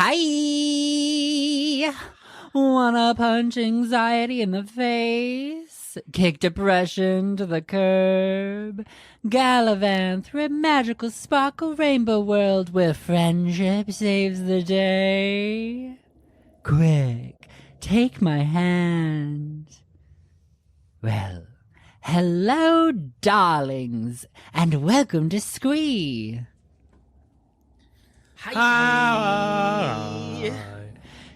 Hi! Wanna punch anxiety in the face? Kick depression to the curb? Gallivant through a magical sparkle rainbow world where friendship saves the day? Quick, take my hand. Well, hello, darlings, and welcome to SQUEEEEE. Hi.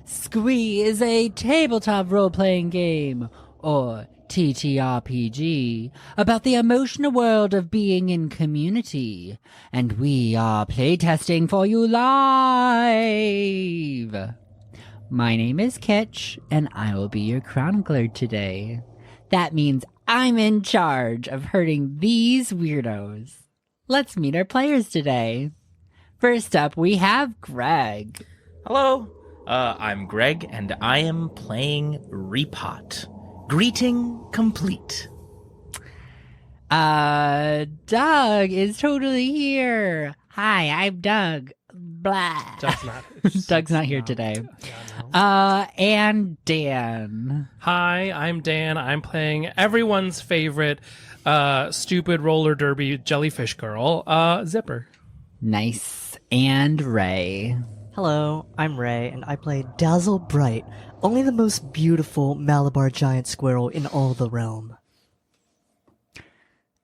SQUEEEEE is a tabletop role-playing game, or TTRPG, about the emotional world of being in community, and we are playtesting for you live. My name is Ketch, and I will be your chronicler today. That means I'm in charge of hurting these weirdos. Let's meet our players today. First up, we have Greg. Hello, I'm Greg, and I am playing Repot. Greeting complete. Doug is totally here. Hi, I'm Doug. Blah. Doug's not here today. And Dan. Hi, I'm Dan. I'm playing everyone's favorite stupid roller derby jellyfish girl, Zipper. Nice. And Ray. Hello, I'm Ray, and I play Dazzle Bright, only the most beautiful Malabar giant squirrel in all the realm.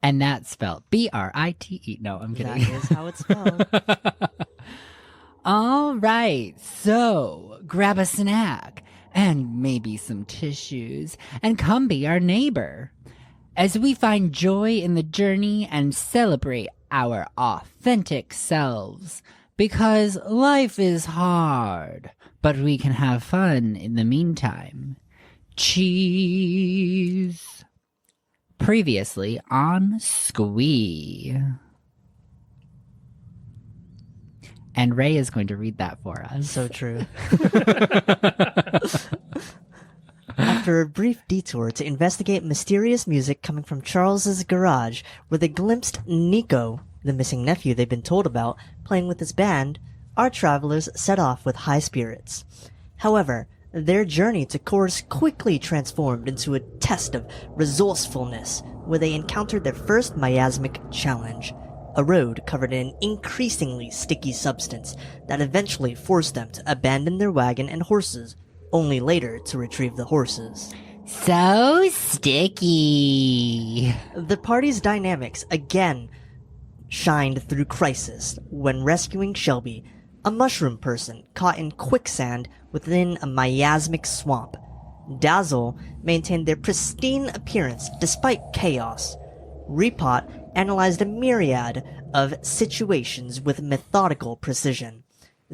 And that's spelled B-R-I-T-E. No, I'm kidding. That is how it's spelled. All right, so grab a snack and maybe some tissues and come be our neighbor as we find joy in the journey and celebrate our authentic selves, because life is hard, but we can have fun in the meantime. Cheese. Previously on SQUEEEEE. And Ray is going to read that for us. So true. After a brief detour to investigate mysterious music coming from Charles's garage, where they glimpsed Nico, the missing nephew they've been told about, playing with his band, our travelers set off with high spirits. However, their journey to Chorus quickly transformed into a test of resourcefulness, where they encountered their first miasmic challenge, a road covered in an increasingly sticky substance that eventually forced them to abandon their wagon and horses, only later to retrieve the horses. So sticky. The party's dynamics again shined through crisis when rescuing Shelby, a mushroom person caught in quicksand within a miasmic swamp. Dazzle maintained their pristine appearance despite chaos. Repot analyzed a myriad of situations with methodical precision.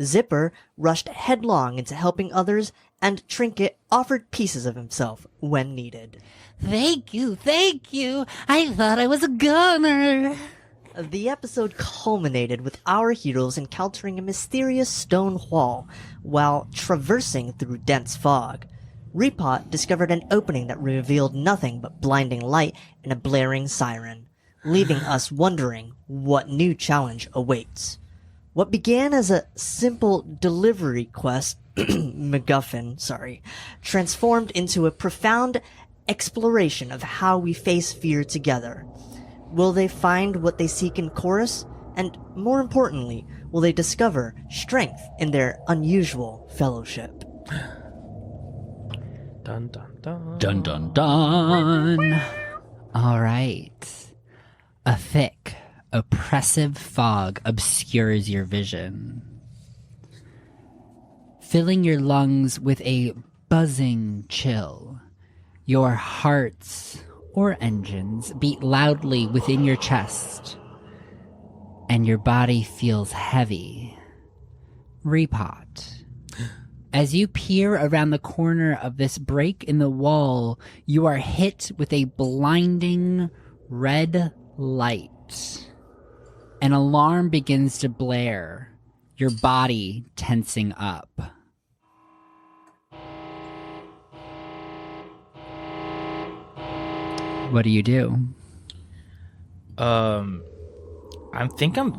Zipper rushed headlong into helping others, and Trinket offered pieces of himself when needed. Thank you. I thought I was a gunner. The episode culminated with our heroes encountering a mysterious stone wall while traversing through dense fog. Repot discovered an opening that revealed nothing but blinding light and a blaring siren, leaving us wondering what new challenge awaits. What began as a simple delivery quest, MacGuffin, transformed into a profound exploration of how we face fear together. Will they find what they seek in Chorus? And more importantly, will they discover strength in their unusual fellowship? Dun dun dun. Dun dun dun. All right. A thick, oppressive fog obscures your vision, filling your lungs with a buzzing chill. Your hearts or engines beat loudly within your chest, and your body feels heavy. Repot. As you peer around the corner of this break in the wall, you are hit with a blinding red light. An alarm begins to blare, your body tensing up. What do you do? I think I'm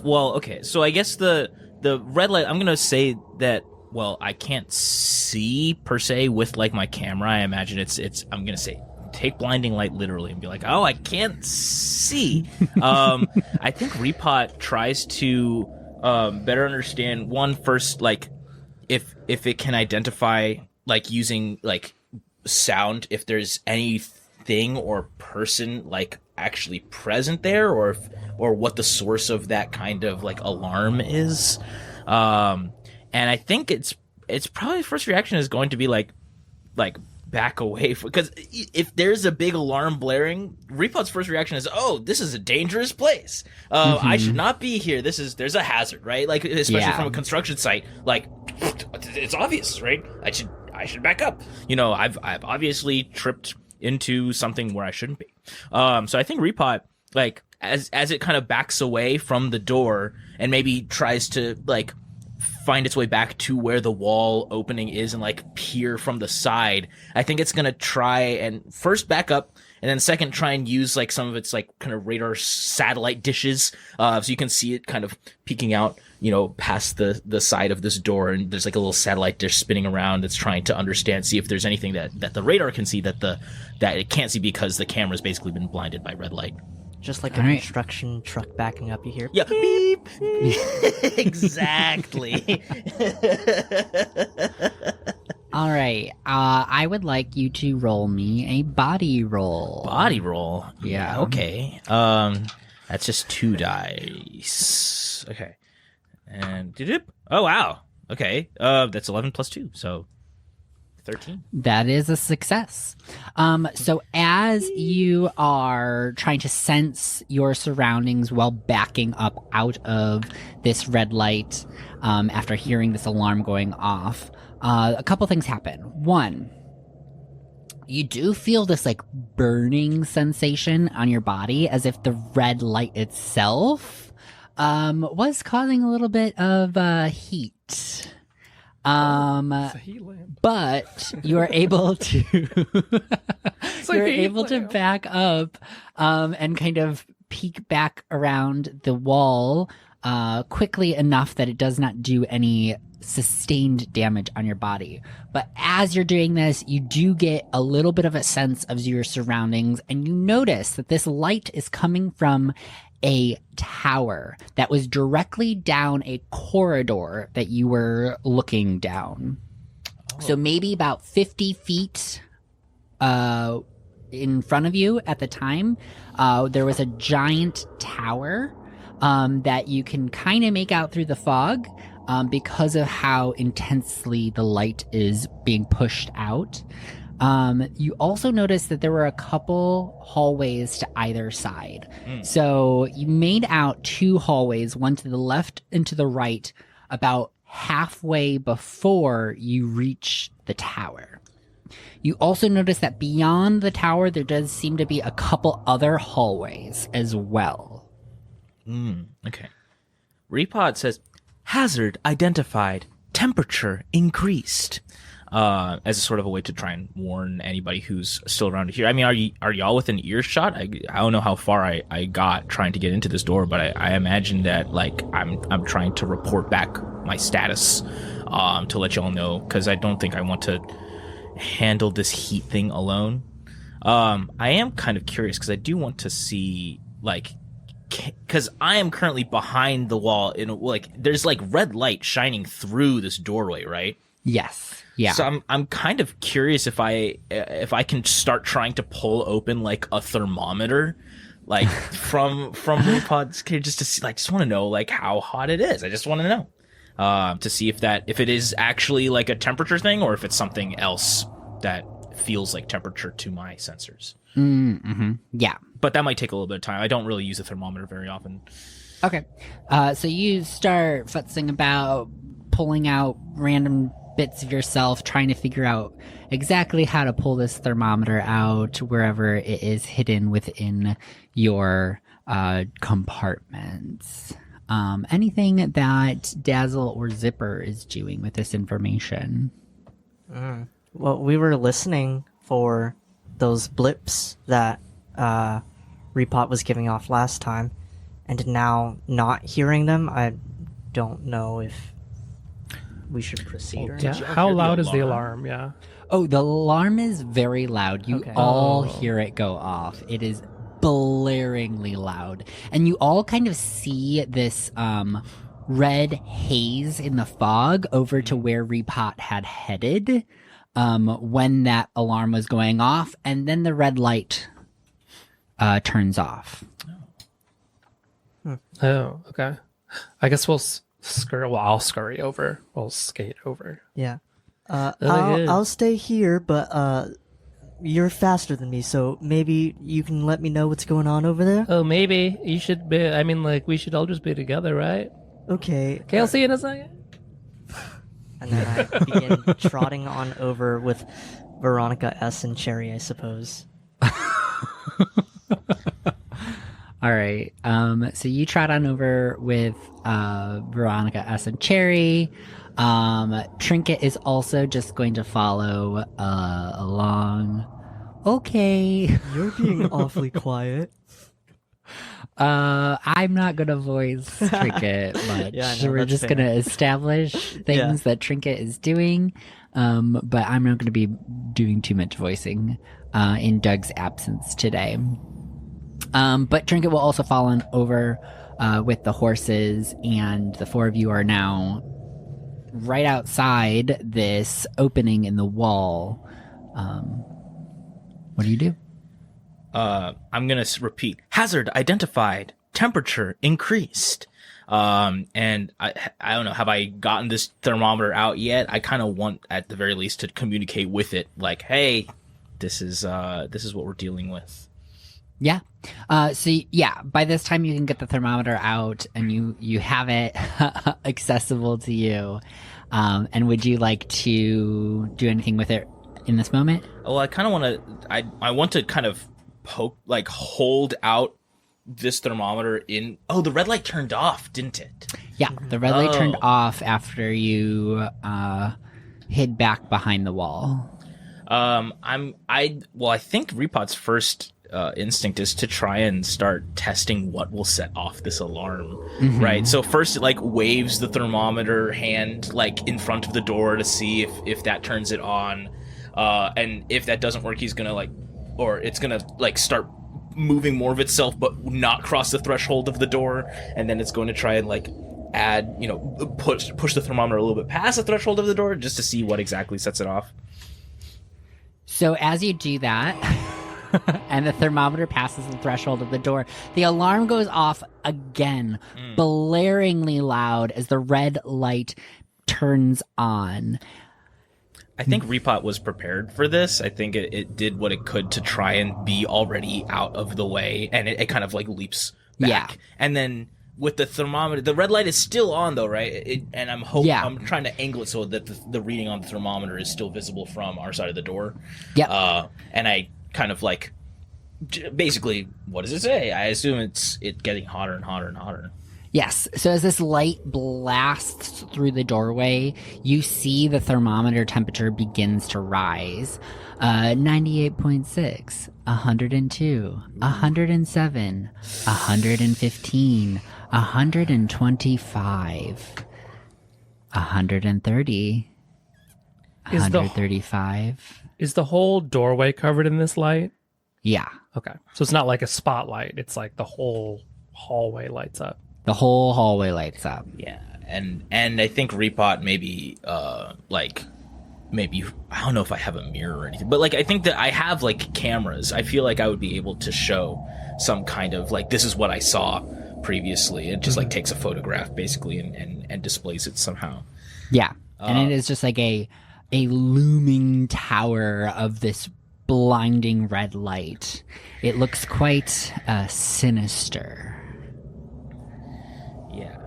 well, okay. So I guess the the red light, I'm gonna say that. Well, I can't see per se with like my camera. I imagine it's. I'm gonna say take blinding light literally and be like, oh, I can't see. I think Repot tries to better understand first, like if it can identify like using like sound if there's anything or person like actually present there, or what the source of that kind of like alarm is. And I think it's probably first reaction is going to be like back away because if there's a big alarm blaring, Repot's first reaction is, oh, this is a dangerous place. I should not be here. There's a hazard, right? Like especially from a construction site, like it's obvious, right? I should back up. You know, I've obviously tripped into something where I shouldn't be. So I think Repot, like as it kind of backs away from the door and maybe tries to like find its way back to where the wall opening is and like peer from the side, I think it's gonna try and first back up and then second try and use like some of its like kind of radar satellite dishes, so you can see it kind of peeking out, you know, past the side of this door, and there's like a little satellite dish spinning around that's trying to understand, see if there's anything that the radar can see that it can't see because the camera's basically been blinded by red light. Just like a construction truck backing up, you hear yeah, beep. Exactly. All right. I would like you to roll me a body roll. Body roll. Yeah. Okay. That's just 2 dice. Okay. And oh wow. Okay. That's 11 plus 2, so 13. That is a success. So as you are trying to sense your surroundings while backing up out of this red light, after hearing this alarm going off, a couple things happen. One, you do feel this like burning sensation on your body as if the red light itself was causing a little bit of heat. It's a heat lamp. But you are able to you're able to back up and kind of peek back around the wall quickly enough that it does not do any sustained damage on your body. But as you're doing this, you do get a little bit of a sense of your surroundings, and you notice that this light is coming from a tower that was directly down a corridor that you were looking down. So maybe about 50 feet in front of you at the time, there was a giant tower that you can kind of make out through the fog because of how intensely the light is being pushed out. You also noticed that there were a couple hallways to either side. So you made out 2 hallways, one to the left and to the right, about halfway before you reach the tower. You also notice that beyond the tower, there does seem to be a couple other hallways as well. Okay. Repot says, hazard identified, temperature increased. As a sort of a way to try and warn anybody who's still around here. I mean, are y'all within earshot? I don't know how far I got trying to get into this door, but I imagine that like I'm trying to report back my status to let y'all know, because I don't think I want to handle this heat thing alone. I am kind of curious because I do want to see like, because I am currently behind the wall in like there's like red light shining through this doorway, right? Yes. Yeah. So I'm kind of curious if I can start trying to pull open like a thermometer, like from Repot's kid, just to see, like, just want to know like how hot it is. I just want to know to see if it is actually like a temperature thing or if it's something else that feels like temperature to my sensors. Yeah. But that might take a little bit of time. I don't really use a thermometer very often. Okay. So you start futzing about, pulling out random bits of yourself, trying to figure out exactly how to pull this thermometer out wherever it is hidden within your compartments. Anything that Dazzle or Zipper is doing with this information? Well, we were listening for those blips that Repot was giving off last time, and now not hearing them, don't know if we should proceed or Yeah. not. How hear the loud is the alarm? alarm? Yeah. Oh, the alarm is very loud. You Okay. all Oh. hear it go off. It is blaringly loud. And you all kind of see this red haze in the fog over to where Repot had headed when that alarm was going off, and then the red light turns off. Oh, okay. I guess we'll scurry. Well, I'll scurry over. We'll skate over. Yeah. good. I'll stay here, but you're faster than me, so maybe you can let me know what's going on over there. Oh, maybe you should be. I mean, like, we should all just be together, right? Okay. Okay, I'll see you in a second. And then I begin trotting on over with Veronica S. and Cherry, I suppose. All right. So you trot on over with Veronica S. and Cherry. Trinket is also just going to follow along. Okay. You're being awfully quiet. I'm not gonna voice Trinket much. Yeah, I know, We're that's just fair. gonna establish things that Trinket is doing. But I'm not gonna be doing too much voicing in Doug's absence today. But Trinket will also fall on over with the horses, and the four of you are now right outside this opening in the wall. What do you do? I'm gonna repeat: hazard identified, temperature increased. And I don't know, have I gotten this thermometer out yet? I kind of want, at the very least, to communicate with it, like, hey, this is what we're dealing with. Yeah. By this time you can get the thermometer out and you have it accessible to you. And would you like to do anything with it in this moment? Well, I kind of want to. I want to kind of hold out this thermometer in. Oh, the red light turned off, didn't it? Yeah, the red light turned Oh. off after you hid back behind the wall. I think Repot's first instinct is to try and start testing what will set off this alarm, right? So first it like waves the thermometer hand like in front of the door to see if that turns it on, and if that doesn't work, he's gonna it's gonna like start moving more of itself but not cross the threshold of the door, and then it's going to try and like add, push the thermometer a little bit past the threshold of the door just to see what exactly sets it off. So as you do that, and the thermometer passes the threshold of the door, the alarm goes off again, blaringly loud as the red light turns on. I think Repot was prepared for this. I think it did what it could to try and be already out of the way, and it kind of like leaps back. Yeah. And then with the thermometer, the red light is still on though, right? And I'm trying to angle it so that the reading on the thermometer is still visible from our side of the door. Yep. And I kind of like, basically, what does it say? I assume it's getting hotter and hotter and hotter. Yes. So as this light blasts through the doorway, you see the thermometer temperature begins to rise. 98.6, 102, 107, 115, 125, 130, 135. Is the whole doorway covered in this light? Yeah. Okay. So it's not like a spotlight. It's like the whole hallway lights up. The whole hallway lights up. Yeah. And I think Repot maybe maybe, I don't know if I have a mirror or anything, but like I think that I have like cameras. I feel like I would be able to show some kind of like, this is what I saw previously. It just like takes a photograph basically and displays it somehow. Yeah. And it is just like a looming tower of this blinding red light. It looks quite sinister. Yeah.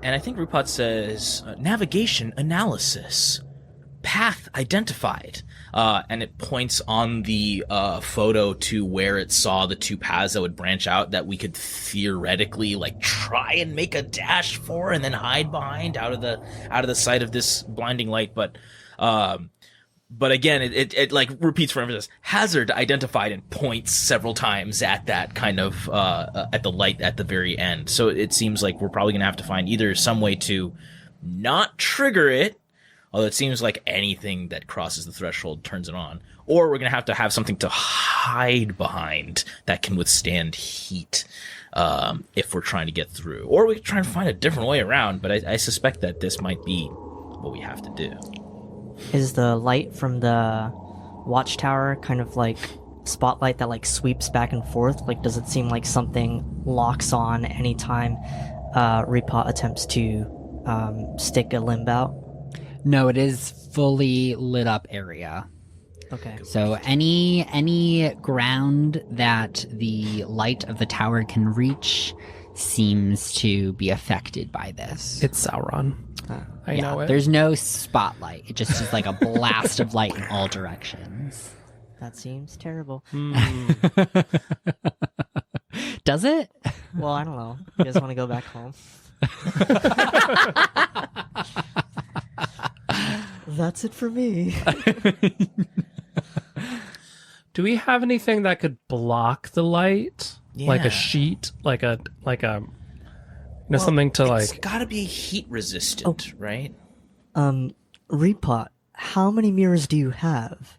And I think Repot says navigation analysis, path identified. And it points on the photo to where it saw the two paths that would branch out that we could theoretically like try and make a dash for and then hide behind out of the sight of this blinding light. But But again, it like repeats for emphasis. Hazard identified and points several times at that kind of at the light at the very end. So it seems like we're probably gonna have to find either some way to not trigger it, although it seems like anything that crosses the threshold turns it on, or we're gonna have to have something to hide behind that can withstand heat if we're trying to get through, or we can try and find a different way around. But I suspect that this might be what we have to do. Is the light from the watchtower kind of like spotlight that like sweeps back and forth? Like, does it seem like something locks on anytime Repot attempts to stick a limb out? No, it is fully lit up area. Okay. So any ground that the light of the tower can reach seems to be affected by this. It's Sauron. I know it. There's no spotlight. It just is like a blast of light in all directions. That seems terrible. Does it? Well, I don't know. You guys want to go back home? That's it for me. Do we have anything that could block the light? Like a sheet? Like a something to It's like... gotta be heat resistant, right? Repot, how many mirrors do you have?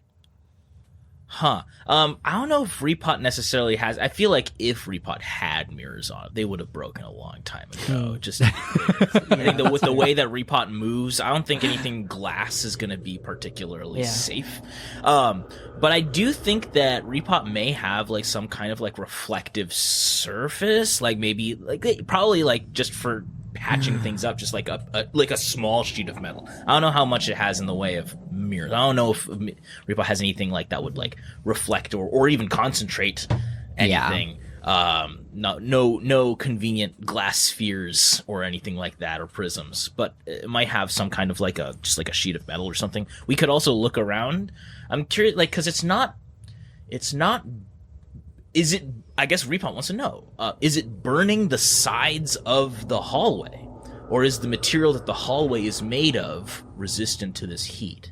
Huh. I don't know if Repot necessarily has. I feel like if Repot had mirrors on it, they would have broken a long time ago. Just, I think that with the way that Repot moves, I don't think anything glass is going to be particularly safe. But I do think that Repot may have like some kind of like reflective surface, like maybe like probably like just for patching things up, just like a small sheet of metal. I don't know how much it has in the way of mirrors. I don't know if Repot has anything like that would like reflect or even concentrate anything. No convenient glass spheres or anything like that, or prisms, but it might have some kind of like just like a sheet of metal or something. We could also look around. I'm curious, like, because it's not. Is it? I guess Repot wants to know. Is it burning the sides of the hallway, or is the material that the hallway is made of resistant to this heat?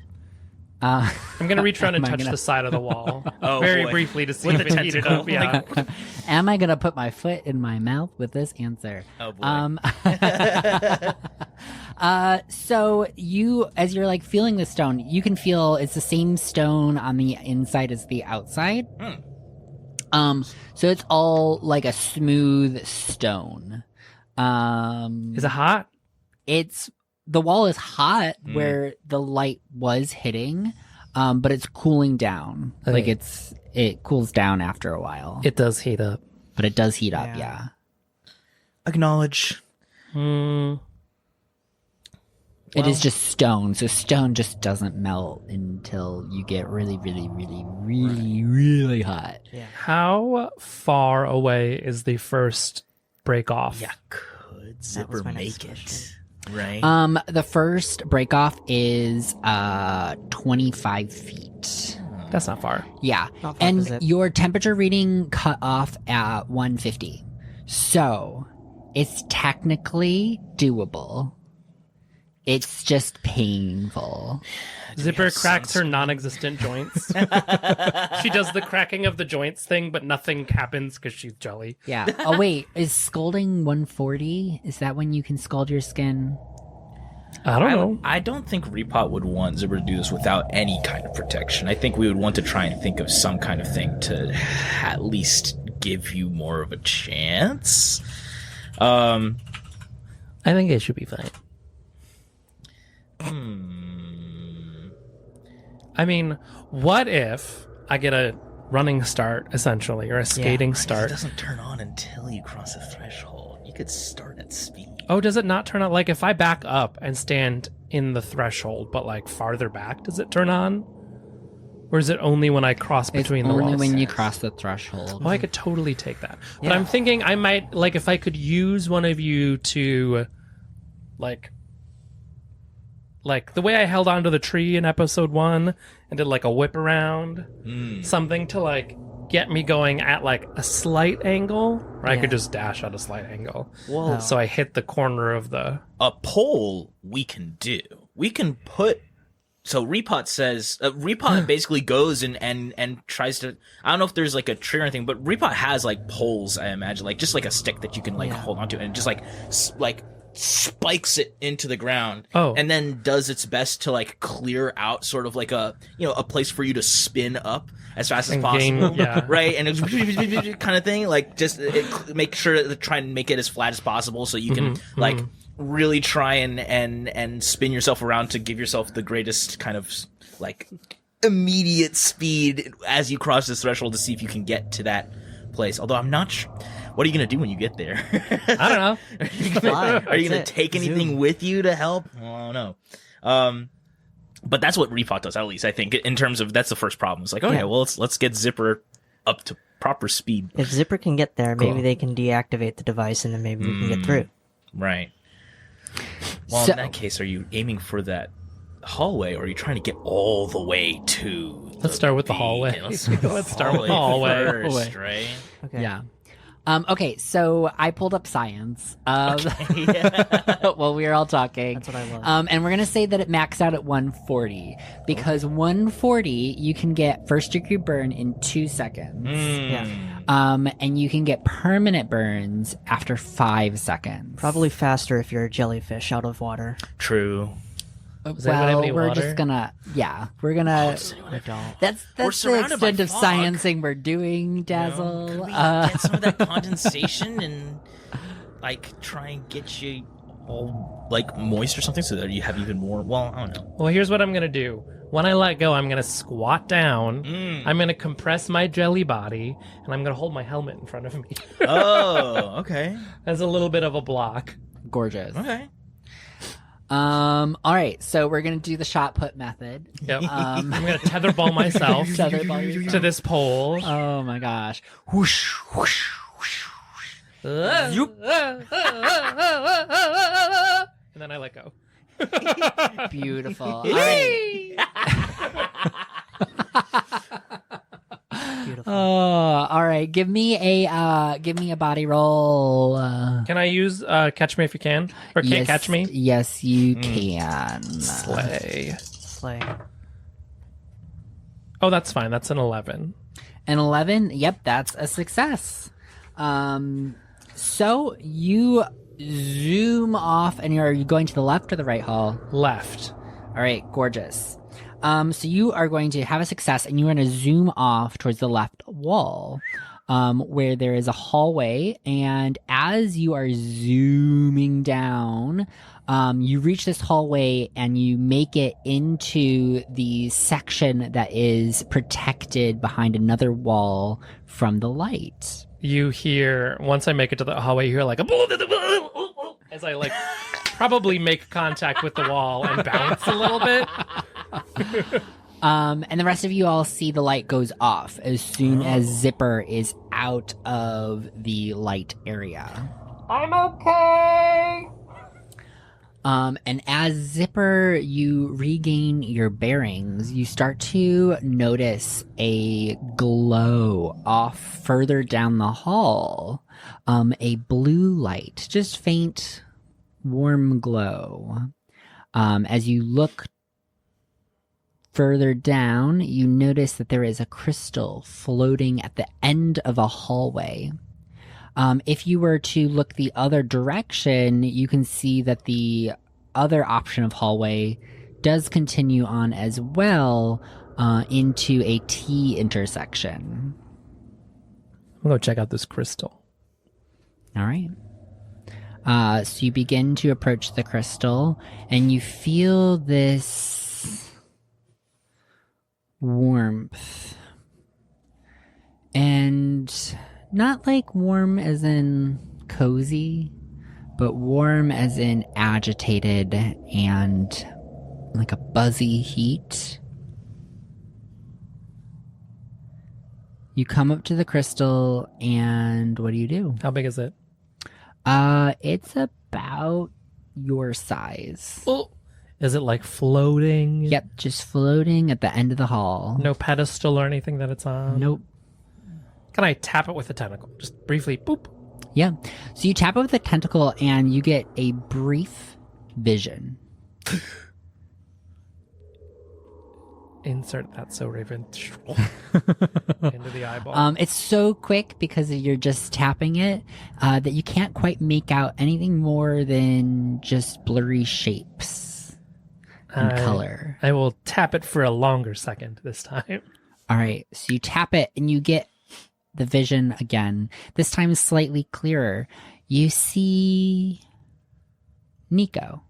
I'm gonna reach around and touch the side of the wall very briefly to see With if the it's heated tentacle. up. Yeah. Am I gonna put my foot in my mouth with this answer? Oh boy. So you, as you're like feeling the stone, you can feel it's the same stone on the inside as the outside. So it's all like a smooth stone. Is it hot? The wall is hot where the light was hitting, but it's cooling down. Okay. Like it cools down after a while. It does heat up. But it does heat up, yeah. Acknowledge. It is just stone, so stone just doesn't melt until you get really, really, really, really, really hot. Yeah. How far away is the first break off? Yeah, could was Zipper my next make question. it? Right. The first break off is 25 feet. That's not far. Yeah. Not far to zip. And your temperature reading cut off at 150. So it's technically doable. It's just painful. Zipper cracks her non-existent joints. She does the cracking of the joints thing, but nothing happens because she's jelly. Yeah. Oh, wait. Is scalding 140? Is that when you can scald your skin? I don't know. I don't think Repot would want Zipper to do this without any kind of protection. I think we would want to try and think of some kind of thing to at least give you more of a chance. I think it should be fine. I mean, what if I get a running start, essentially, or a skating It start? doesn't turn on until you cross the threshold. You could start at speed. Oh, does it not turn on? Like, if I back up and stand in the threshold, but, like, farther back, does it turn on? Or is it only when I cross between it's the only walls? when you cross the threshold. Oh, I could totally take that. But Yeah. I'm thinking I might, like, if I could use one of you to, like the way I held onto the tree in episode 1 and did, like, a whip around, something to, like, get me going at, like, a slight angle, or I could just dash at a slight angle. Whoa. So I hit the corner of the... A pole we can do. We can put So Repot says Repot basically goes and tries to. I don't know if there's like a tree or anything, but Repot has like poles. I imagine like just like a stick that you can like hold onto, and just like spikes it into the ground. And then does its best to like clear out sort of like a a place for you to spin up as fast as possible, right? And it's kind of thing. Like just make sure to try and make it as flat as possible so you can like. Really try and spin yourself around to give yourself the greatest kind of like immediate speed as you cross this threshold to see if you can get to that place. Although I'm not sure. What are you going to do when you get there? I don't know. Are you going to take anything with you to help? Well, I don't know. But that's what Repot does, at least, I think, in terms of that's the first problem. It's like, okay, well, let's get Zipper up to proper speed. If Zipper can get there, maybe they can deactivate the device and then maybe we can get through. Right. Well, in that case, are you aiming for that hallway, or are you trying to get all the way to? Let's start with the hallway. Let's start with the hallway first, right? Okay. Yeah. Okay, so I pulled up science while we were all talking. That's what I love. And we're going to say that it maxed out at 140 because 140 you can get first degree burn in 2 seconds. Yeah. And you can get permanent burns after 5 seconds. Probably faster if you're a jellyfish out of water. True. Does anyone have any we're water? just gonna, we're gonna. I don't. That's the surrounded by extent of fog. sciencing we're doing, Dazzle. Could we get some of that condensation and like try and get you all like moist or something so that you have even more? Well, I don't know. Well, here's what I'm going to do. When I let go, I'm going to squat down. I'm going to compress my jelly body, and I'm going to hold my helmet in front of me. Oh, okay. As a little bit of a block. Gorgeous. Okay. All right, so we're gonna do the shot put method. Yep. I'm going to tetherball myself Tetherball yourself. to this pole. Oh my gosh. Whoosh, whoosh, whoosh, whoosh. And then I let go. Beautiful. All right. Beautiful. Oh, all right. Give me a body roll. Can I use Catch Me If You Can? Or Can't Catch Me? Yes, you can. Slay. Slay. Oh, that's fine. That's an 11. An 11. Yep, that's a success. So you zoom off, and are you going to the left or the right hall? Left. All right, gorgeous. So you are going to have a success, and you're going to zoom off towards the left wall, where there is a hallway. And as you are zooming down, you reach this hallway, and you make it into the section that is protected behind another wall from the light. You hear, once I make it to the hallway, you hear like a as I like probably make contact with the wall and bounce a little bit. And the rest of you all see the light goes off as soon as Zipper is out of the light area. I'm okay. And as Zipper, you regain your bearings, you start to notice a glow off further down the hall. A blue light, just faint, warm glow. As you look further down, you notice that there is a crystal floating at the end of a hallway. If you were to look the other direction, you can see that the other option of hallway does continue on as well into a T intersection. I'm going to check out this crystal. All right. So you begin to approach the crystal, and you feel this warmth. And not like warm as in cozy, but warm as in agitated and like a buzzy heat. You come up to the crystal, and what do? How big is it? It's about your size. Oh. Is it like floating? Yep, just floating at the end of the hall. No pedestal or anything that it's on? Nope. Can I tap it with a tentacle? Just briefly, boop. Yeah. So you tap it with a tentacle, and you get a brief vision. insert that so Raven into the eyeball. It's so quick because you're just tapping it that you can't quite make out anything more than just blurry shapes and color. I will tap it for a longer second this time. All right, so you tap it and you get the vision again. This time slightly clearer. You see Nico.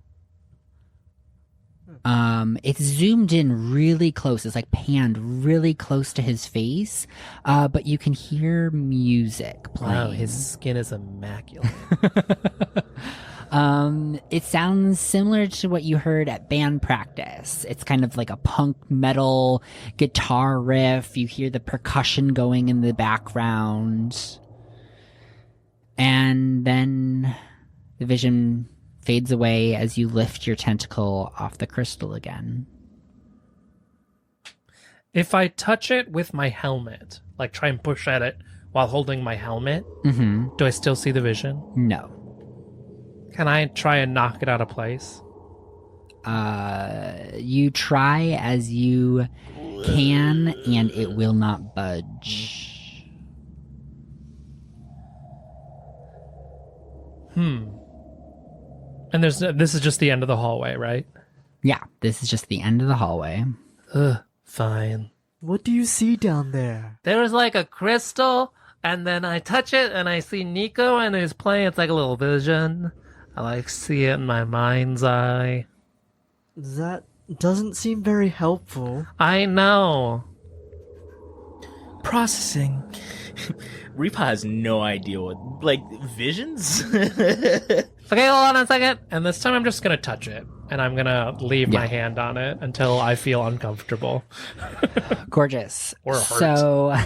It's zoomed in really close. It's like panned really close to his face, but you can hear music playing. Wow, his skin is immaculate. It sounds similar to what you heard at band practice. It's kind of like a punk metal guitar riff. You hear the percussion going in the background. And then the vision fades away as you lift your tentacle off the crystal again. If I touch it with my helmet, like try and push at it while holding my helmet, do I still see the vision? No. Can I try and knock it out of place? You try as you can, and it will not budge. And this is just the end of the hallway, right? Yeah, this is just the end of the hallway. Fine. What do you see down there? There was like a crystal, and then I touch it, and I see Nico, and he's playing. It's like a little vision. I like see it in my mind's eye. That doesn't seem very helpful. I know. Processing. Reaper has no idea what, like, visions? Okay, hold on a second. And this time I'm just going to touch it. And I'm going to leave my hand on it until I feel uncomfortable. Gorgeous. Or hurt. So,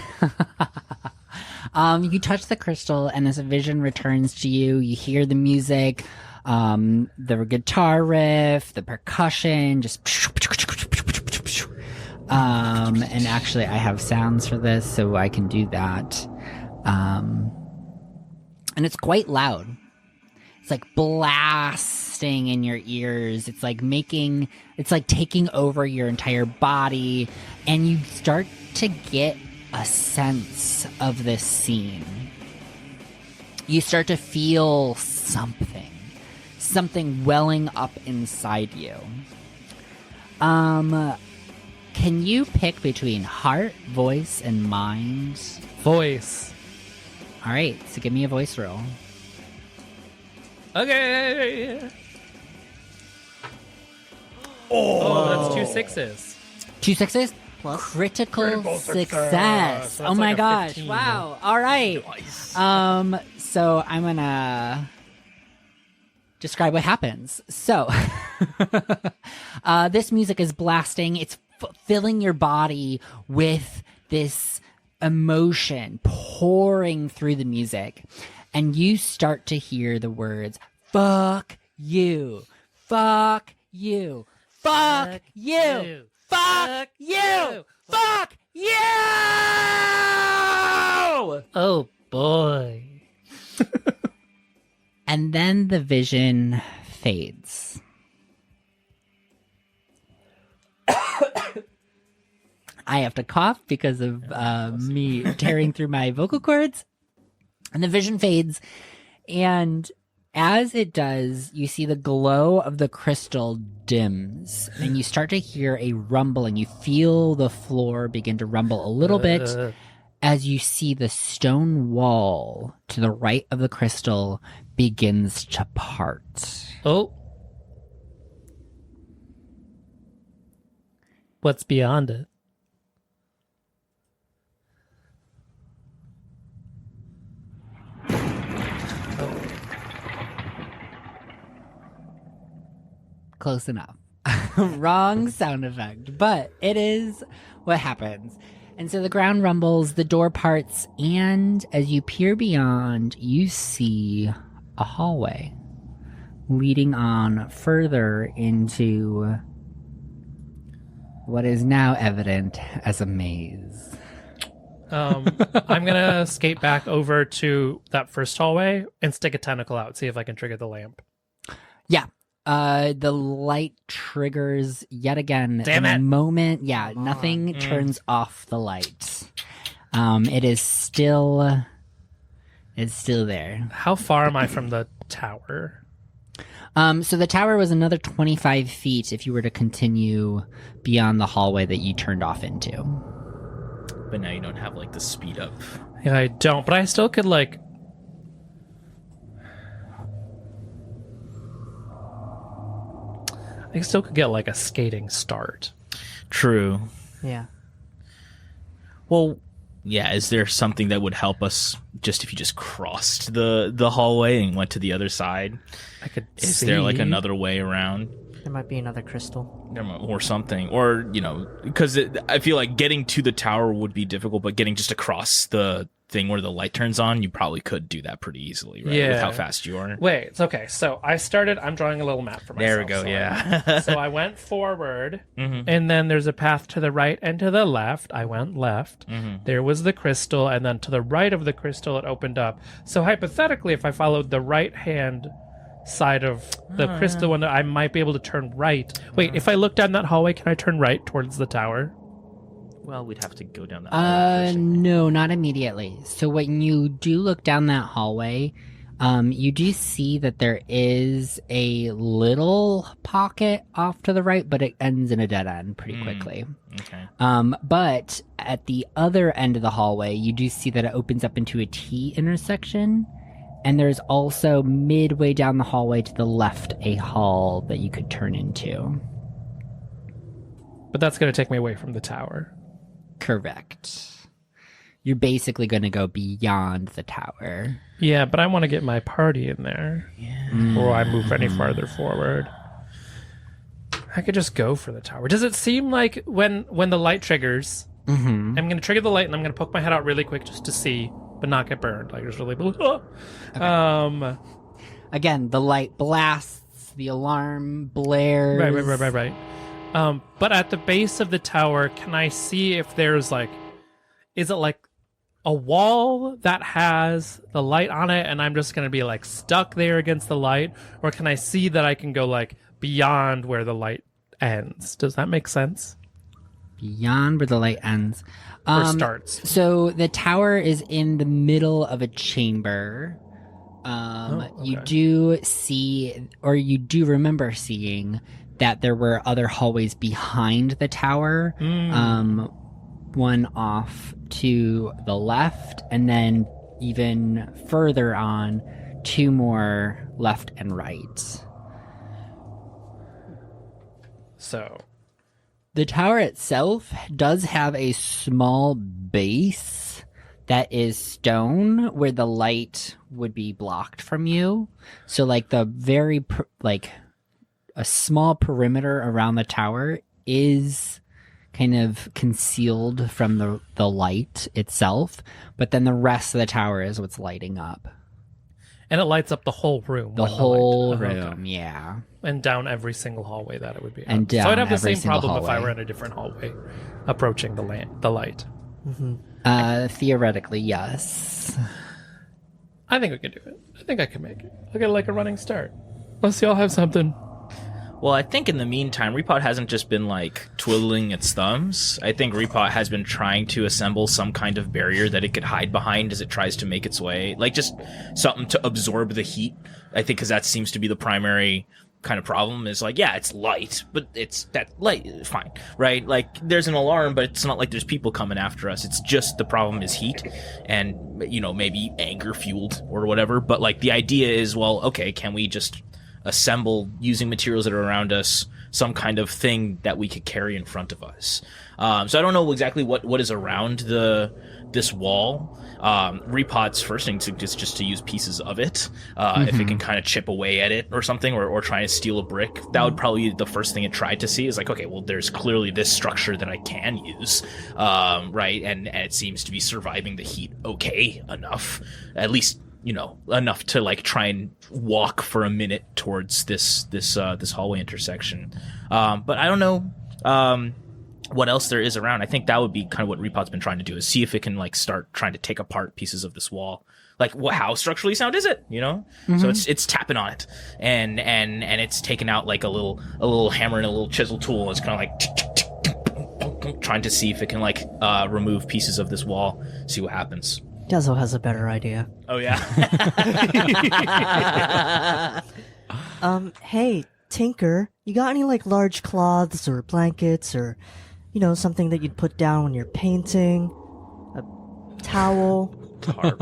you touch the crystal, and as a vision returns to you, you hear the music, the guitar riff, the percussion, just. And actually, I have sounds for this, so I can do that. And it's quite loud. It's like blasting in your ears. It's like taking over your entire body. And you start to get a sense of this scene. You start to feel something welling up inside you. Can you pick between heart, voice, and mind? Voice. All right, so give me a voice roll. Okay. Oh, that's 2 6s. 2 6s? Plus? Critical success. So Oh that's my like a gosh. 15. Wow. All right. Nice. So I'm going to describe what happens. So this music is blasting. It's filling your body with this emotion pouring through the music. And you start to hear the words, fuck you, fuck you, fuck you, fuck you, fuck you! Oh, boy. And then the vision fades. I have to cough because of me tearing through my vocal cords. And the vision fades. And as it does, you see the glow of the crystal dims. And you start to hear a rumbling. You feel the floor begin to rumble a little bit as you see the stone wall to the right of the crystal begins to part. Oh. What's beyond it? Close enough. Wrong sound effect, but it is what happens. And so the ground rumbles, the door parts, and as you peer beyond, you see a hallway leading on further into what is now evident as a maze. I'm gonna skate back over to that first hallway and stick a tentacle out, see if I can trigger the lamp. Yeah. The light triggers yet again. Damn the it. moment, nothing turns off the light. It is still. It's still there. How far am I from the tower? So the tower was another 25 feet if you were to continue beyond the hallway that you turned off into. But now you don't have like the speed up. Yeah, I don't, but I still could like. I still could get like a skating start. True. Yeah. Well, yeah, is there something that would help us just if you just crossed the hallway and went to the other side? I could. Is there like another way around? There might be another crystal. Or something, or because I feel like getting to the tower would be difficult, but getting just across the thing where the light turns on, you probably could do that pretty easily, right? Yeah. With how fast you are. Wait, it's okay. So I'm drawing a little map for myself. There we go. So Yeah. So I went forward, and then there's a path to the right and to the left. I went left. There was the crystal, and then to the right of the crystal, it opened up. So hypothetically, if I followed the right hand side of the crystal window, I might be able to turn right. Wait, if I look down that hallway, can I turn right towards the tower? Well, we'd have to go down that hallway first. No, not immediately. So when you do look down that hallway, you do see that there is a little pocket off to the right, but it ends in a dead end pretty quickly. Okay. But at the other end of the hallway, you do see that it opens up into a T intersection. And there's also midway down the hallway to the left a hall that you could turn into. But that's going to take me away from the tower. Correct. You're basically going to go beyond the tower. Yeah, but I want to get my party in there before I move any farther forward. I could just go for the tower. Does it seem like when the light triggers, I'm going to trigger the light and I'm going to poke my head out really quick just to see, but not get burned. Like just really. Okay. Again, the light blasts, the alarm blares. Right. But at the base of the tower, can I see if there's like, is it like a wall that has the light on it and I'm just going to be like stuck there against the light? Or can I see that I can go like beyond where the light ends? Does that make sense? Beyond where the light ends. Or starts. So the tower is in the middle of a chamber. Okay. You do see, or you do remember seeing that there were other hallways behind the tower. One off to the left, and then even further on, two more left and right. So the tower itself does have a small base that is stone where the light would be blocked from you. So like the very a small perimeter around the tower is kind of concealed from the light itself, but then the rest of the tower is what's lighting up. And it lights up the whole room. The when whole light- room, okay. Yeah. And down every single hallway that it would be. And so down I'd have the every same single problem if I hallway. were in a different hallway, approaching the light. Theoretically, yes. I think we can do it. I think I can make it. I'll get like a running start. Unless y'all have something. Well, I think in the meantime, Repot hasn't just been like twiddling its thumbs. I think Repot has been trying to assemble some kind of barrier that it could hide behind as it tries to make its way. Like just something to absorb the heat. I think because that seems to be the primary kind of problem is like, yeah, it's light, but it's that light is fine, right? Like there's an alarm, but it's not like there's people coming after us. It's just the problem is heat and, maybe anger fueled or whatever. But like the idea is, well, okay, can we just assemble using materials that are around us some kind of thing that we could carry in front of us? So I don't know exactly what is around this wall. Repot's first instinct is just to use pieces of it. If it can kind of chip away at it or something, or try to steal a brick, that would probably be the first thing it tried to see is like, okay, well, there's clearly this structure that I can use, right? And it seems to be surviving the heat okay enough, at least, enough to like try and walk for a minute towards this hallway intersection. But I don't know what else there is around. I think that would be kind of what Repot's been trying to do, is see if it can like start trying to take apart pieces of this wall. like how structurally sound is it? So it's tapping on it, and it's taking out like a little hammer and a little chisel tool. It's kind of like trying to see if it can like remove pieces of this wall, see what happens. Dazzle has a better idea. Oh yeah. Hey, Tinker, you got any like large cloths or blankets or, something that you'd put down when you're painting? A towel? Tarp.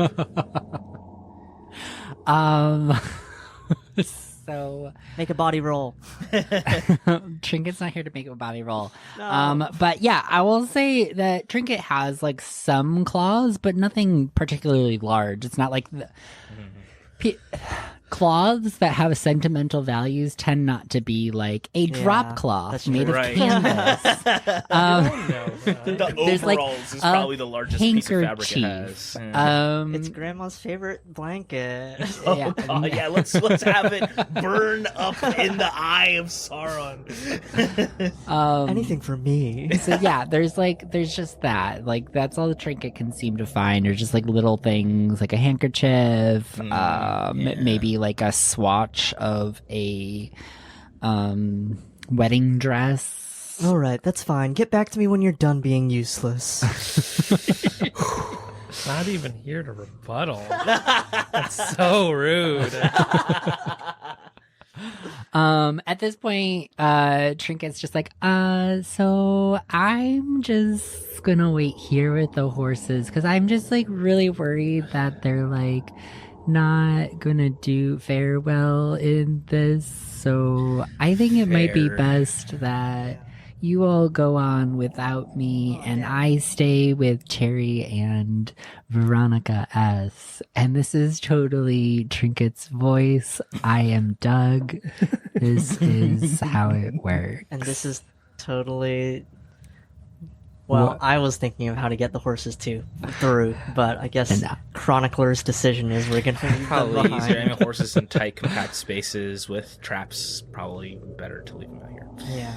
So Make a body roll. Trinket's not here to make a body roll. But yeah, I will say that Trinket has like some claws, but nothing particularly large. It's not like the cloths that have sentimental values tend not to be like a drop cloth made of canvas. The There's, like, overalls is probably the largest piece of fabric it has. It's Grandma's favorite blanket. Oh god, yeah, let's have it burn up in the eye of Sauron. Anything for me. So yeah, there's just that. Like that's all the Trinket can seem to find, or just like little things like a handkerchief, maybe like a swatch of a wedding dress. All right, that's fine. Get back to me when you're done being useless. Not even here to rebuttal. That's so rude. At this point, Trinket's just like, so I'm just gonna wait here with the horses because I'm just like really worried that they're like not gonna do very well in this. So I think it might be best that you all go on without me and I stay with Cherry and Veronica S. And this is totally Trinket's voice. I am Doug. This is how it works. And this is totally... Well, I was thinking of how to get the horses through, but I guess Chronicler's decision is we're going to leave them Probably behind. easier. I mean, horses in tight, compact spaces with traps, probably better to leave them out here. Yeah.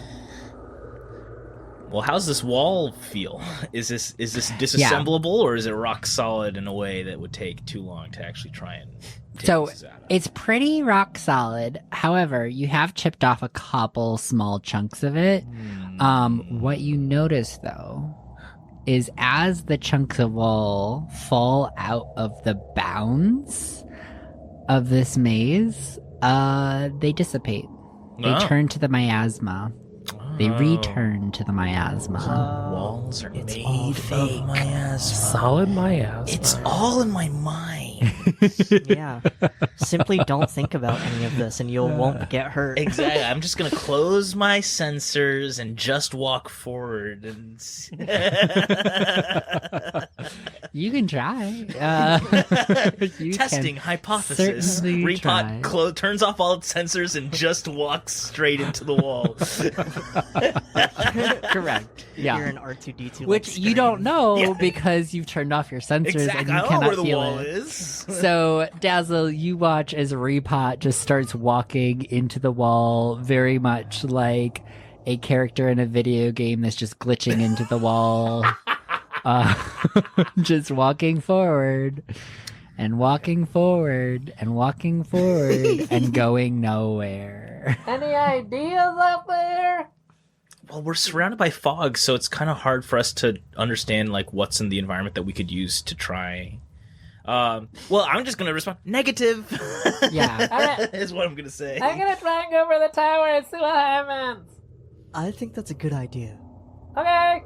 Well, how's this wall feel? Is this disassemblable, or is it rock solid in a way that would take too long to actually try and take So pieces out of? it's pretty rock solid. However, you have chipped off a couple small chunks of it. What you notice though is as the chunks of wall fall out of the bounds of this maze, they dissipate. They turn to the miasma. They return to the miasma. Walls are It's made all of fake. miasma. Solid miasma. It's all in my mind. Yeah. Simply don't think about any of this and you won't get hurt. Exactly. I'm just gonna close my sensors and just walk forward and. You can try. You Testing can hypothesis. certainly try. Repot turns off all its sensors and just walks straight into the wall. Correct. You're Yeah. an R2-D2. Which you don't know because you've turned off your sensors Exactly. and you I don't cannot know where the feel wall it. is. So, Dazzle, you watch as Repot just starts walking into the wall, very much like a character in a video game that's just glitching into the wall. Just walking forward and walking forward and walking forward and going nowhere. Any ideas out there? Well, we're surrounded by fog, so it's kind of hard for us to understand like what's in the environment that we could use to try. Well, I'm just gonna respond negative. Yeah. Is what I'm gonna say. I'm gonna try and go for the tower and see what happens. I think that's a good idea. Okay.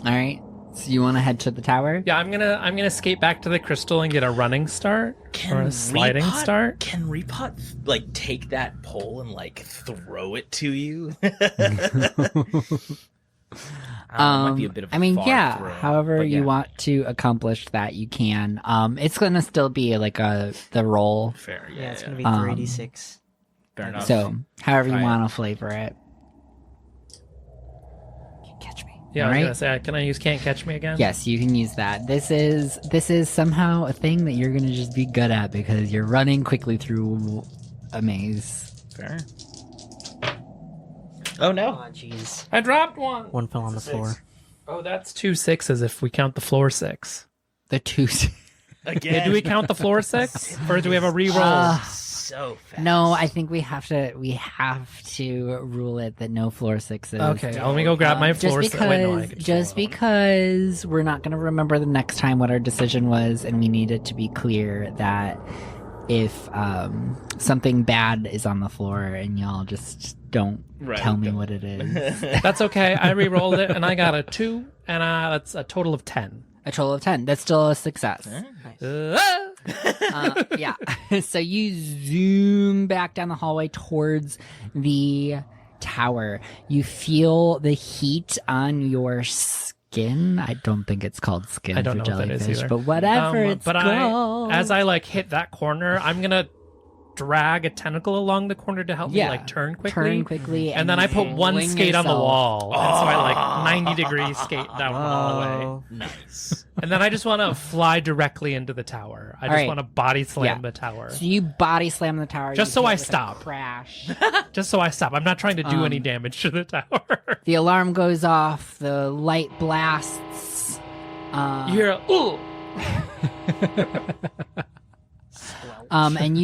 All right. So you want to head to the tower? Yeah, I'm gonna skate back to the crystal and get a running start or a sliding start. Can Repot like take that pole and like throw it to you? It might be a bit of a far throw, however but you want to accomplish that, you can. It's gonna still be like the roll. Fair, Yeah, it's going to be Um, 3d6. fair enough. So however you Try it. want to flavor it. Catch me. Yeah, I was Alright. gonna say, can I use "Can't Catch Me" again? Yes, you can use that. This is somehow a thing that you're gonna just be good at because you're running quickly through a maze. Fair. Oh no. Oh, jeez. I dropped one. One fell on the floor. Oh, that's 2 6s if we count the floor 6. The two. Again. Do we count the floor 6, or do we have a re-roll? So fast. No, I think we have to rule it that no floor 6s. Okay, let me go grab my floor 6. Wait, no, I can Just because we're not going to remember the next time what our decision was, and we need it to be clear that if something bad is on the floor and y'all just don't tell me what it is. That's okay. I re-rolled it, and I got a 2, and that's a total of 10. A total of 10. That's still a success. Ah! Yeah. So you zoom back down the hallway towards the tower. You feel the heat on your skin. I don't think it's called skin I don't for know what that is jellyfish, either. but whatever it's but called. as I hit that corner, I'm gonna drag a tentacle along the corner to help me turn quickly. Turn quickly. And then I put one fling skate on the yourself. wall. And so I 90 degree skate down the hallway. Nice. And then I just want to fly directly into the tower. I just want to body slam the tower. So you body slam the tower. Just you so hit I with a stop. Crash. Just so I stop. I'm not trying to do any damage to the tower. The alarm goes off. The light blasts. You hear a, ooh! And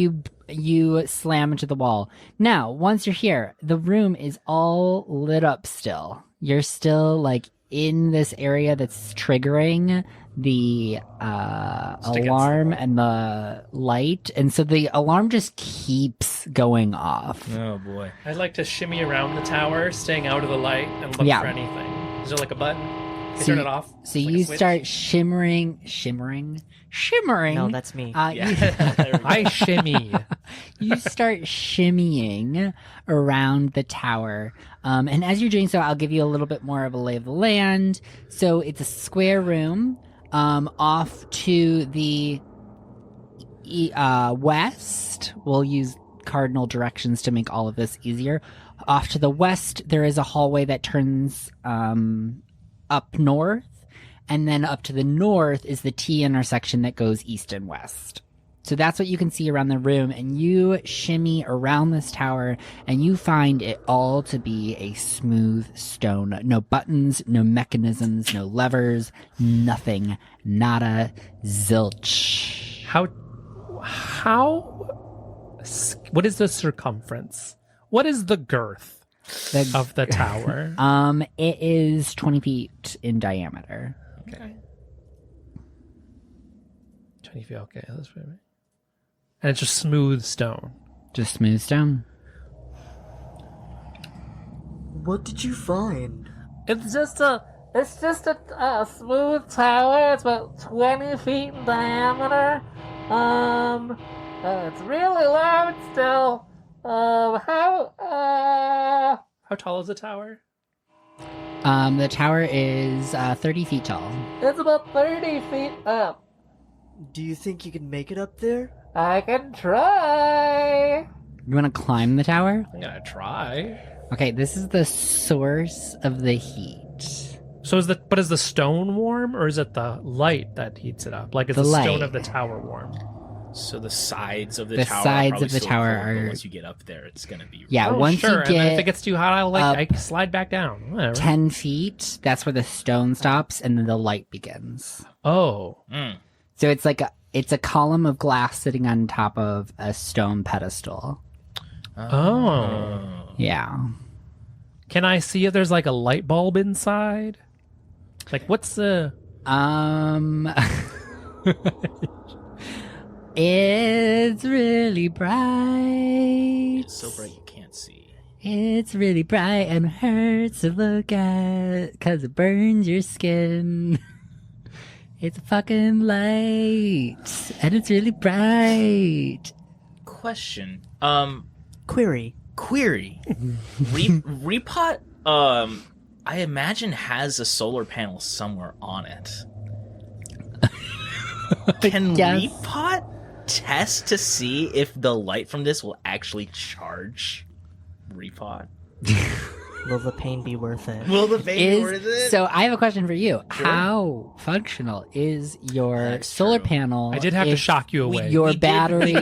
you slam into the wall. Now, once you're here, the room is all lit up still. You're still like in this area that's triggering the alarm and the light, and so the alarm just keeps going off. Oh boy. I'd like to shimmy around the tower, staying out of the light, and look for anything. Is there like a button? Can I turn it off? So Like a you switch? start shimmering. No, that's me. I shimmy. You start shimmying around the tower. And as you're doing so, I'll give you a little bit more of a lay of the land. So it's a square room off to the west. We'll use cardinal directions to make all of this easier. Off to the west, there is a hallway that turns up north. And then up to the north is the T intersection that goes east and west. So that's what you can see around the room. And you shimmy around this tower and you find it all to be a smooth stone. No buttons, no mechanisms, no levers, nothing. Nada, zilch. What is the circumference? What is the girth of the tower? It is 20 feet in diameter. Okay. 20 feet, okay. That's right. And it's just smooth stone. Just smooth stone. What did you find? It's just a smooth tower. It's about 20 feet in diameter. It's really loud still. How tall is the tower? The tower is 30 feet tall. It's about 30 feet up. Do you think you can make it up there? I can try. You want to climb the tower? I'm gonna try. Okay, this is the source of the heat. So is the stone warm, or is it the light that heats it up? Like, is the stone of the tower warm? So the sides of the, The tower sides probably of the still tower cold, but are- once you get up there, it's gonna be Yeah, Oh, once sure. you And then if get it gets too hot, I'll up- I slide back down. Whatever. 10 feet, that's where the stone stops, and then the light begins. Oh. So it's like it's a column of glass sitting on top of a stone pedestal. Oh. Yeah. Can I see if there's like a light bulb inside? Like, what's the... It's really bright. It's so bright you can't see. It's really bright and hurts to look at 'cause it burns your skin. It's a fucking light and it's really bright. Question. Query. Repot, I imagine has a solar panel somewhere on it. Can Yes. Repot test to see if the light from this will actually charge Repot? Will the pain be worth it? Will the pain be worth it? So I have a question for you. Sure. How functional is your That's solar true. panel? I did have to if shock you away. Your battery.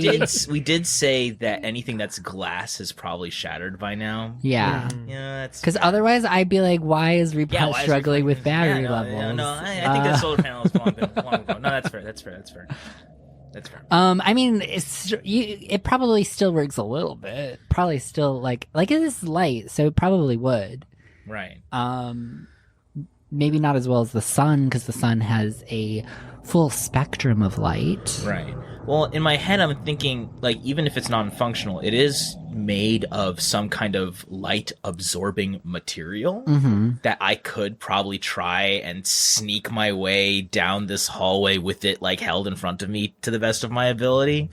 We did say that anything that's glass is probably shattered by now. Yeah. Yeah, that's Because otherwise, I'd be like, why is Repot why is struggling it with fucking- battery yeah, no, levels? yeah, no, I think that solar panel is long ago. No, that's fair. That's fair. I mean, it probably still works a little bit. Probably still like it is light, so it probably would. Right. Maybe not as well as the sun, because the sun has a full spectrum of light. Right. Well, in my head, I'm thinking, like, even if it's non-functional, it is made of some kind of light-absorbing material that I could probably try and sneak my way down this hallway with it, like, held in front of me to the best of my ability.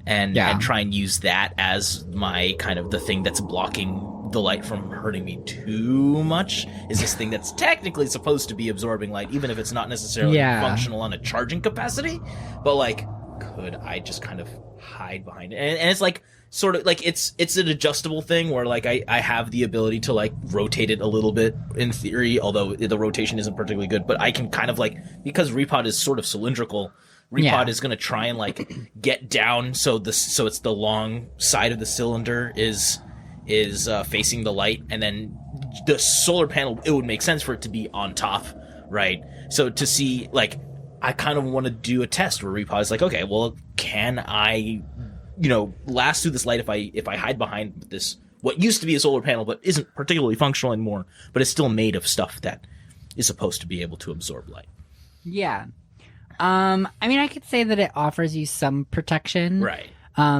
And try and use that as my kind of the thing that's blocking the light from hurting me too much, is this thing that's technically supposed to be absorbing light, even if it's not necessarily functional on a charging capacity. But, like, could I just kind of hide behind it? And it's like sort of like it's an adjustable thing where like I have the ability to like rotate it a little bit in theory, although the rotation isn't particularly good, but I can kind of like, because Repot is sort of cylindrical, Repot is going to try and like get down so it's the long side of the cylinder is facing the light, and then the solar panel, it would make sense for it to be on top, right? So to see, like, I kind of want to do a test where Repot is like, okay, well, can I, last through this light if I hide behind this, what used to be a solar panel but isn't particularly functional anymore, but is still made of stuff that is supposed to be able to absorb light. Yeah. I mean, I could say that it offers you some protection. Right.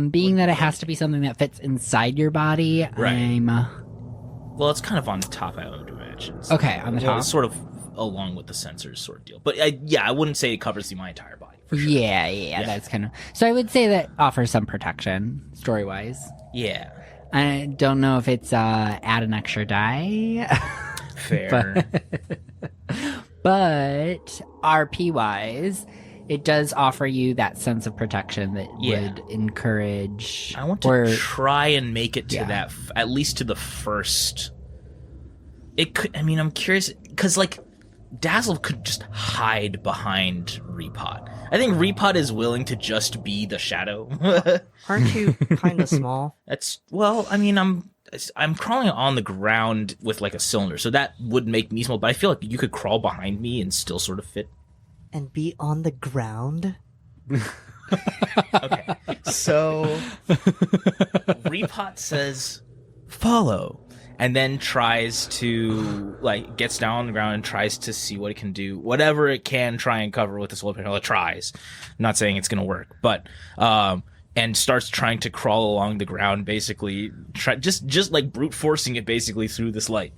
Being that it has to be something that fits inside your body, Right. Well, it's kind of on top, I would imagine. So, Okay, on the top. It's sort of along with the sensors sort of deal. But I wouldn't say it covers my entire body. For sure. Yeah, that's kind of... So I would say that offers some protection, story-wise. Yeah. I don't know if it's add an extra die. Fair. But RP-wise, it does offer you that sense of protection that would encourage... I want to try and make it to that, at least to the first... It could... I mean, I'm curious, because, like, Dazzle could just hide behind Repot. I think Repot is willing to just be the shadow. Aren't you kind of small? Well, I mean, I'm crawling on the ground with like a cylinder, so that would make me small, but I feel like you could crawl behind me and still sort of fit. And be on the ground? Okay. So Repot says follow, and then tries to, like, gets down on the ground and tries to see what it can do. Whatever it can try and cover with the solar panel, it tries. I'm not saying it's going to work, but, and starts trying to crawl along the ground, basically, just like brute forcing it basically through this light,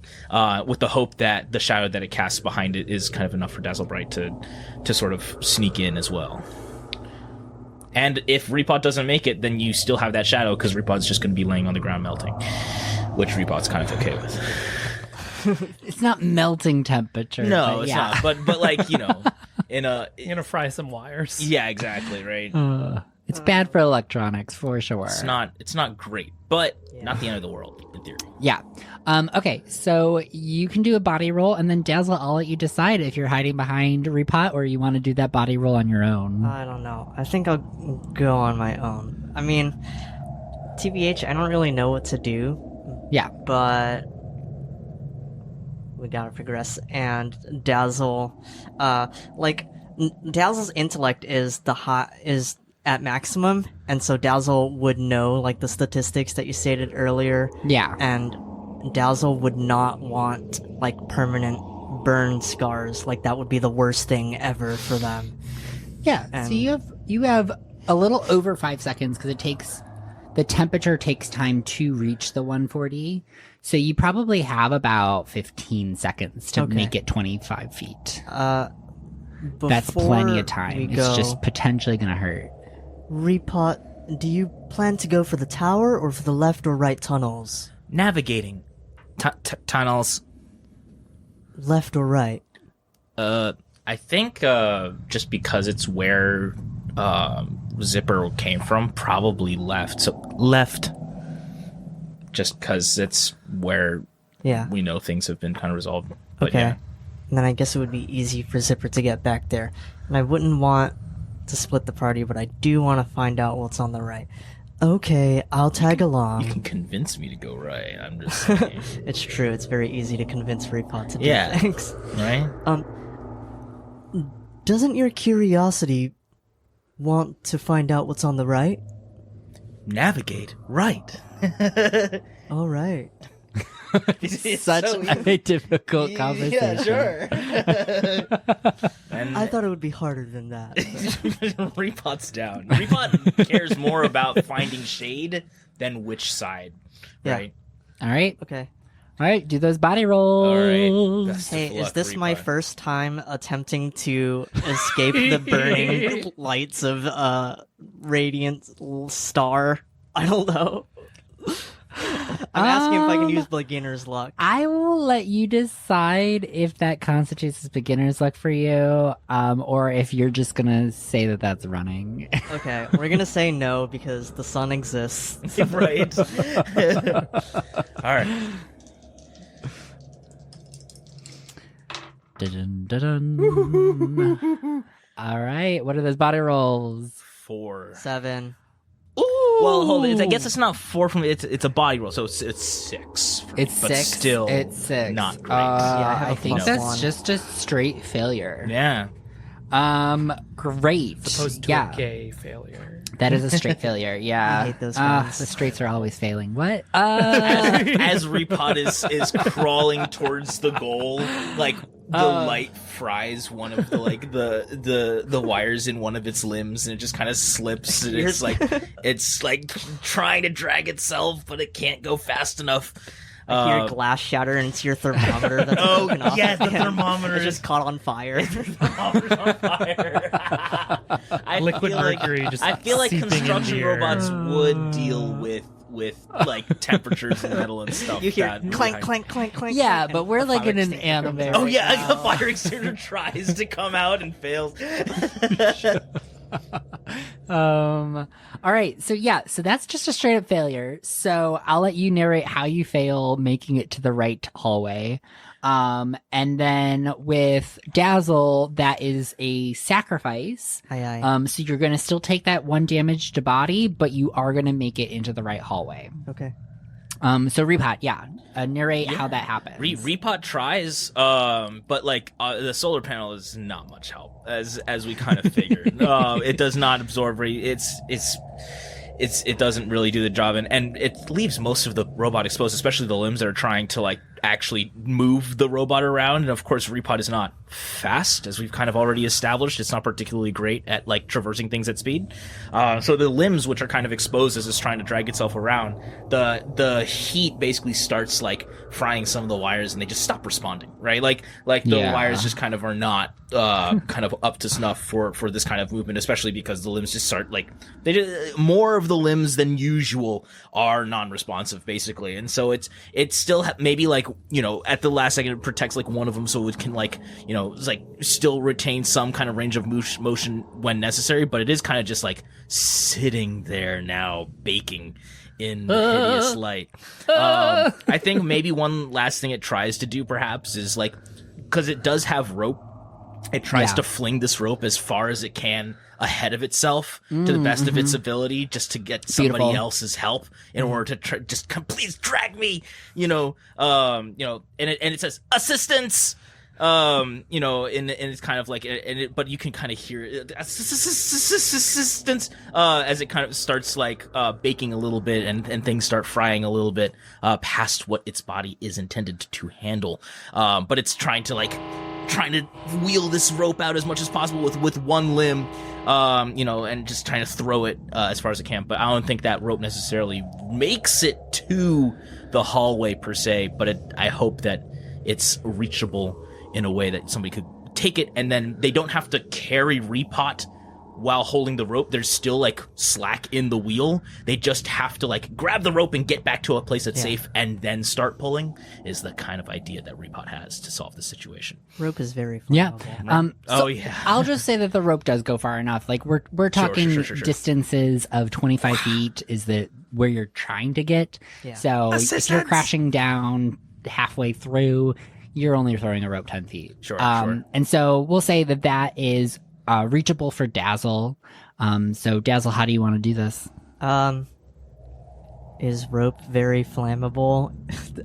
with the hope that the shadow that it casts behind it is kind of enough for Dazzlebright to sort of sneak in as well. And if Repot doesn't make it, then you still have that shadow, because Repot's just going to be laying on the ground melting, which Repot's kind of okay with. It's not melting temperature. No, it's not. But like, You're gonna fry some wires. Yeah, exactly, right. It's bad for electronics, for sure. It's not great, but not the end of the world, in theory. Yeah. Okay, so you can do a body roll, and then Dazzle, I'll let you decide if you're hiding behind Repot or you want to do that body roll on your own. I don't know. I think I'll go on my own. I mean, TBH, I don't really know what to do. Yeah. But we gotta progress. And Dazzle, Dazzle's intellect is at maximum, and so Dazzle would know, like, the statistics that you stated earlier. Yeah. And Dazzle would not want, like, permanent burn scars. Like, that would be the worst thing ever for them. Yeah. So you have a little over 5 seconds, because the temperature takes time to reach the 140. So you probably have about 15 seconds to make it 25 feet. That's plenty of time. It's just potentially going to hurt. Repot, do you plan to go for the tower or for the left or right tunnels? Navigating tunnels. Left or right? I think just because it's where Zipper came from, probably left. So left. Just because it's where Yeah. we know things have been kind of resolved. But Okay. yeah. And then I guess it would be easy for Zipper to get back there. And I wouldn't want to split the party, but I do want to find out what's on the right. Okay, I'll tag along. You can convince me to go right. I'm just saying. It's true. It's very easy to convince Repot to do Yeah. things. Right? Doesn't your curiosity want to find out what's on the right? Navigate right. All right. It's Such so a difficult conversation. Yeah, sure. And I thought it would be harder than that. Repot's down. Repot cares more about finding shade than which side, Yeah. right? All right. Okay. All right. Do those body rolls. All right. Best of Hey, is luck, this my Repot. first time attempting to escape the burning lights of Radiant Star? I don't know. I'm asking if I can use beginner's luck. I will let you decide if that constitutes as beginner's luck for you, or if you're just gonna say that that's running. Okay, we're gonna say no because the sun exists. Right. All right. Dun-dun-dun-dun. All right. What are those body rolls? 4. 7. Well, hold it. I guess it's not 4 from it's a body roll, so it's 6. For me, It's but 6. Still, It's 6. not great. I have a I think plus that's 1. just a straight failure. Yeah. Great. Opposed to yeah. a gay failure. That is a straight failure. Yeah. I hate those ones. The straights are always failing. What? As Repot is crawling towards the goal, like the light fries one of the like the wires in one of its limbs, and it just kind of slips. And it's like trying to drag itself, but it can't go fast enough. I hear glass shatter into your thermometer that's Oh, broken off. yes, the again. thermometer It's is- just caught on fire. Thermometer's on fire. I Liquid feel like- mercury just I feel like seeping construction into your- robots would deal with like temperatures and metal and stuff. You hear that- clank, clank, clank, clank. yeah, clank, but and we're a like fire in an extinguisher anime. comes Oh right yeah, now. like a fire extinguisher tries to come out and fails. All right, so that's just a straight up failure. So I'll let you narrate how you fail making it to the right hallway. And then with Dazzle, that is a sacrifice. Aye, aye. So you're gonna still take that 1 damage to body, but you are gonna make it into the right hallway. Okay. So Repot, narrate how that happens. Repot tries, but like the solar panel is not much help, as we kind of figured. It does not absorb. It doesn't really do the job, and it leaves most of the robot exposed, especially the limbs that are trying to like actually move the robot around. And of course, Repot is not fast, as we've kind of already established. It's not particularly great at like traversing things at speed. So the limbs, which are kind of exposed as it's trying to drag itself around, the heat basically starts like frying some of the wires, and they just stop responding. Right, like the Yeah. wires just kind of are not kind of up to snuff for this kind of movement, especially because the limbs just start like more of the limbs than usual are non-responsive basically, and so it's still maybe like, you know, at the last second it protects like one of them so it can like, you know, it's like still retain some kind of range of motion when necessary, but it is kind of just like sitting there now baking in the hideous light. I think maybe one last thing it tries to do perhaps is like, because it does have rope, it tries to fling this rope as far as it can ahead of itself to the best of its ability, just to get somebody Beautiful. else's help in order to please drag me, and it says assistance, and it's kind of like, but you can kind of hear it, assistance, as it kind of starts like baking a little bit, and things start frying a little bit past what its body is intended to handle, but it's trying to wheel this rope out as much as possible with one limb, and just trying to throw it as far as it can. But I don't think that rope necessarily makes it to the hallway per se, but I hope that it's reachable in a way that somebody could take it, and then they don't have to carry Repot while holding the rope. There's still like slack in the wheel. They just have to like grab the rope and get back to a place that's safe and then start pulling, is the kind of idea that Repot has to solve the situation. Rope is very Yeah. flammable. Oh yeah. I'll just say that the rope does go far enough. Like we're talking sure. distances of 25 feet is the where you're trying to get. Yeah. So if you're Assistance! crashing down halfway through. You're only throwing a rope 10 feet. Sure. And so we'll say that is reachable for Dazzle. So Dazzle, how do you want to do this? Is rope very flammable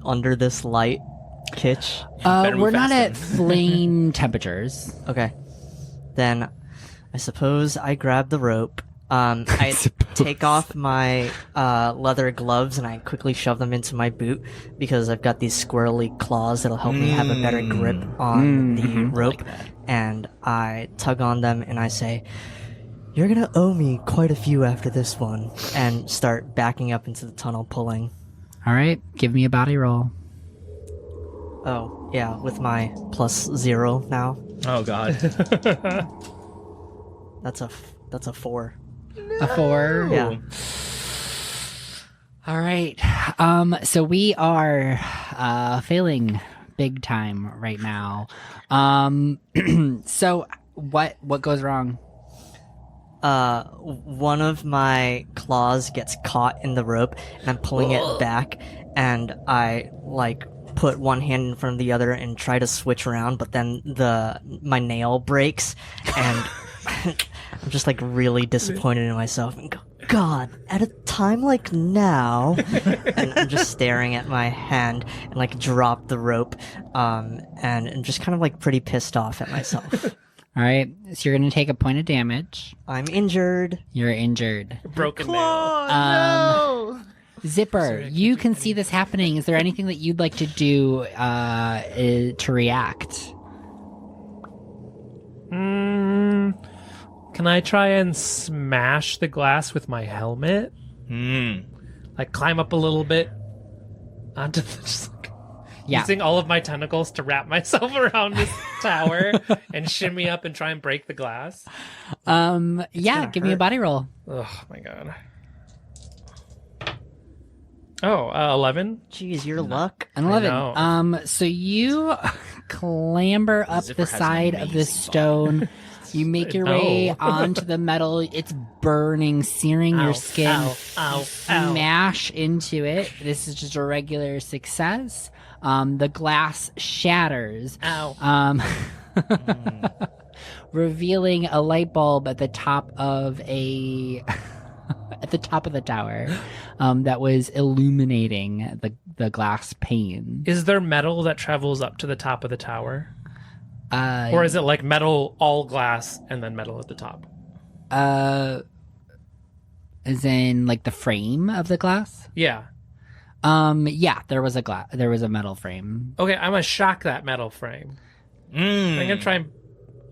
under this light, Kitch? Better move We're not fast at flame temperatures. Okay. Then I suppose I grab the rope. I take off my leather gloves and I quickly shove them into my boot because I've got these squirrely claws that'll help me have a better grip on the rope. And I tug on them and I say, "You're gonna owe me quite a few after this one," and start backing up into the tunnel, pulling. All right, give me a body roll. Oh, yeah, with my +0 now. Oh God. That's a 4. A 4. Yeah. All right. So we are failing big time right now. So what goes wrong? One of my claws gets caught in the rope, and I'm pulling it back, and I put one hand in front of the other and try to switch around, but then my nail breaks, and I'm just really disappointed in myself and go, "God, at a time like now," and I'm just staring at my hand and drop the rope, and I'm just kind of pretty pissed off at myself. All right. So you're going to take a point of damage. I'm injured. You're injured. Broken nail. Zipper, you can see this happening. Is there anything that you'd like to do to react? Can I try and smash the glass with my helmet? Climb up a little bit onto using all of my tentacles to wrap myself around this tower and shimmy up and try and break the glass. Yeah, give me a body roll. Oh my God. Oh, 11? Jeez, your luck. An 11. So you clamber up Zipper the has side of this stone. You make your way onto the metal. It's burning, searing your skin. Ow. Smash into it. This is just a regular success. The glass shatters. Revealing a light bulb at the top of the tower that was illuminating the glass pane. Is there metal that travels up to the top of the tower? Or is it metal, all glass, and then metal at the top? As in the frame of the glass? Yeah. Yeah, there was a metal frame. Okay, I'm gonna shock that metal frame. I'm gonna try and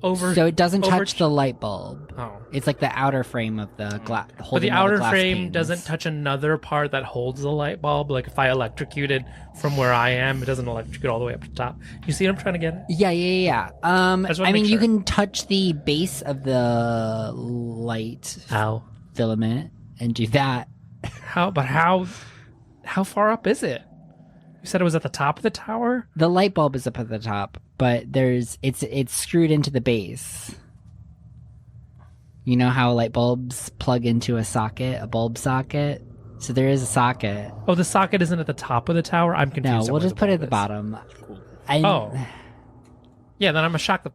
So it doesn't touch the light bulb. Oh. It's the outer frame of the glass. But the outer frame doesn't touch another part that holds the light bulb. If I electrocute it from where I am, it doesn't electrocute all the way up to the top. You see what I'm trying to get at? Yeah. just wanna make you sure. can touch the base of the light filament and do that. How far up is it? You said it was at the top of the tower? The light bulb is up at the top, but it's screwed into the base. You know how light bulbs plug into a bulb socket? So there is a socket. Oh, the socket isn't at the top of the tower? I'm confused. No, on we'll where just put it at the bulb bottom. Cool. Yeah, then I'm gonna shock the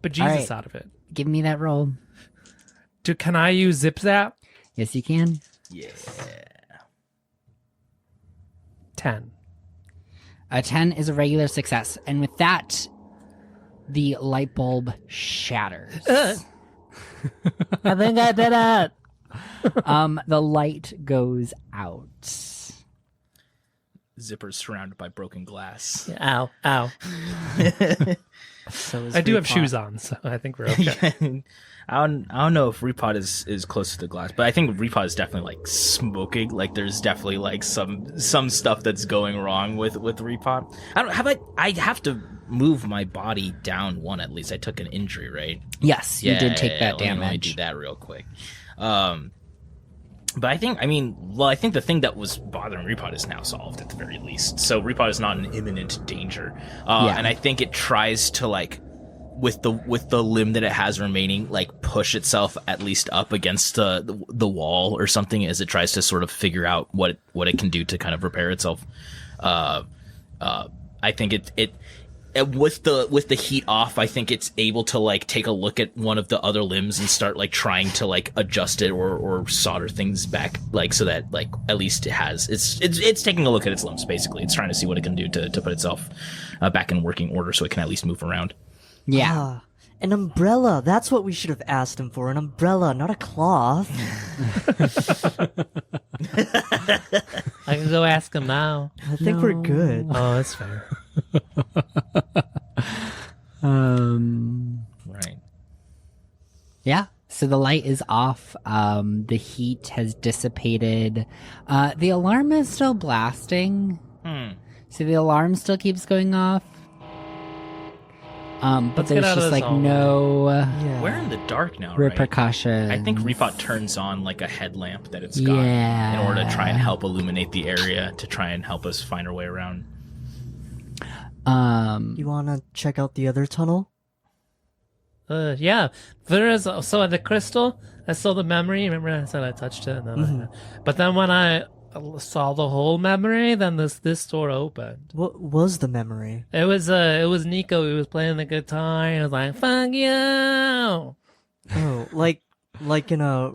bejesus out of it. Give me that roll. Can I use Zip Zap? Yes, you can. Yeah. 10. A 10 is a regular success, and with that, the light bulb shatters. I think I did it. The light goes out. Zipper's surrounded by broken glass. Ow. So is I do have Repot. shoes on, so I think we're okay. I don't know if Repot is close to the glass, but I think Repot is definitely smoking. There's definitely some stuff that's going wrong with Repot. I have to move my body down one at least. I took an injury, right? Yes, you did take that Let me damage. do that real quick. But I think the thing that was bothering Repot is now solved at the very least. So Repot is not in imminent danger. And I think it tries to with the limb that it has remaining, push itself at least up against the wall or something as it tries to sort of figure out what it can do to kind of repair itself. I think it with the heat off, I think it's able to like take a look at one of the other limbs and start like trying to like adjust it or solder things back, like so that like at least it's taking a look at its limbs. Basically, it's trying to see what it can do to put itself back in working order so it can at least move around. Yeah. Ah, an umbrella. That's what we should have asked him for. An umbrella, not a cloth. I can go ask him now. I think we're good. Oh, that's fair. Right. Yeah. So the light is off. The heat has dissipated. The alarm is still blasting. So the alarm still keeps going off. But Let's there's get out of just this like hallway. no Yeah. We're in the dark now, right? repercussions. I think Repot turns on like a headlamp that it's got Yeah. in order to try and help illuminate the area to try and help us find our way around. You wanna check out the other tunnel? Yeah. There is so at the crystal, I saw the memory. Remember I said I touched it, and then but then when I saw the whole memory, then this door opened. What was the memory? It was Nico. He was playing the guitar. And he was like, "Fuck you." Oh, like in a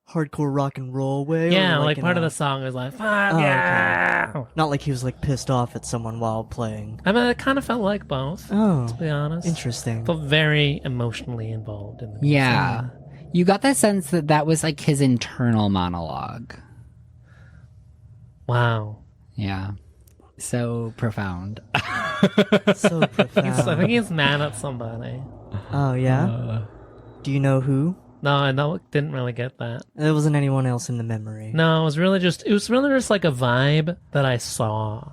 hardcore rock and roll way? Yeah, or like in part of a- the song was like, "Fuck Oh, you." okay. Not like he was like pissed off at someone while playing. I mean, it kind of felt like both. Oh, To be honest, interesting. felt very emotionally involved in the music. Yeah. You got the sense that that was like his internal monologue. Wow. Yeah. So profound. So I profound. think he's mad at somebody. Oh yeah. Do you know who? No, I didn't really get that. There wasn't anyone else in the memory. No, it was really just like a vibe that I saw.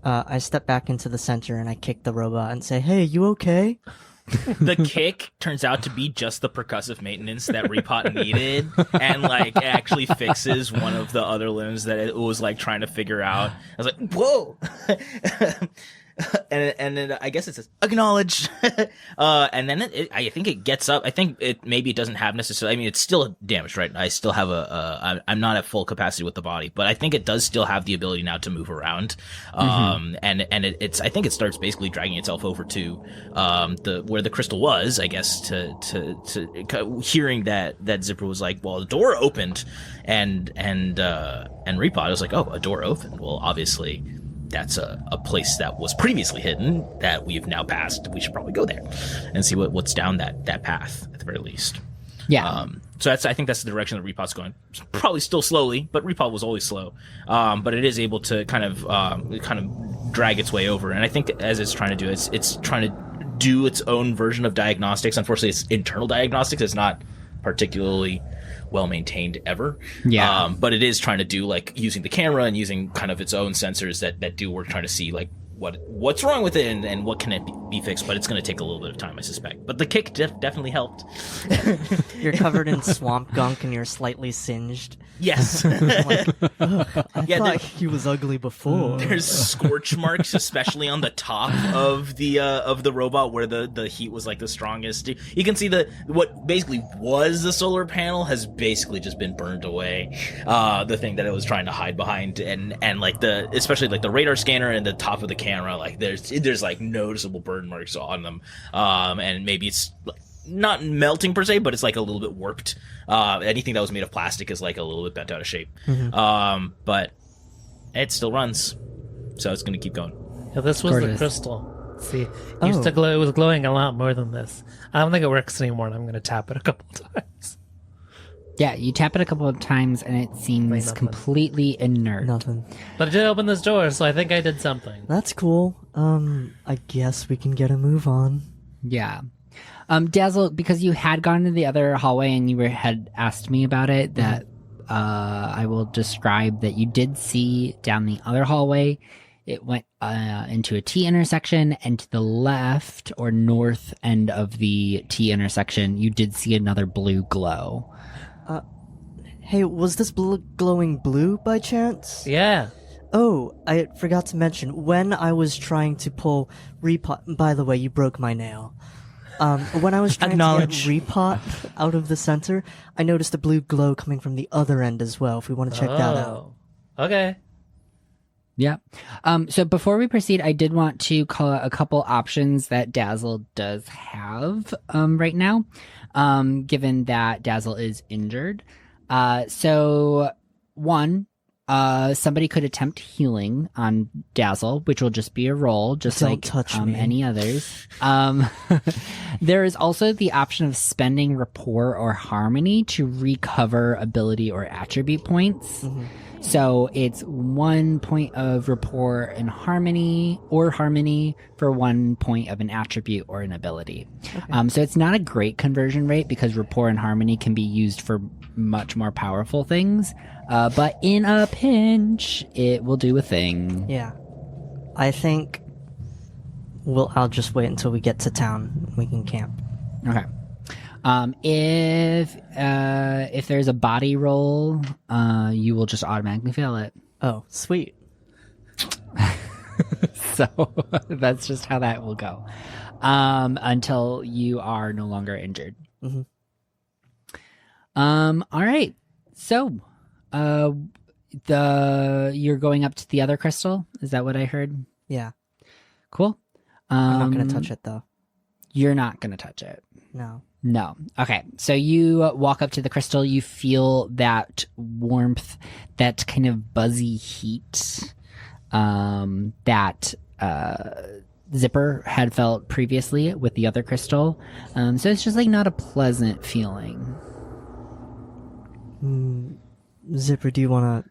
I step back into the center and I kick the robot and say, "Hey, you okay?" The kick turns out to be just the percussive maintenance that Repot needed, and like it actually fixes one of the other limbs that it was like trying to figure out. I was like, whoa. And then I guess it says acknowledge, and then I think it gets up. I think maybe it doesn't have necessarily. I mean, it's still damaged, right? I still have I'm not at full capacity with the body, but I think it does still have the ability now to move around. And it's I think it starts basically dragging itself over to where the crystal was. I guess to hearing that Zipper was like, well, the door opened, and Repot was like, oh, a door opened. Well, obviously. That's a place that was previously hidden that we've now passed. We should probably go there and see what's down that path at the very least. Yeah. So I think that's the direction that Repot's going. Probably still slowly, but Repot was always slow. But it is able to kind of drag its way over. And I think as it's trying to do, it's trying to do its own version of diagnostics. Unfortunately, its internal diagnostics is not particularly well maintained ever. Yeah. But it is trying to do like using the camera and using kind of its own sensors that do work, trying to see like what's wrong with it and what can it be fixed. But it's going to take a little bit of time, I suspect. But the kick definitely helped. You're covered in swamp gunk and you're slightly singed. Yes. I Yeah, thought he was ugly before. There's scorch marks, especially on the top of the robot where the heat was like the strongest. You can see what basically was the solar panel has basically just been burned away. The thing that it was trying to hide behind, and like especially like the radar scanner and the top of the camera, like there's like noticeable burn marks on them. And maybe it's not melting per se, but it's like a little bit warped. Anything that was made of plastic is like a little bit bent out of shape. But it still runs, so it's going to keep going. Yeah, this was Gorgeous. the crystal. See, it used to glow. It was glowing a lot more than this. I don't think it works anymore, and I'm going to tap it a couple times. Yeah, you tap it a couple of times and it seems nothing. completely inert. Nothing. But it did open this door, so I think I did something. That's cool. I guess we can get a move on. Yeah. Dazzle, because you had gone to the other hallway and you had asked me about it, that I will describe that you did see down the other hallway. It went into a T intersection, and to the left or north end of the T intersection, you did see another blue glow. Hey, was this glowing blue by chance? Yeah. Oh, I forgot to mention, when I was trying to pull Repot... By the way, you broke my nail. When I was trying to get Repot out of the center, I noticed a blue glow coming from the other end as well, if we want to check that out. Okay. Yeah. So before we proceed, I did want to call out a couple options that Dazzle does have right now, given that Dazzle is injured. So one, somebody could attempt healing on Dazzle, which will just be a roll, just Don't like touch me. any others. There is also the option of spending rapport or harmony to recover ability or attribute points. Mm-hmm. So it's 1 point of rapport and harmony for 1 point of an attribute or an ability. Okay. So it's not a great conversion rate because rapport and harmony can be used for much more powerful things. But in a pinch, it will do a thing. Yeah. I think I'll just wait until we get to town. We can camp. Okay. If there's a body roll, you will just automatically fail it. Oh, sweet. So that's just how that will go. Until you are no longer injured. Mm-hmm. All right. So, you're going up to the other crystal. Is that what I heard? Yeah. Cool. I'm not going to touch it, though. You're not going to touch it. No. No. Okay. So you walk up to the crystal. You feel that warmth, that kind of buzzy heat that Zipper had felt previously with the other crystal. So it's just like not a pleasant feeling. Zipper, do you want to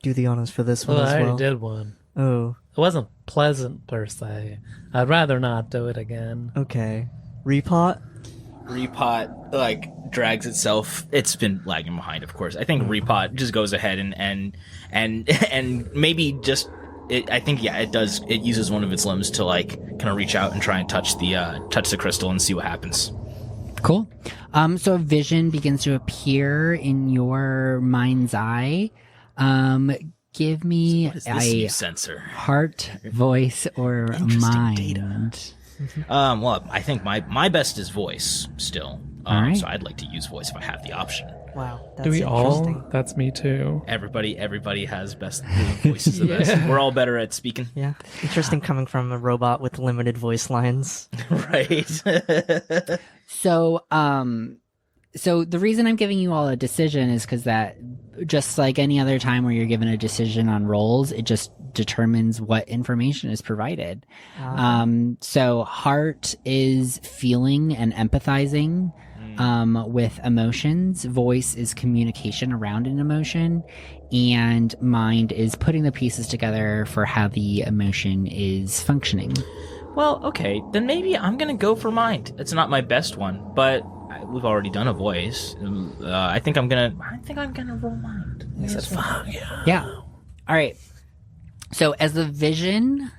do the honors for this one Well, as I well? already did one. Oh, It wasn't pleasant per se. I'd rather not do it again. okay. Repot? Repot like drags itself. It's been lagging behind, of course. I think Repot just goes ahead and maybe just I think it does. It uses one of its limbs to like kind of reach out and try and touch the crystal and see what happens. Cool. So a vision begins to appear in your mind's eye. Give me What is this a new sensor? heart, voice, or Interesting mind. data. Well, I think my best is voice still. All right. So I'd like to use voice if I have the option. Wow, that's Do we all? interesting. That's me too. Everybody has best voices the best. We're all better at speaking. Yeah, interesting coming from a robot with limited voice lines. Right. So, so the reason I'm giving you all a decision is because that, just like any other time where you're given a decision on roles, it just determines what information is provided. So heart is feeling and empathizing with emotions. Voice is communication around an emotion. And mind is putting the pieces together for how the emotion is functioning. Well, okay, then maybe I'm gonna go for mind. It's not my best one, but we've already done a voice. I think I'm gonna roll mind. That's fine. Yeah. All right. So as the vision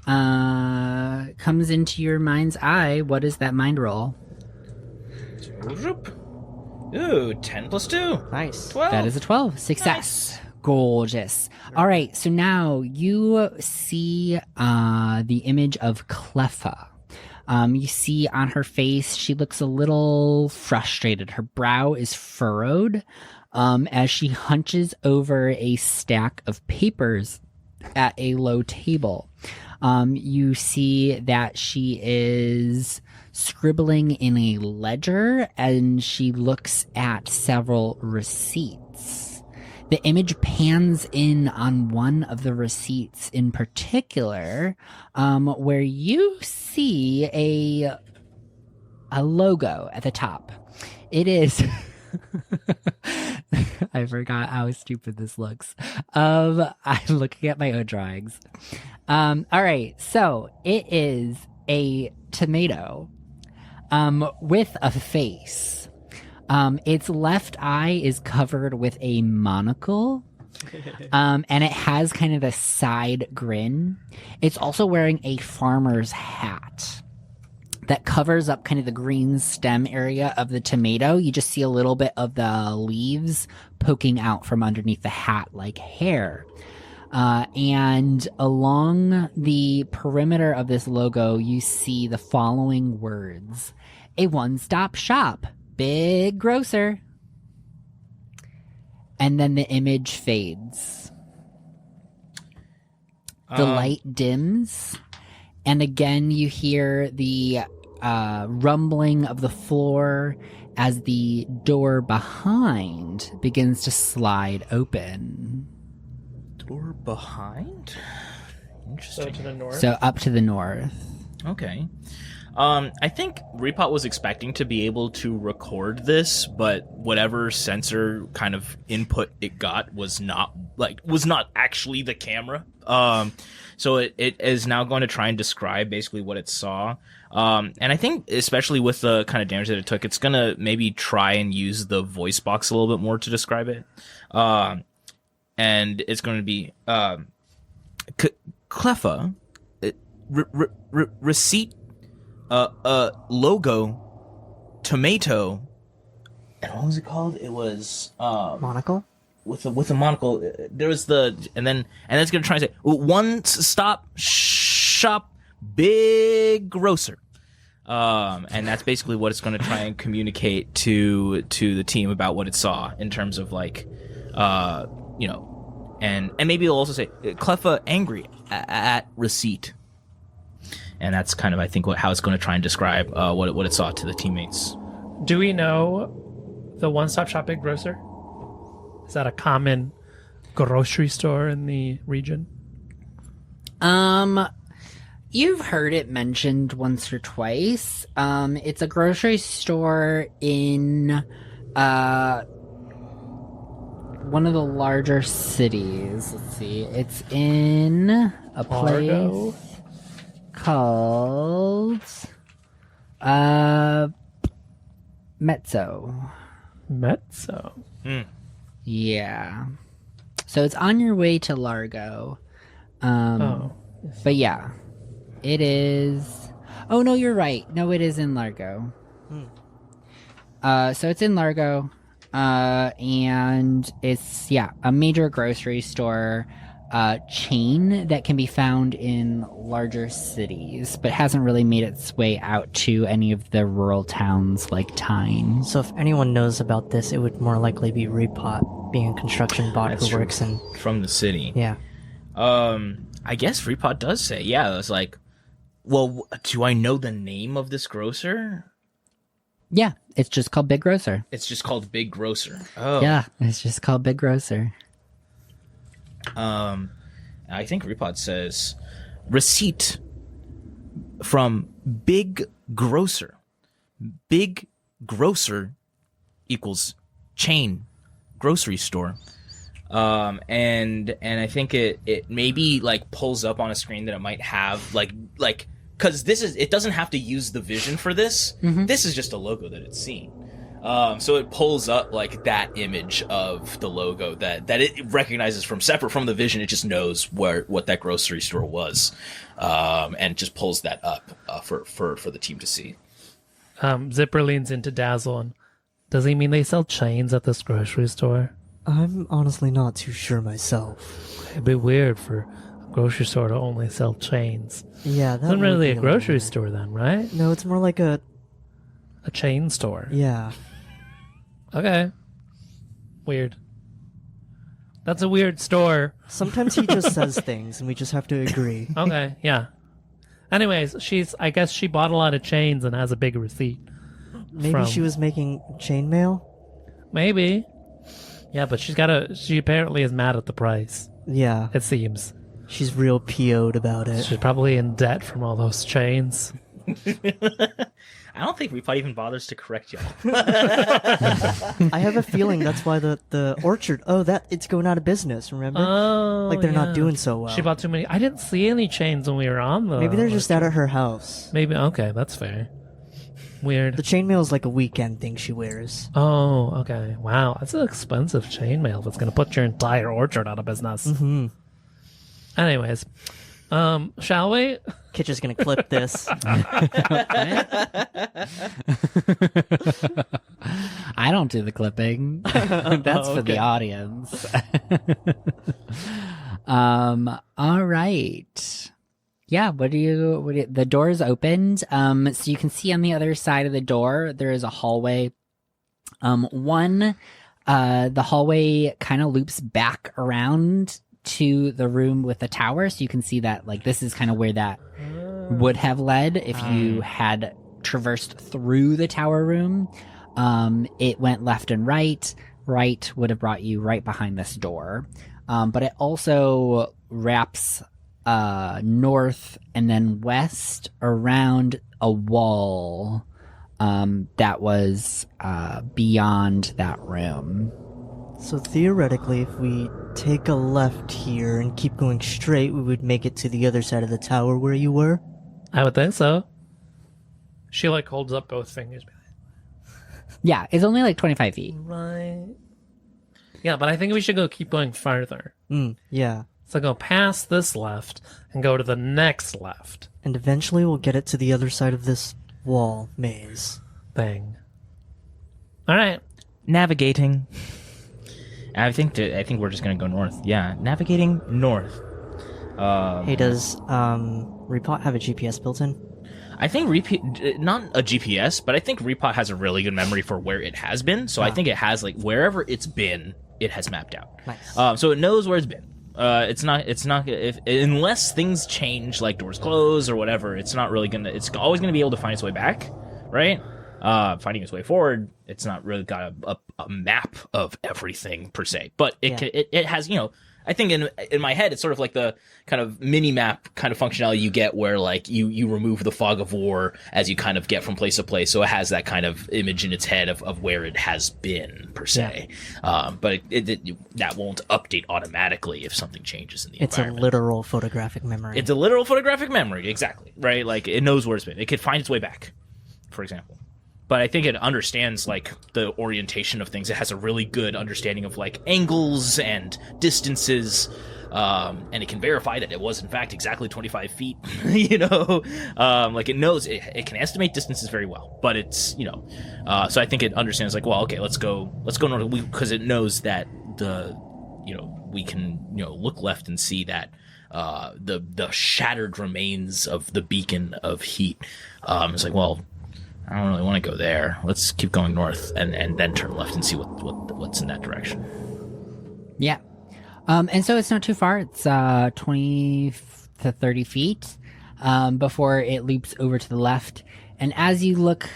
comes into your mind's eye, what is that mind roll? Ooh, 10 plus 2. Nice. 12. That is a 12. Success. Gorgeous. All right. So now you see the image of Cleffa. You see on her face, she looks a little frustrated. Her brow is furrowed as she hunches over a stack of papers at a low table. You see that she is scribbling in a ledger and she looks at several receipts. The image pans in on one of the receipts in particular, where you see a logo at the top. It is... I forgot how stupid this looks. I'm looking at my own drawings. All right, so it is a tomato with a face. Its left eye is covered with a monocle, and it has kind of a side grin. It's also wearing a farmer's hat that covers up kind of the green stem area of the tomato. You just see a little bit of the leaves poking out from underneath the hat like hair. And along the perimeter of this logo, you see the following words: a one-stop shop, big grocer. And then the image fades. The light dims, and again you hear the rumbling of the floor as the door behind begins to slide open. Door behind? So Interesting. to the north. So up to the north. Okay. I think Repot was expecting to be able to record this, but whatever sensor kind of input it got was not actually the camera. So it is now going to try and describe basically what it saw. And I think especially with the kind of damage that it took, it's going to maybe try and use the voice box a little bit more to describe it. And it's going to be Cleffa, receipt, logo, tomato, and what was it called? It was Monocle? with a monocle. There was and then it's gonna try and say one stop shop big grocer. And that's basically what it's going to try and communicate to the team about what it saw in terms of like, and maybe it'll also say Cleffa angry at receipt. And that's kind of, I think, how it's going to try and describe what it saw to the teammates. Do we know the one-stop shop big grocer? Is that a common grocery store in the region? You've heard it mentioned once or twice. It's a grocery store in one of the larger cities. Let's see. It's in a place Largo? called Mezzo. Mezzo. Yeah. So it's on your way to Largo. But yeah. It is. Oh no, you're right. No, it is in Largo. So it's in Largo, and it's a major grocery store chain that can be found in larger cities, but hasn't really made its way out to any of the rural towns like Tyne. So if anyone knows about this, it would more likely be Repot, being a construction bot That's who true. works in... From the city. Yeah. I guess Repot does say, it was like, well, do I know the name of this grocer? Yeah, it's just called Big Grocer. It's just called Big Grocer. Oh. Yeah, it's just called Big Grocer. I think Repot says receipt from Big Grocer. Big Grocer equals chain grocery store. And I think it maybe like pulls up on a screen that it might have like because it doesn't have to use the vision for this. Mm-hmm. This is just a logo that it's seen. So it pulls up like that image of the logo that it recognizes from separate from the vision. It just knows what that grocery store was, and just pulls that up for the team to see. Zipper leans into Dazzle and does he mean they sell chains at this grocery store? I'm honestly not too sure myself. It'd be weird for a grocery store to only sell chains. Yeah, that It's not would really be a grocery weird. store then, right? No, it's more like a... A chain store. Yeah. Okay. Weird. That's a weird store. Sometimes he just says things and we just have to agree. Okay, yeah. Anyways, I guess she bought a lot of chains and has a big receipt. Maybe she was making chainmail? Maybe. Yeah, but she apparently is mad at the price, Yeah. it seems. She's real PO'd about it. She's probably in debt from all those chains. I don't think Repot even bothers to correct y'all. I have a feeling that's why the orchard... Oh, it's going out of business, remember? Oh, Like they're not yeah. doing so well. She bought too many. I didn't see any chains when we were on the... Maybe they're just out at her house. Maybe, okay, that's fair. Weird. The chainmail is like a weekend thing she wears. Oh, okay. Wow, that's an expensive chainmail if it's going to put your entire orchard out of business. Mm-hmm. Anyways, shall we? Kitch is gonna clip this. I don't do the clipping. That's for the audience. All right. Yeah, the door is opened. So you can see on the other side of the door, there is a hallway. The hallway kind of loops back around to the room with the tower, so you can see that like this is kind of where that would have led if you had traversed through the tower room. It went left and right. Right would have brought you right behind this door. But it also wraps north and then west around a wall that was beyond that room. So theoretically, if we take a left here and keep going straight, we would make it to the other side of the tower where you were? I would think so. She like holds up both fingers. Yeah, it's only like 25 feet. Right. Yeah, but I think we should keep going farther. Yeah. So go past this left and go to the next left. And eventually we'll get it to the other side of this wall maze. Thing. All right. Navigating. I think we're just gonna go north. Yeah, navigating north. Hey, does Repot have a GPS built in? I think not a GPS, but I think Repot has a really good memory for where it has been. So I think it has like wherever it's been, it has mapped out. Nice. So it knows where it's been. It's not if unless things change, like doors close or whatever. It's not really gonna. It's always gonna be able to find its way back, right? Finding its way forward, it's not really got a map of everything per se, but it has, you know, I think in my head, it's sort of like the kind of mini map kind of functionality you get where like you remove the fog of war as you kind of get from place to place. So it has that kind of image in its head of where it has been per se. But that won't update automatically if something changes in the environment. It's a literal photographic memory. It's a literal photographic memory. Exactly. Right. Like it knows where it's been. It could find its way back, for example. But I think it understands like the orientation of things. It has a really good understanding of like angles and distances, and it can verify that it was in fact exactly 25 feet. You know, like it knows it can estimate distances very well. But it's, you know, so I think it understands like, well, okay, let's go north, because it knows that we can, you know, look left and see that the shattered remains of the beacon of heat. It's like, well, I don't really want to go there. Let's keep going north and then turn left and see what's in that direction. Yeah. And so it's not too far. It's 20 to 30 feet before it loops over to the left. And as you look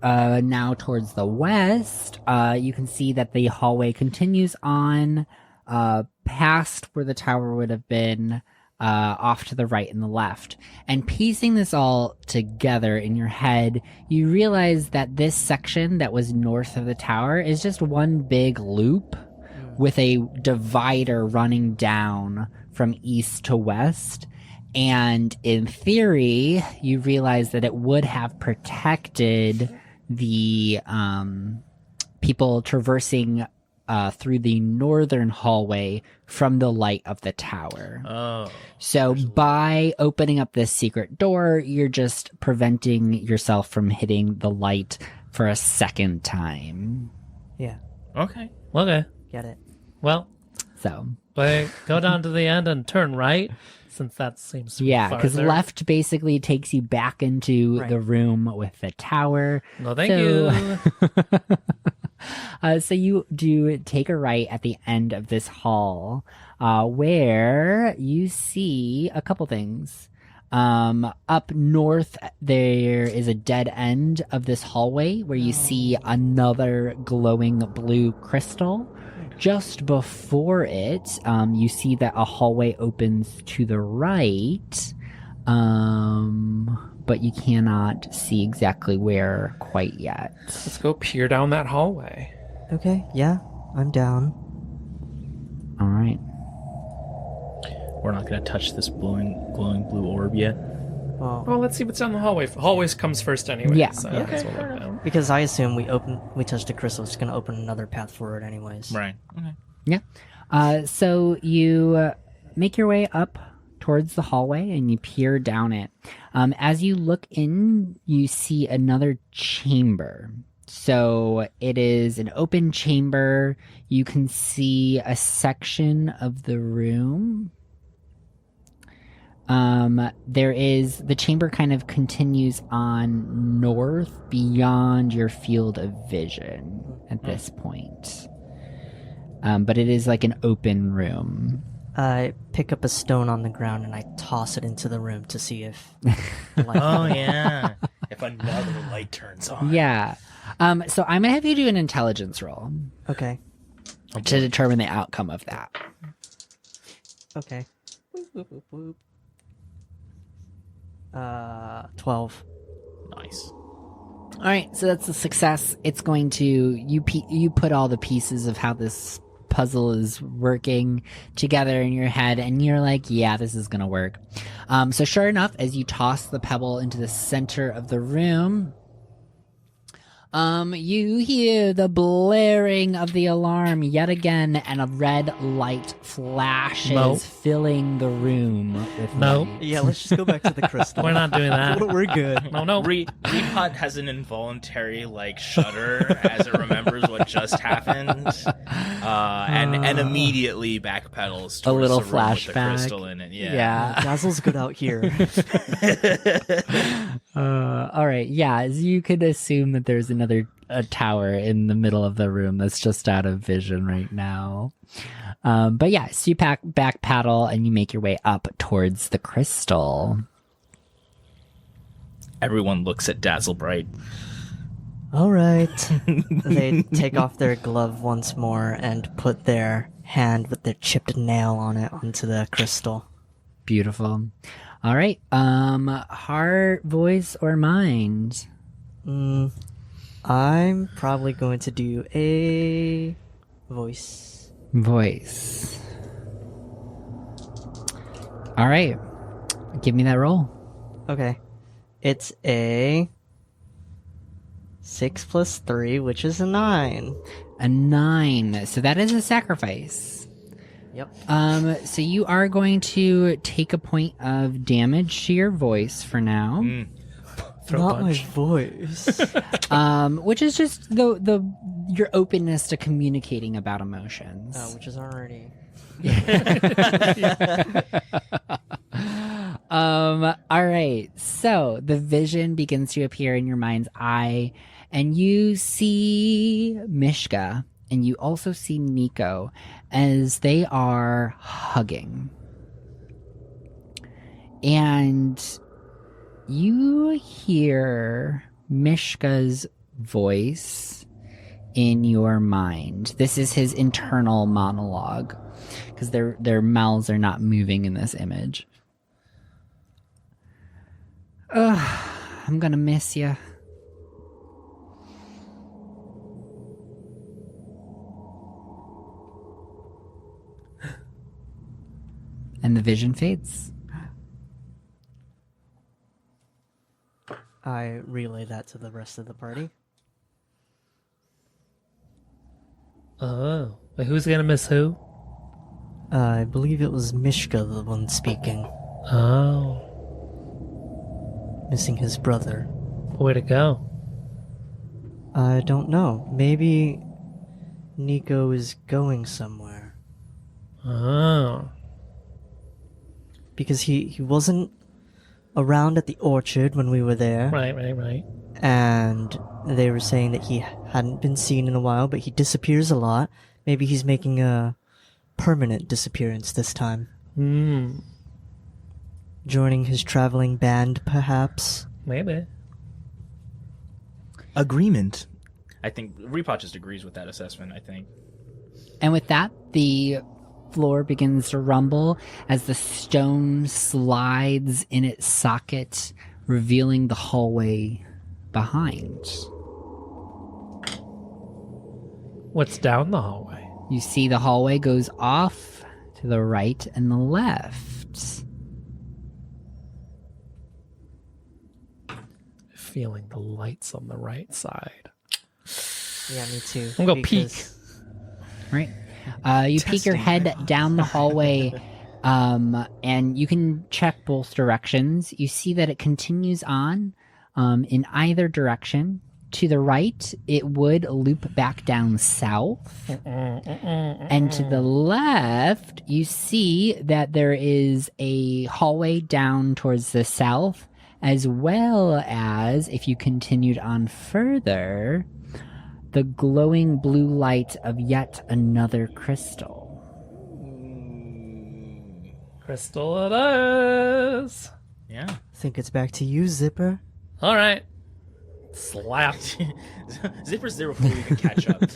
now towards the west, you can see that the hallway continues on past where the tower would have been, off to the right and the left. And piecing this all together in your head, you realize that this section that was north of the tower is just one big loop with a divider running down from east to west. And in theory, you realize that it would have protected the people traversing through the northern hallway from the light of the tower. Oh. So by opening up this secret door, you're just preventing yourself from hitting the light for a second time. Yeah. Okay. Get it. Well, So but go down to the end and turn right, since that seems to be yeah, because farther. left basically takes you back into Right. the room with the tower. No, thank you. So you do take a right at the end of this hall, where you see a couple things. Up north, there is a dead end of this hallway where you see another glowing blue crystal. Just before it, you see that a hallway opens to the right, but you cannot see exactly where quite yet. Let's go peer down that hallway. Okay, yeah, I'm down. All right. We're not going to touch this glowing blue orb yet. Well, Well, let's see what's down the hallway. Hallways comes first anyway. Yeah. So Yeah. that's what we're doing. because I assume we touched a crystal, it's gonna open another path forward anyways. Right. Okay. Yeah. So you make your way up towards the hallway and you peer down it. As you look in, you see another chamber. So it is an open chamber. You can see a section of the room. The chamber kind of continues on north beyond your field of vision at this point. But it is like an open room. I pick up a stone on the ground and I toss it into the room to see if the light Oh yeah. If another light turns on. Yeah. So I'm gonna have you do an intelligence roll Okay. to determine the outcome of that. Okay. Whoop, whoop, whoop, whoop. 12. Nice. All right, so that's a success. It's going to you put all the pieces of how this puzzle is working together in your head, and you're like, yeah, this is gonna work. So sure enough, as you toss the pebble into the center of the room, you hear the blaring of the alarm yet again, and a red light flashes, No. filling the room with No. light. Yeah, let's just go back to the crystal. We're not doing that. We're good. No. Repot has an involuntary shudder as it remembers what just happened, and immediately backpedals towards A little the room with the flashback. crystal in it. Yeah. Dazzle's good out here. All right. Yeah, as you could assume that there's a tower in the middle of the room that's just out of vision right now. But yeah, so you back paddle and you make your way up towards the crystal. Everyone looks at Dazzlebright. All right. They take off their glove once more and put their hand with their chipped nail on it onto the crystal. Beautiful. All right. Heart, voice, or mind? I'm probably going to do a voice. Voice. All right. Give me that roll. Okay. It's a 6 plus 3, which is a 9. A 9. So that is a sacrifice. Yep. So you are going to take a point of damage to your voice for now. Throw Not my punch. voice. Which is just your openness to communicating about emotions. Which is already... All right. So the vision begins to appear in your mind's eye, and you see Mishka, and you also see Nico as they are hugging. And you hear Mishka's voice in your mind. This is his internal monologue, because their mouths are not moving in this image. Ugh, I'm gonna miss you. And the vision fades. I relay that to the rest of the party. Oh. Wait, who's gonna miss who? I believe it was Mishka, the one speaking, Oh. missing his brother. Way to go. I don't know. Maybe Nico is going somewhere. Oh. Because he wasn't around at the orchard when we were there. Right. And they were saying that he hadn't been seen in a while, but he disappears a lot. Maybe he's making a permanent disappearance this time. Joining his traveling band, perhaps. Maybe. Agreement. I think Repot just agrees with that assessment, I think. And with that, the floor begins to rumble as the stone slides in its socket, revealing the hallway behind. What's down the hallway? You see the hallway goes off to the right and the left. Feeling the lights on the right side. Yeah, me too. I'm gonna peek. Right. You peek your head down the hallway, and you can check both directions. You see that it continues on in either direction. To the right, it would loop back down south. And to the left, you see that there is a hallway down towards the south, as well as, if you continued on further, the glowing blue light of yet another crystal. Crystal it is. Yeah. Think it's back to you, Zipper. All right. Slap. Zipper's there before we can catch up.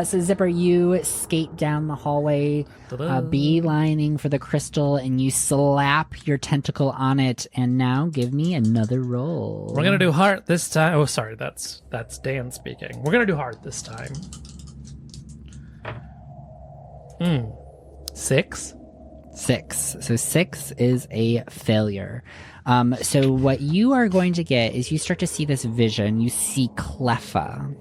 So Zipper, you skate down the hallway, beelining for the crystal, and you slap your tentacle on it. And now give me another roll. We're gonna do heart this time. Oh, sorry, that's Dan speaking. We're gonna do heart this time. 6. 6. So 6 is a failure. So what you are going to get is you start to see this vision. You see Cleffa.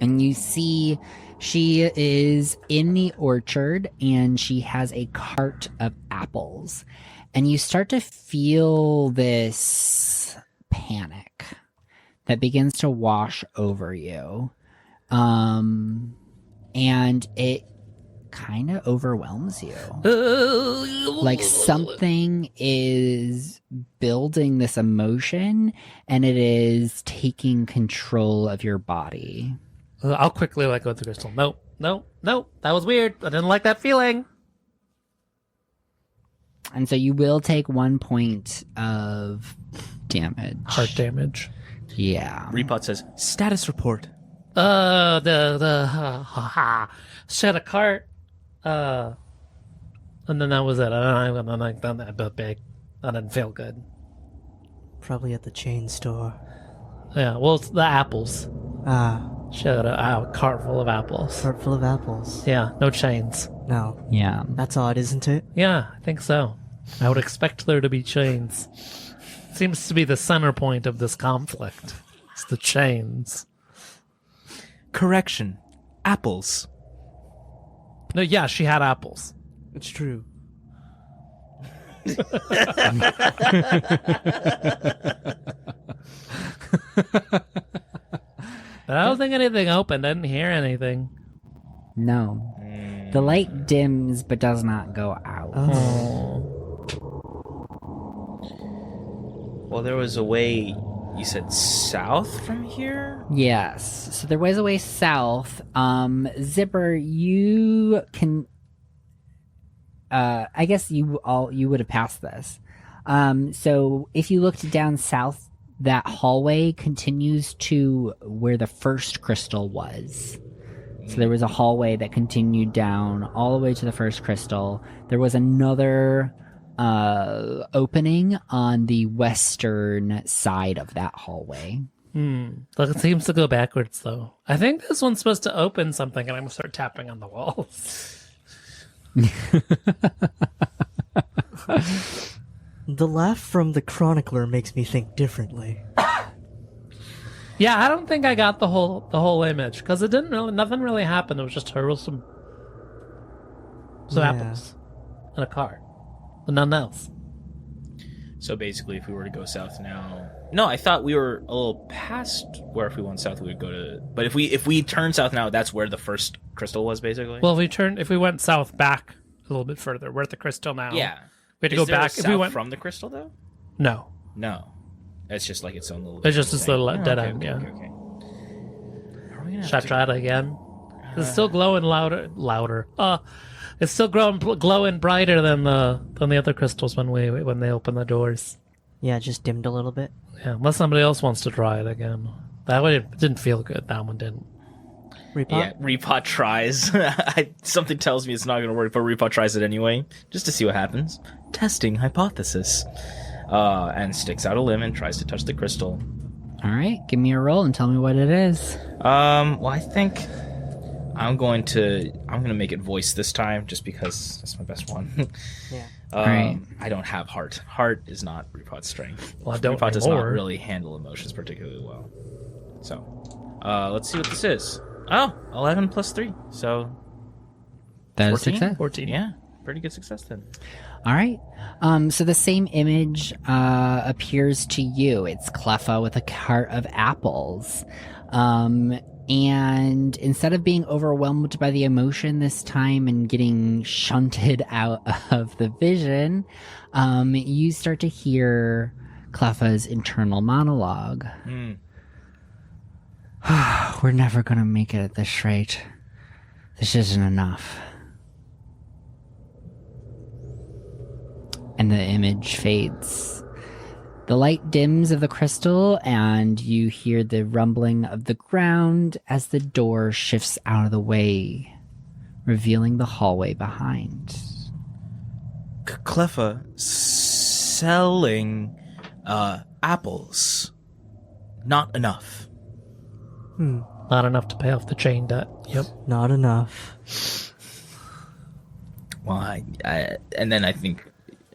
And you see she is in the orchard and she has a cart of apples. And you start to feel this panic that begins to wash over you. And it kind of overwhelms you. Like something is building this emotion and it is taking control of your body. I'll quickly let go of the crystal. Nope. That was weird. I didn't like that feeling. And so you will take 1 point of damage. Heart damage. Yeah. Repot says, status report. Shed a cart. And then that was it. And then I done that bit big. That didn't feel good. Probably at the chain store. Yeah, well, it's the apples. Shed a cart full of apples. Cart full of apples. Yeah, no chains. No. Yeah. That's odd, isn't it? Yeah, I think so. I would expect there to be chains. Seems to be the center point of this conflict. It's the chains. Correction. Apples. No, yeah, she had apples. It's true. But I don't think anything opened. I didn't hear anything. No. The light dims but does not go out. Well, there was a way, you said south from here? Yes. So there was a way south. Zipper, you can I guess you would have passed this. So if you looked down south, that hallway continues to where the first crystal was. So there was a hallway that continued down all the way to the first crystal. There was another opening on the western side of that hallway. Look, it seems to go backwards, though. I think this one's supposed to open something, and I'm going to start tapping on the walls. The laugh from the chronicler makes me think differently. Yeah, I don't think I got the whole image, because it didn't really, nothing really happened. It was just her with some apples and a cart, and nothing else. So basically, if we were to go south now... No, I thought we were a little past where if we went south, we would go to... But if we turn south now, that's where the first crystal was, basically? Well, if we went south back a little bit further, we're at the crystal now. Yeah. We had to go back. If we went from the crystal, though? No. No. It's just like its own little... It's just this thing. little dead end, Okay. yeah. Are we gonna Should I have try it again? It's still glowing louder. It's still glowing brighter than the other crystals when they open the doors. Yeah, it just dimmed a little bit. Yeah, unless somebody else wants to try it again. That one it didn't feel good. That one didn't. Repot? Yeah, Repot tries. Something tells me it's not going to work, but Repot tries it anyway, just to see what happens. Testing hypothesis. And sticks out a limb and tries to touch the crystal. All right, give me a roll and tell me what it is. Well, I think I'm going to make it voice this time, just because that's my best one. Yeah. Right. I don't have heart. Heart is not Repot's strength. Well, I don't Repot does not anymore. really handle emotions particularly well. So, let's see what this is. Oh, 11 plus 3. So, That is 14? success. 14. Yeah, pretty good success then. All right. So the same image appears to you. It's Cleffa with a cart of apples. And instead of being overwhelmed by the emotion this time and getting shunted out of the vision, you start to hear Cleffa's internal monologue. We're never going to make it at this rate. This isn't enough. and the image fades. The light dims of the crystal, and you hear the rumbling of the ground as the door shifts out of the way, revealing the hallway behind. Cleffa selling apples. Not enough. Not enough to pay off the chain debt. Yep. Not enough. Well, and then I think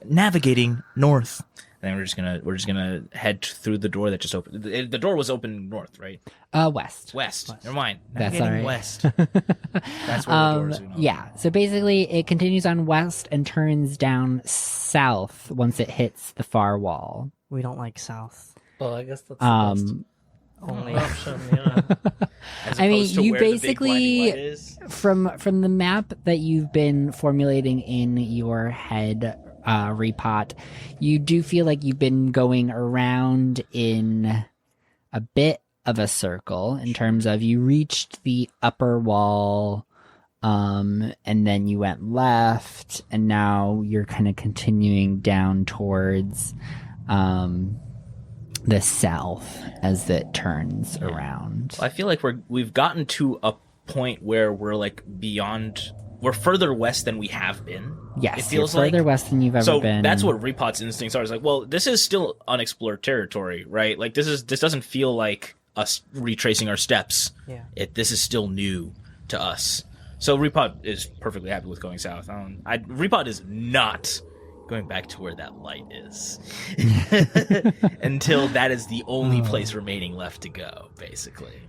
navigating north. And then we're just gonna head through the door that just opened. The door was open north, right? West. West. Never mind. That's Navigating all right. West. That's where the doors are. Yeah, so basically it continues on west and turns down south once it hits the far wall. We don't like south. Well, I guess that's the best Only. option, yeah. As I mean, opposed to you where the big basically blinding light is. from the map that you've been formulating in your head, Repot, you do feel like you've been going around in a bit of a circle in terms of you reached the upper wall, and then you went left, and now you're kind of continuing down towards the south as it turns around. I feel like we've gotten to a point where we're like we're further west than we have been. Yes, it feels you're further like. west than you've ever So been. that's what Repot's instincts are. It's like, well, this is still unexplored territory, right? Like this doesn't feel like us retracing our steps. Yeah. This is still new to us. So Repot is perfectly happy with going south. Repot is not going back to where that light is until that is the only place remaining left to go. Basically,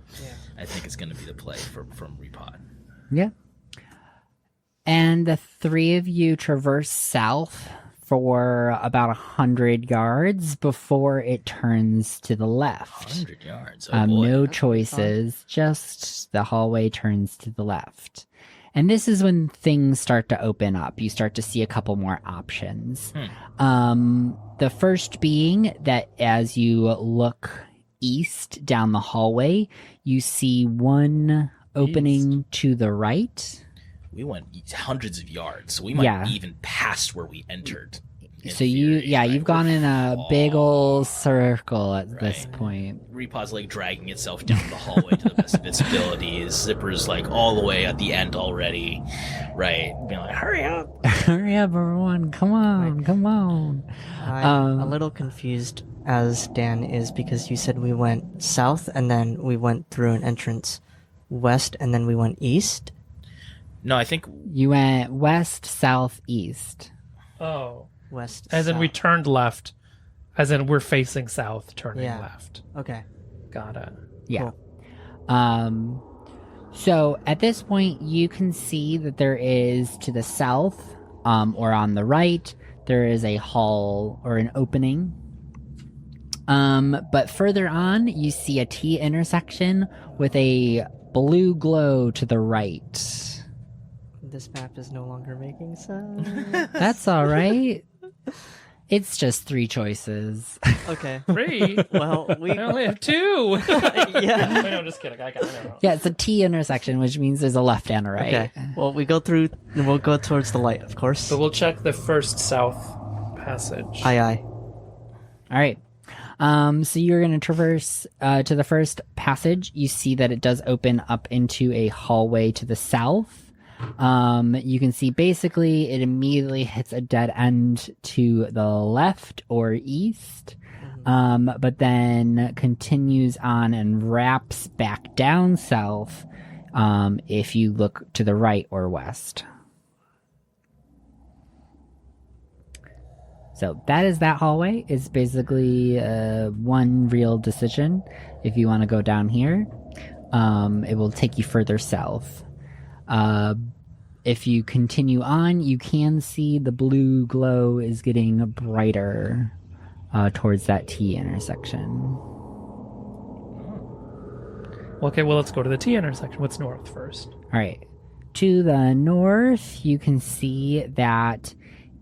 I think it's going to be the play from Repot. Yeah. And the three of you traverse south for about 100 yards before it turns to the left. 100 yards. Oh boy. No choices, just the hallway turns to the left. And this is when things start to open up. You start to see a couple more options. The first being that as you look east down the hallway, you see one opening to the right. We went hundreds of yards, so we might be even past where we entered. So you've gone in a big old circle at this Right. point. Repot's like dragging itself down the hallway to the best of its abilities. Zipper's like all the way at the end already, right? Being like, hurry up! Hurry up, everyone! Come on, come on! I'm a little confused as Dan is because you said we went south and then we went through an entrance west and then we went east. No, I think You went west, south, east. Oh. West. As in we south. turned left. As in we're facing south, turning Yeah. left. Okay. Got it. Yeah. So at this point, you can see that there is to the south, or on the right, there is a hall or an opening. But further on, you see a T intersection with a blue glow to the right. This map is no longer making sense. That's all right. It's just 3 choices. Okay. 3? Well, we I only have 2. yeah. Wait, no, I'm just kidding. I got it. Yeah, it's a T intersection, which means there's a left and a right. Okay. Well, we go through. We'll go towards the light, of course. But we'll check the first south passage. Aye, aye. All right. So you're going to traverse to the first passage. You see that it does open up into a hallway to the south. You can see basically it immediately hits a dead end to the left or east, but then continues on and wraps back down south if you look to the right or west. So that is that hallway. It's basically one real decision. If you want to go down here, it will take you further south. If you continue on, you can see the blue glow is getting brighter towards that T intersection. Okay, well, let's go to the T intersection. What's north first? All right. To the north, you can see that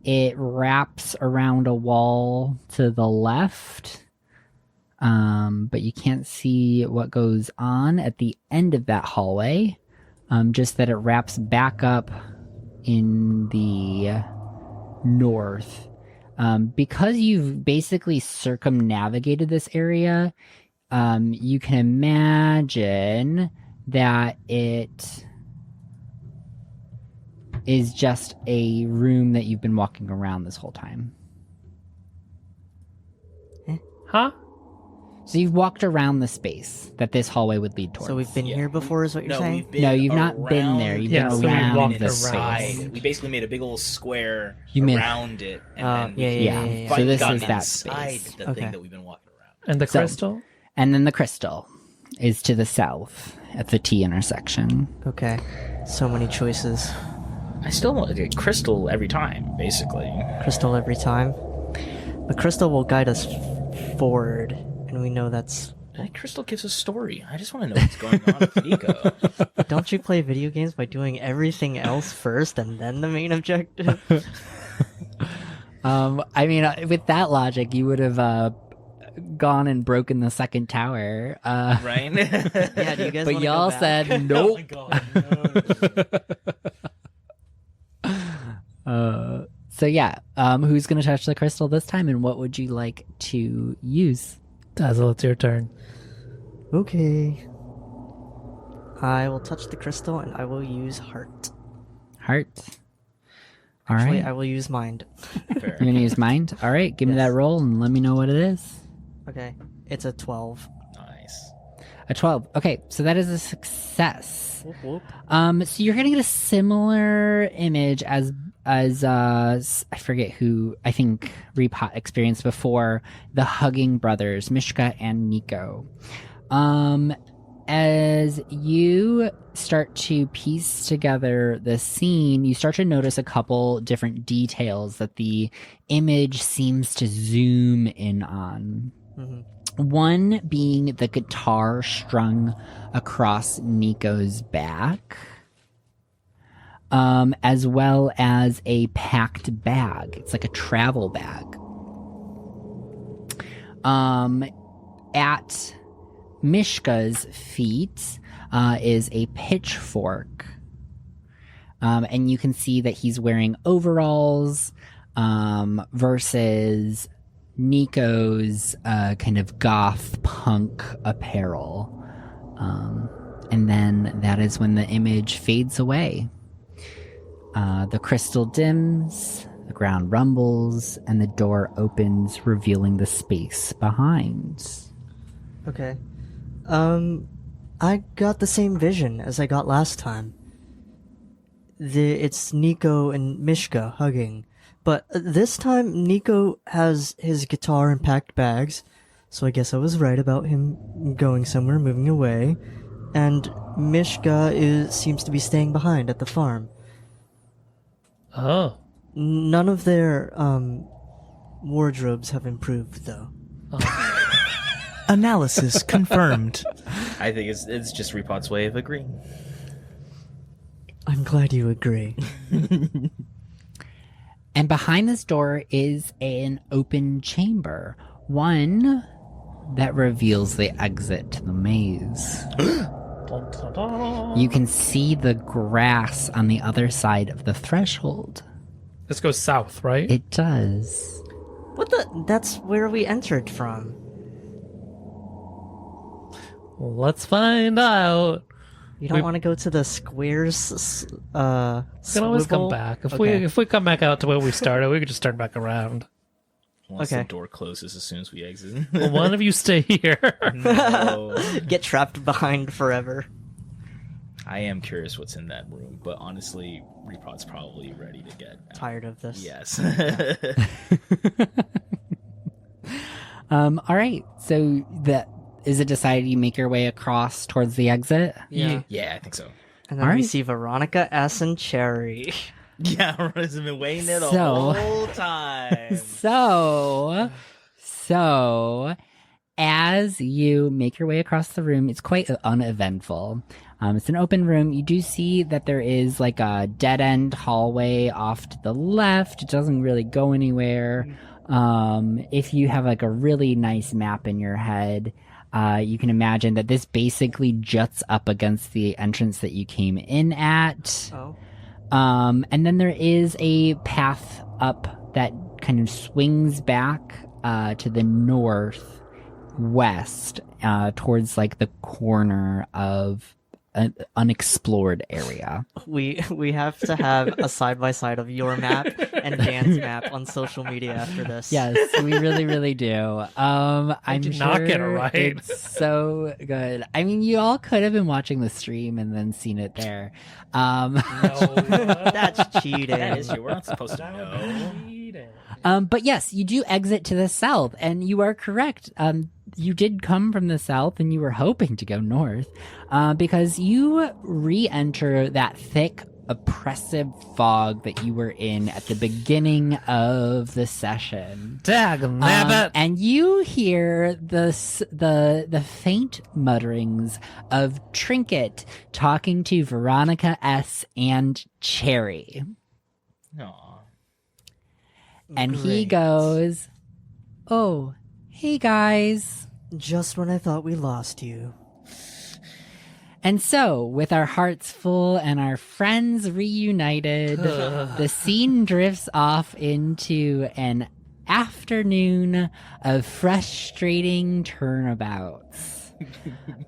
it wraps around a wall to the left, but you can't see what goes on at the end of that hallway. Just that it wraps back up in the north. Because you've basically circumnavigated this area, you can imagine that it is just a room that you've been walking around this whole time. Huh? So you've walked around the space that this hallway would lead towards. So we've been here before, is what you're saying? We've No, you've not been there. You've Yeah, been so we around walked the around. space. We basically made a big old square You made- around it, and then Yeah. we So this gotten is that inside space. the Okay. thing that we've been walking around. And the So- crystal? And then the crystal is to the south at the T intersection. Okay. So many choices. I still want to get crystal every time, basically. Crystal every time. The crystal will guide us forward, and we know that's... That crystal gives a story. I just want to know what's going on with Nico. Don't you play video games by doing everything else first and then the main objective? I mean, with that logic, you would have gone and broken the second tower. Right? Yeah, do you guys But wanna y'all go back? said Oh nope. my god, no. So yeah, who's gonna touch the crystal this time, and what would you like to use? Dazzle, it's your turn. Okay. I will touch the crystal and I will use heart. Heart. All Actually, right. I will use mind. Fair. You're gonna use mind. All right, give me Yes. that roll and let me know what it is. Okay. It's a 12. Nice. A 12. Okay, so that is a success. Whoop, whoop. So you're gonna get a similar image as I forget who, I think Repot experienced before, the hugging brothers, Mishka and Nico. As you start to piece together the scene, you start to notice a couple different details that the image seems to zoom in on. One being the guitar strung across Nico's back, as well as a packed bag. It's like a travel bag. At Mishka's feet is a pitchfork. And you can see that he's wearing overalls versus Nico's kind of goth punk apparel. And then that is when the image fades away. The crystal dims, the ground rumbles, and the door opens, revealing the space behind. Okay. I got the same vision as I got last time. It's Nico and Mishka hugging. But this time, Nico has his guitar in packed bags, so I guess I was right about him going somewhere, moving away. And Mishka seems to be staying behind at the farm. Oh. None of their wardrobes have improved, though. Analysis confirmed. I think it's just Repot's way of agreeing. I'm glad you agree. And behind this door is an open chamber, one that reveals the exit to the maze. Dun, dun, dun. You can see the grass on the other side of the threshold. This goes south, right? It does. What the? That's where we entered from. Well, let's find out. You don't want to go to the squares, We can always come swivel? back. Okay. If we come back out to where we started, we could just turn back around. Once Okay. the door closes as soon as we exit. Well, one of you stay here. No. Get trapped behind forever. I am curious what's in that room, but honestly, Repot's probably ready to get out. Tired of this. Yes. All right. So is it decided you make your way across towards the exit? Yeah. Yeah, I think so. And then we Alright. see Veronica, S, and Cherry. Yeah, Ron's been waiting there the So- whole time. So, as you make your way across the room, it's quite uneventful. It's an open room. You do see that there is like a dead end hallway off to the left. It doesn't really go anywhere. If you have like a really nice map in your head, you can imagine that this basically juts up against the entrance that you came in at. Oh. And then there is a path up that kind of swings back to the northwest towards like the corner of an unexplored area. We have to have a side by side of your map and Dan's map on social media after this. Yes, we really, really do. I'm did sure not get it right. It's so good. I mean, you all could have been watching the stream and then seen it there. No, That's cheating. That is you. We're not supposed to know. But yes, you do exit to the south, and you are correct. You did come from the south, and you were hoping to go north, because you re-enter that thick, oppressive fog that you were in at the beginning of the session. And you hear the faint mutterings of Trinket talking to Veronica S. and Cherry. Aw. And he Great. goes, "Oh, hey guys." Just when I thought we lost you. And so, with our hearts full and our friends reunited, the scene drifts off into an afternoon of frustrating turnabouts.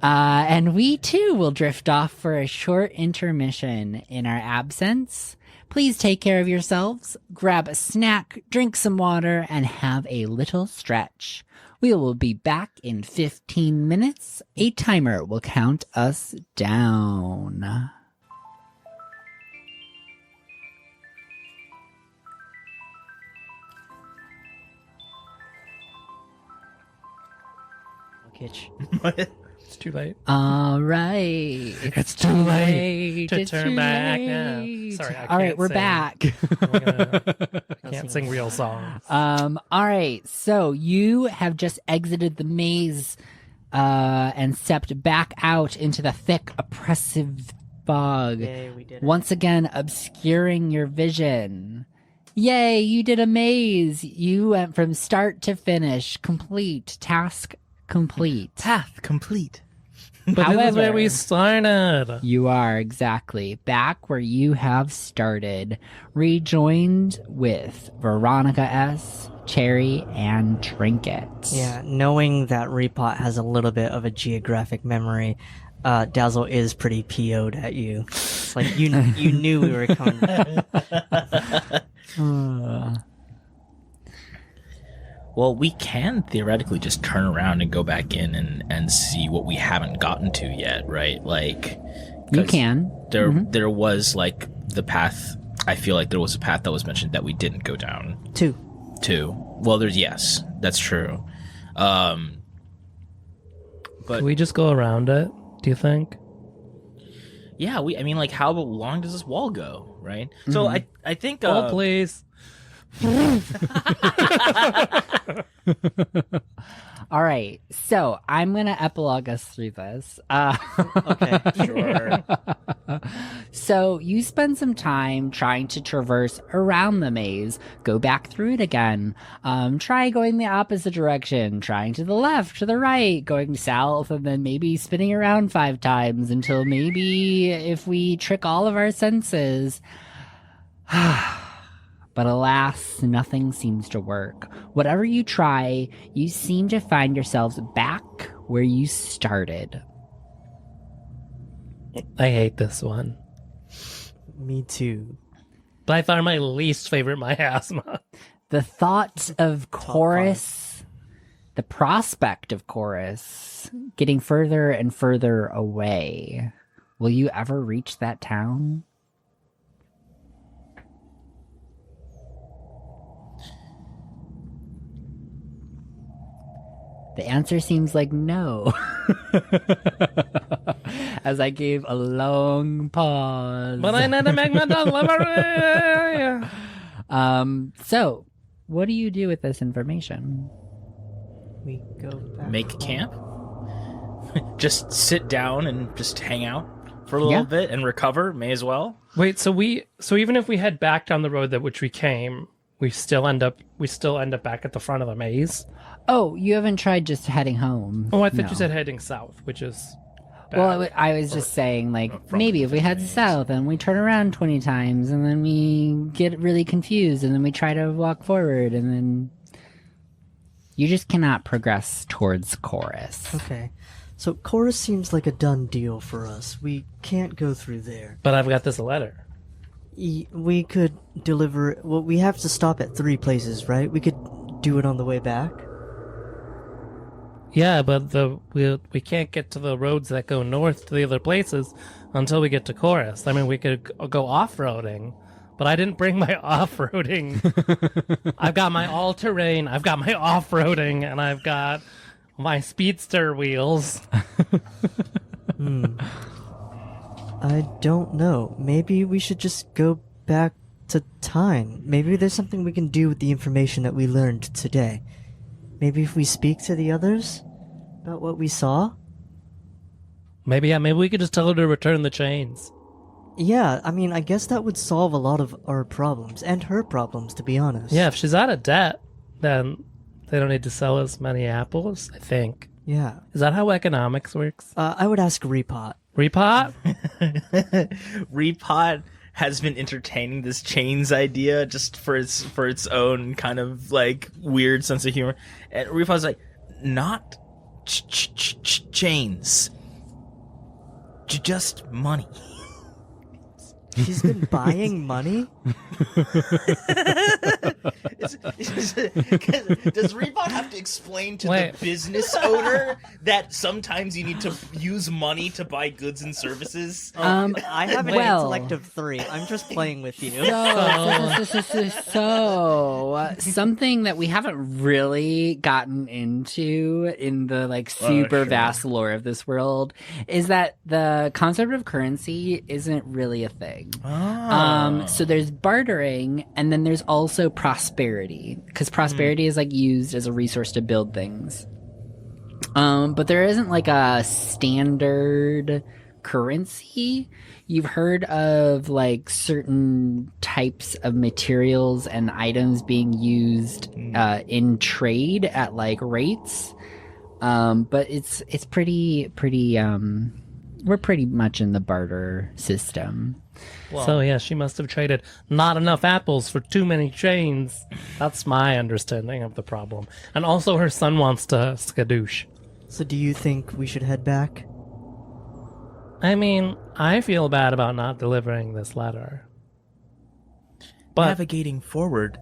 And we too will drift off for a short intermission in our absence. Please take care of yourselves, grab a snack, drink some water, and have a little stretch. We will be back in 15 minutes. A timer will count us down. Kitsch. It's too late. All right. It's too late to It's turn too back now. late. Sorry, I All right, can't we're sing. back. Can't sing real songs. All right. So you have just exited the maze and stepped back out into the thick, oppressive fog, Yay, we did it. once again obscuring your vision. Yay, you did a maze. You went from start to finish. Complete. Task complete. Path complete. But this is However- where we started. You are exactly back where you have started, rejoined with Veronica S., Cherry, and Trinket. Yeah, knowing that Repot has a little bit of a geographic memory, Dazzle is pretty PO'd at you. It's like you knew we were coming back. Well, we can theoretically just turn around and go back in and see what we haven't gotten to yet, right? Like, You 'cause can. There was like the path. I feel like there was a path that was mentioned that we didn't go down Two. to. Well, yes, that's true. But Can we just go around it, do you think? yeah, I mean, like, how long does this wall go, right? So I think. Oh, please. All right, so I'm going to epilogue us through this. Okay. Sure. So you spend some time trying to traverse around the maze, go back through it again, try going the opposite direction, trying to the left, to the right, going south, and then maybe spinning around 5 times until maybe if we trick all of our senses. But alas, nothing seems to work. Whatever you try, you seem to find yourselves back where you started. I hate this one. Me too. By far my least favorite miasma. The thought of Chorus, the prospect of Chorus, getting further and further away. Will you ever reach that town? The answer seems like no. As I gave a long pause. But I need to make my delivery. So, what do you do with this information? We go back. Make camp. Just sit down and just hang out for a little Yeah. bit and recover. May as well. Wait, so even if we head back down the road that which we came, we still end up back at the front of the maze. Oh, you haven't tried just heading home. Oh, I thought No. you said heading south, which is bad. Well, I was just saying, like, maybe if we head south and we turn around 20 times and then we get really confused and then we try to walk forward and then you just cannot progress towards Chorus. Okay. So Chorus seems like a done deal for us. We can't go through there. But I've got this letter. We could deliver... Well, we have to stop at 3 places, right? We could do it on the way back. Yeah, but we can't get to the roads that go north to the other places until we get to Chorus. I mean, we could go off-roading, but I didn't bring my off-roading. I've got my all-terrain, I've got my off-roading, and I've got my speedster wheels. I don't know. Maybe we should just go back to Tyne. Maybe there's something we can do with the information that we learned today. Maybe if we speak to the others about what we saw? Maybe we could just tell her to return the chains. Yeah, I mean, I guess that would solve a lot of our problems, and her problems, to be honest. Yeah, if she's out of debt, then they don't need to sell as many apples, I think. Yeah. Is that how economics works? I would ask Repot. Repot? Repot has been entertaining this chains idea just for its own kind of like weird sense of humor. And Repot's like, not chains, just money. She's been buying money? Does Repot have to explain to the business owner that sometimes you need to use money to buy goods and services? I have an intellect of 3. I'm just playing with you. So, something that we haven't really gotten into in the like super vast lore of this world is that the concept of currency isn't really a thing. So there's bartering, and then there's also prosperity, because prosperity is like used as a resource to build things. But there isn't like a standard currency. You've heard of like certain types of materials and items being used in trade at like rates, but it's pretty we're pretty much in the barter system. Well, so yeah, she must have traded not enough apples for too many chains. That's my understanding of the problem. And also her son wants to skadoosh. So do you think we should head back? I mean, I feel bad about not delivering this letter. But navigating forward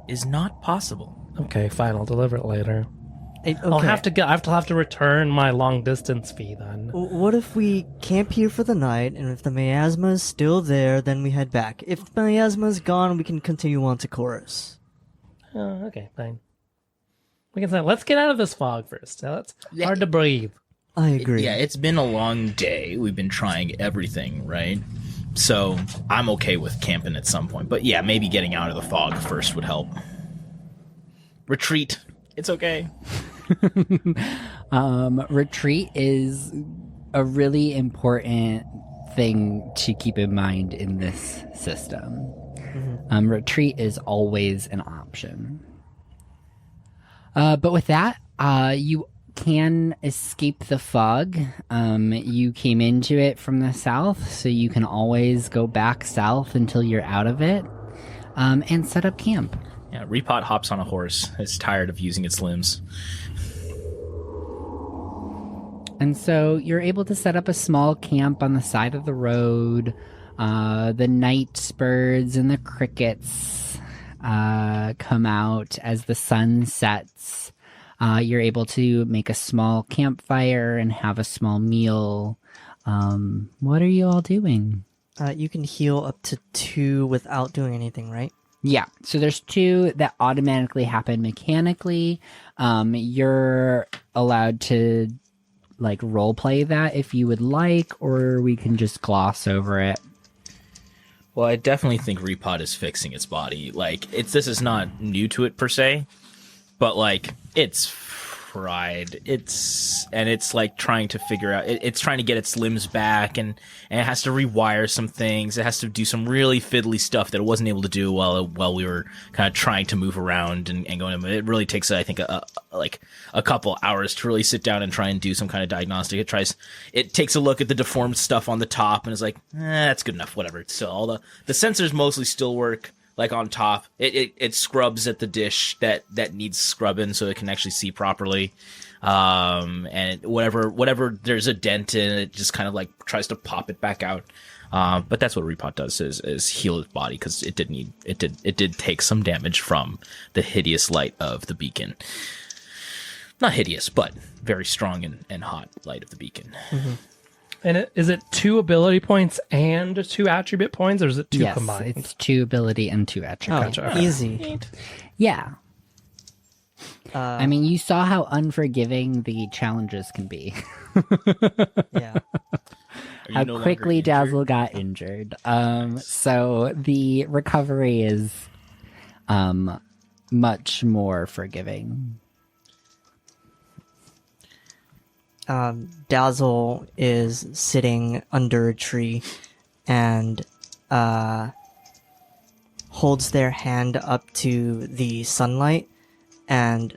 is not possible. Okay, fine, I'll deliver it later. Okay. I have to return my long distance fee then. What if we camp here for the night, and if the miasma is still there, then we head back? If the miasma is gone, we can continue on to Chorus. Oh, okay, fine. We can say, let's get out of this fog first. It's hard to breathe. I agree. It's been a long day. We've been trying everything, right? So I'm okay with camping at some point. But yeah, maybe getting out of the fog first would help. Retreat. It's okay. Retreat is a really important thing to keep in mind in this system. Retreat is always an option. But with that, you can escape the fog. You came into it from the south, so you can always go back south until you're out of it, and set up camp. Yeah, Repot hops on a horse. It's tired of using its limbs. And so you're able to set up a small camp on the side of the road. The night birds and the crickets come out as the sun sets. You're able to make a small campfire and have a small meal. What are you all doing? You can heal up to 2 without doing anything, right? Yeah, so there's 2 that automatically happen mechanically. You're allowed to like roleplay that if you would like, or we can just gloss over it. Well, I definitely think Repot is fixing its body. Like, this is not new to it per se, but like it's cried. It's like trying to figure out. It's trying to get its limbs back, and it has to rewire some things. It has to do some really fiddly stuff that it wasn't able to do while we were kind of trying to move around and going. It really takes, I think, a couple hours to really sit down and try and do some kind of diagnostic. It takes a look at the deformed stuff on the top and is like, that's good enough. Whatever. So all the sensors mostly still work. Like on top, it scrubs at the dish that needs scrubbing so it can actually see properly. And whatever there's a dent in it, just kind of like tries to pop it back out. But that's what Repot does is heal its body, because it did take some damage from the hideous light of the beacon. Not hideous, but very strong and hot light of the beacon. Mm-hmm. And is it 2 ability points and 2 attribute points, or is it 2 combined? It's 2 ability and 2 attribute. Gotcha. Easy. Yeah. I mean, you saw how unforgiving the challenges can be. Yeah. How quickly Dazzle got injured. So the recovery is much more forgiving. Dazzle is sitting under a tree and holds their hand up to the sunlight and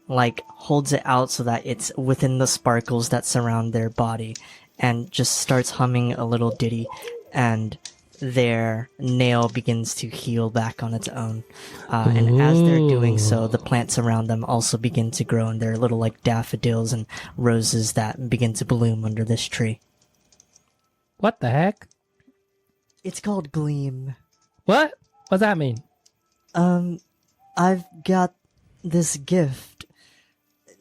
like holds it out so that it's within the sparkles that surround their body, and just starts humming a little ditty, and their nail begins to heal back on its own. And as they're doing so, the plants around them also begin to grow, and they're little like daffodils and roses that begin to bloom under this tree. What the heck? It's called Gleam. What? What's that mean? I've got this gift.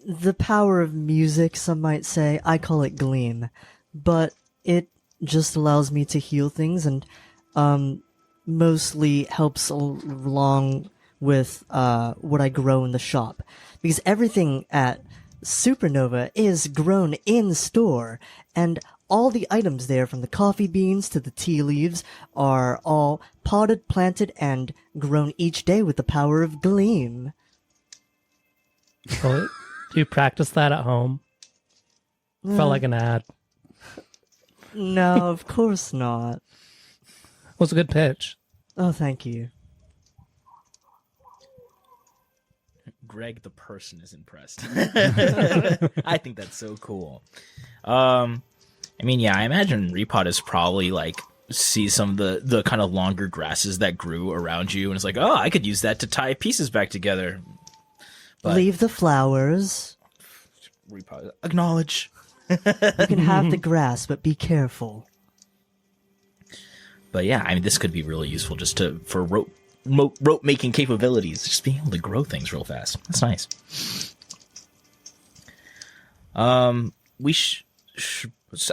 The power of music, some might say. I call it Gleam. But it just allows me to heal things, and mostly helps along with what I grow in the shop, because everything at Supernova is grown in store, and all the items there, from the coffee beans to the tea leaves, are all potted, planted, and grown each day with the power of Gleam. Well, do you practice that at home? Felt like an ad. No, of course not. Was a good pitch. Oh, thank you. Greg the person is impressed. I think that's so cool. I mean, yeah, I imagine Repot is probably like sees some of the kind of longer grasses that grew around you, and it's like, oh, I could use that to tie pieces back together. But Leave the flowers. Repot, acknowledge. You can have the grass, but be careful. But yeah, I mean, this could be really useful just for rope making capabilities, just being able to grow things real fast. That's nice.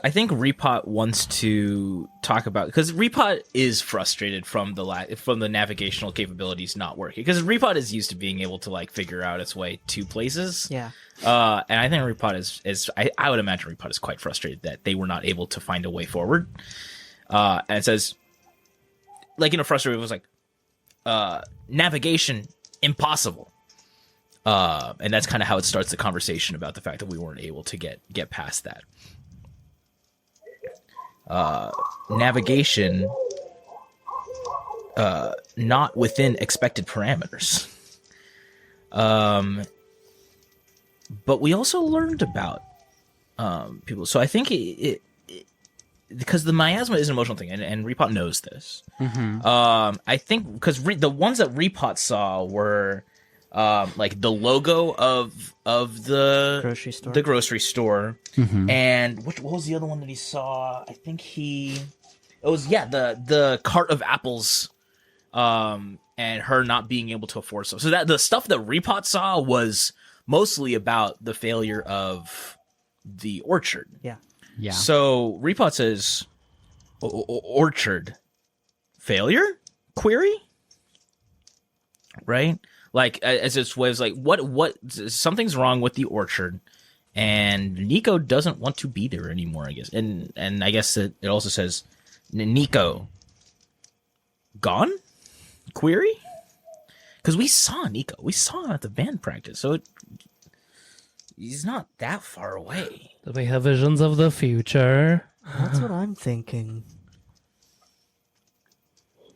I think Repot wants to talk about, because Repot is frustrated from the navigational capabilities not working, because Repot is used to being able to like figure out its way to places. Yeah. And I think Repot I would imagine Repot is quite frustrated that they were not able to find a way forward. And it says, like, in a frustrated, it was like, navigation impossible. And that's kind of how it starts the conversation about the fact that we weren't able to get past that. Navigation, not within expected parameters. But we also learned about people. So I think it because the miasma is an emotional thing, and Repot knows this. Mm-hmm. I think because the ones that Repot saw were like the logo of the grocery store, mm-hmm. and what was the other one that he saw? I think it was the cart of apples, and her not being able to afford so that the stuff that Repot saw was mostly about the failure of the orchard. Yeah. Yeah. So Repot says, orchard failure? Query? Right? Like, as its way, like, what, something's wrong with the orchard, and Nico doesn't want to be there anymore, I guess. And I guess it also says, Nico gone? Query? Because we saw Nico. We saw him at the band practice. So He's not that far away. Do we have visions of the future? That's what I'm thinking.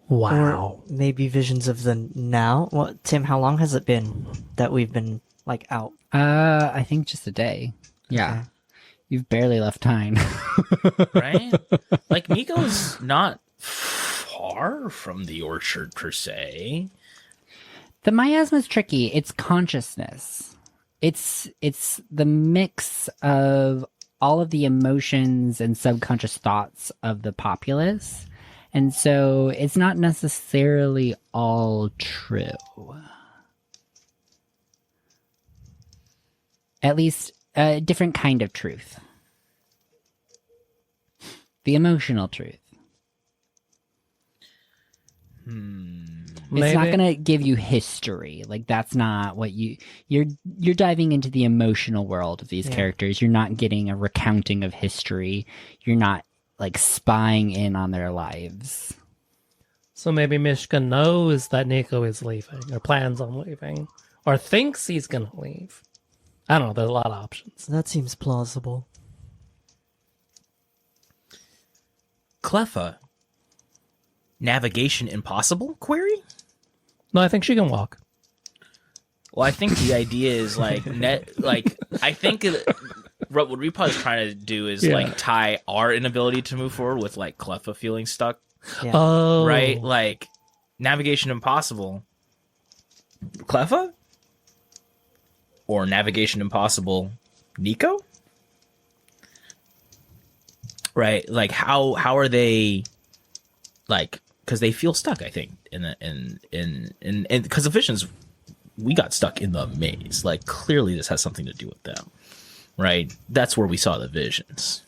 Wow. Or maybe visions of the now. What, Tim? How long has it been that we've been like out? I think just a day. Yeah. Okay. You've barely left time. Right? Like, Nico's not far from the orchard, per se. The miasma's tricky. It's consciousness. It's the mix of all of the emotions and subconscious thoughts of the populace. And so it's not necessarily all true. At least a different kind of truth. The emotional truth. It's not going to give you history. Like, that's not what you're diving into the emotional world of these characters. You're not getting a recounting of history. You're not like spying in on their lives. So maybe Mishka knows that Nico is leaving, or plans on leaving, or thinks he's gonna leave. I don't know. There's a lot of options. That seems plausible. Cleffa. Navigation impossible? Query? No, I think she can walk. Well, I think the idea is I think what Repo is trying to do is like tie our inability to move forward with like Cleffa feeling stuck, Yeah. Oh, right? Like, navigation impossible, Cleffa, or navigation impossible, Nico, right? Like, how are they, like, because they feel stuck, I think, in because the visions, we got stuck in the maze. Like, clearly this has something to do with them, right? That's where we saw the visions.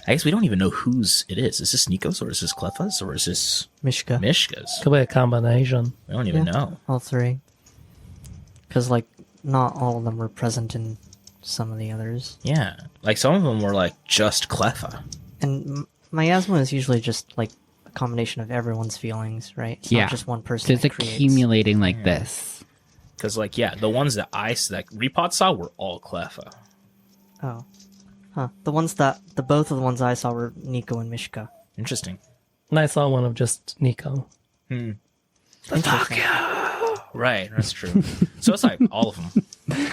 I guess we don't even know whose it is. Is this Nico's, or is this Cleffa's, or is this Mishka. Mishka's? could be a combination. We don't even know. All three. Because, like, not all of them were present in some of the others. Yeah, like some of them were like just Cleffa. And miasma is usually just, like, a combination of everyone's feelings, right? It's Yeah. not just one person So it's that creates. accumulating like this. Because, like, yeah, the ones that Repot saw were all Cleffa. Oh. Huh. both of the ones I saw were Nico and Mishka. Interesting. And I saw one of just Nico. Interesting. Right, that's true. So it's like all of them.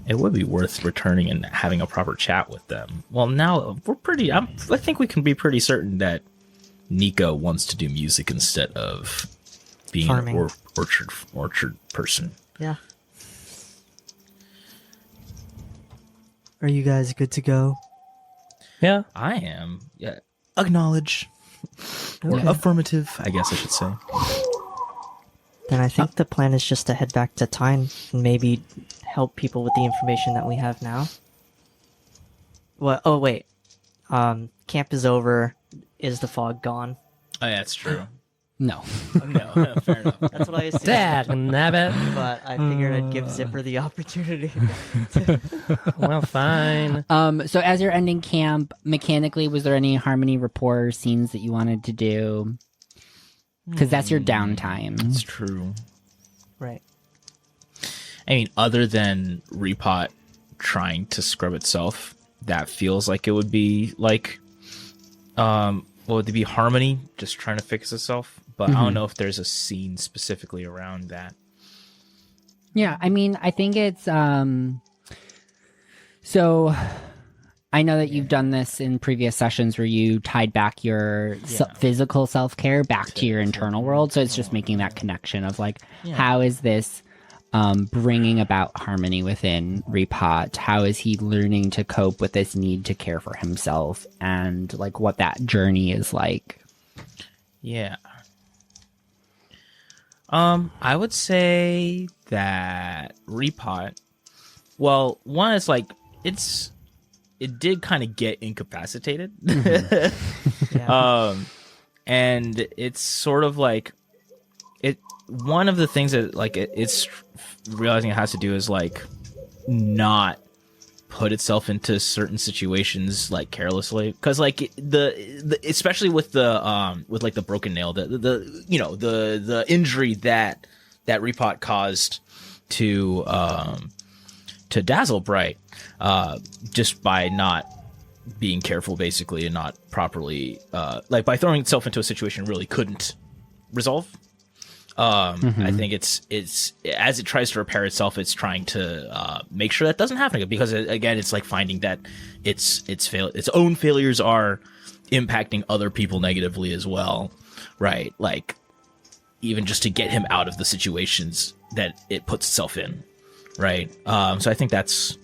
It would be worth returning and having a proper chat with them. Well, now we're pretty. I think we can be pretty certain that Nico wants to do music instead of being Farming. an orchard person. Yeah. Are you guys good to go? Yeah. I am. Yeah. Acknowledge. Or Okay. affirmative, I guess I should say. Then I think the plan is just to head back to Tyne and maybe help people with the information that we have now. What? Oh, wait. Camp is over. Is the fog gone? Oh, yeah, that's true. No. No, fair enough. That's what I assumed. Dag nabbit. But I figured I'd give Zipper the opportunity. Well, fine. So as you're ending camp, mechanically, was there any harmony rapport scenes that you wanted to do? Because that's your downtime. It's true. Right. I mean, other than Repot trying to scrub itself, that feels like it would be like, what would it be? Harmony, just trying to fix itself. But I don't know if there's a scene specifically around that. Yeah, I mean, I think it's so I know that you've done this in previous sessions where you tied back your physical self-care back to your internal world. So it's just making that connection of like, how is this bringing about harmony within Repot? How is he learning to cope with this need to care for himself, and like what that journey is like? Yeah. I would say that Repot, well, one is like, it did kind of get incapacitated. Yeah. And it's sort of like one of the things that like it's realizing it has to do is like not put itself into certain situations like carelessly, because like the especially with the with like the broken nail, the injury that Repot caused to dazzle Bright, just by not being careful, basically, and not properly, like by throwing itself into a situation it really couldn't resolve. I think it's as it tries to repair itself, it's trying to make sure that doesn't happen again, because again, it's like finding that its own failures are impacting other people negatively as well, right? Like even just to get him out of the situations that it puts itself in, right? So I think that's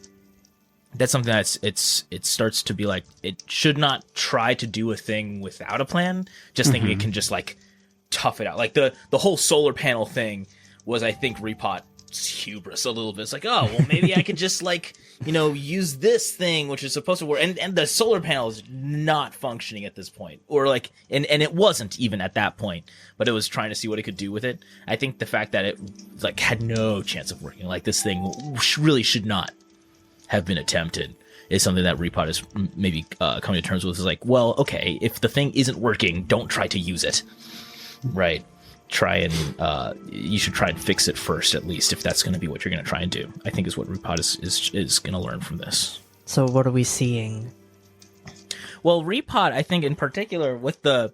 something that's it starts to be like it should not try to do a thing without a plan, just thinking it can just like tough it out. Like the whole solar panel thing was, I think, Repot's hubris a little bit. It's like, oh well, maybe I could just like, use this thing which is supposed to work, and the solar panel is not functioning at this point, or like and it wasn't even at that point, but it was trying to see what it could do with it. I think the fact that it like had no chance of working, like this thing really should not have been attempted, is something that Repot is maybe coming to terms with. Is like, well, okay, if the thing isn't working, don't try to use it, right? Try and you should try and fix it first, at least, if that's going to be what you're going to try and do. I think is what Repot is going to learn from this. So what are we seeing? Well, Repot, I think in particular with the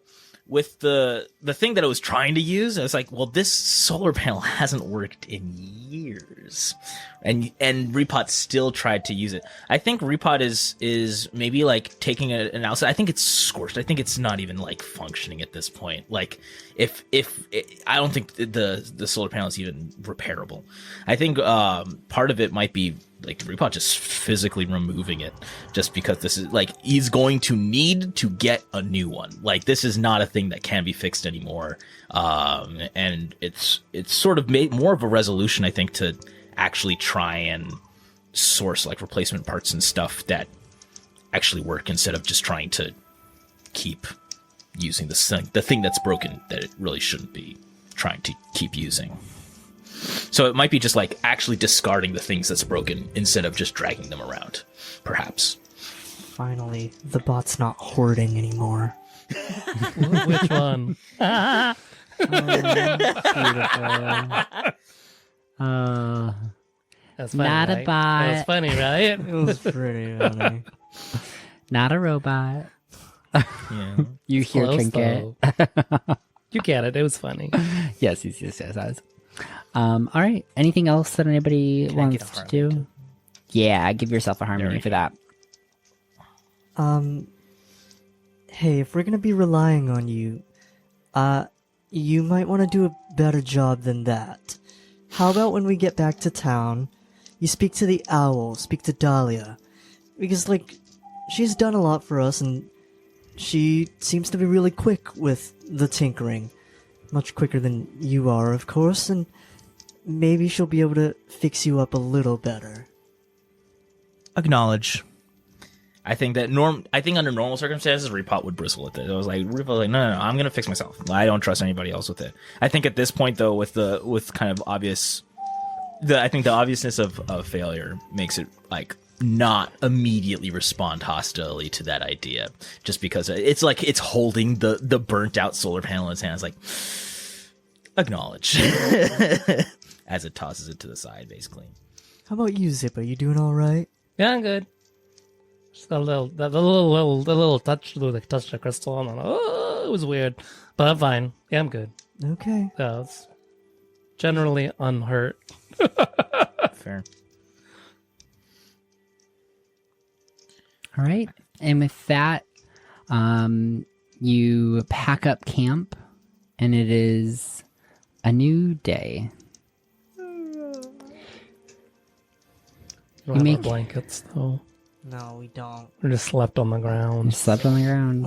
thing that it was trying to use, I was like, well, this solar panel hasn't worked in years, and Repot still tried to use it. I think Repot is maybe like taking an analysis. I think it's scorched. I think it's not even like functioning at this point. Like if I don't think the solar panel is even repairable. I think part of it might be like Repot just physically removing it, just because this is like he's going to need to get a new one. Like this is not a thing that can be fixed anymore, and it's sort of made more of a resolution, I think, to actually try and source like replacement parts and stuff that actually work, instead of just trying to keep using the thing that's broken that it really shouldn't be trying to keep using. So it might be just like actually discarding the things that's broken instead of just dragging them around, perhaps. Finally, the bot's not hoarding anymore. Which one? That's funny, Not a right? bot. That's funny, right? It was pretty funny. Not a robot. Yeah. You hear Close, Trinket. though. You get it. It was funny. Yes. All right. Anything else that anybody Can I get wants a to harmony do? Yeah, give yourself a harmony we for go. that. Hey, if we're gonna be relying on you, you might want to do a better job than that. How about when we get back to town, you speak to the owl, speak to Dahlia, because like, she's done a lot for us, and she seems to be really quick with the tinkering. Much quicker than you are, of course, and maybe she'll be able to fix you up a little better. Acknowledge. I think that under normal circumstances, Repot would bristle at it. I was like, Repot was like, no, I'm gonna fix myself. I don't trust anybody else with it. I think at this point, though, with kind of obvious, I think the obviousness of failure makes it like not immediately respond hostilely to that idea, just because it's like it's holding the burnt out solar panel in its hand. It's like, acknowledge as it tosses it to the side, basically. How about you, Zipper? You doing all right? Yeah, I'm good. Just got the little touch, touch the crystal, and it was weird, but I'm fine. Yeah, I'm good. Okay. Yeah, it's generally unhurt. Fair. All right. And with that, you pack up camp, and it is a new day. We don't have make- our blankets, though. No, we don't. We just slept on the You ground. slept on the ground.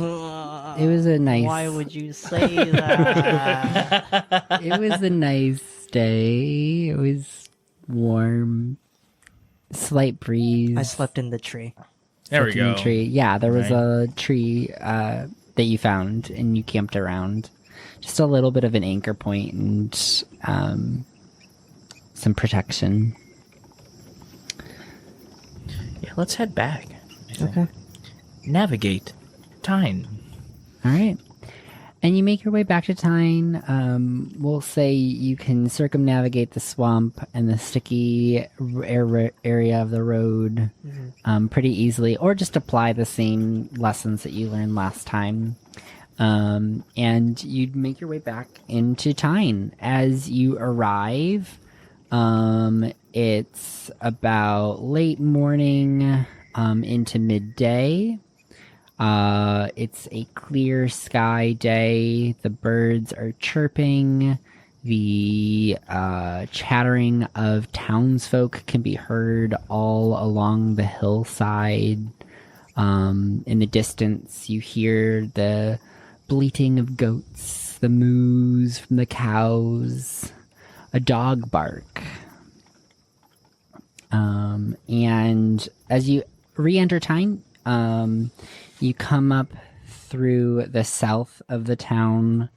It was a nice. Why would you say that? It was a nice day. It was warm, slight breeze. I slept in the tree. There we Slept in go. the tree. Yeah, there was Right. a tree that you found, and you camped around. Just a little bit of an anchor point and some protection. Yeah, let's head back. I think. Okay. Navigate time. All right. And you make your way back to Tyne. We'll say you can circumnavigate the swamp and the sticky area of the road pretty easily, or just apply the same lessons that you learned last time. And you'd make your way back into Tyne. As you arrive, it's about late morning into midday. It's a clear sky day. The birds are chirping. The chattering of townsfolk can be heard all along the hillside. In the distance, you hear the bleating of goats, the moos from the cows, a dog bark. And as you re-enter Tyne, you come up through the south of the town,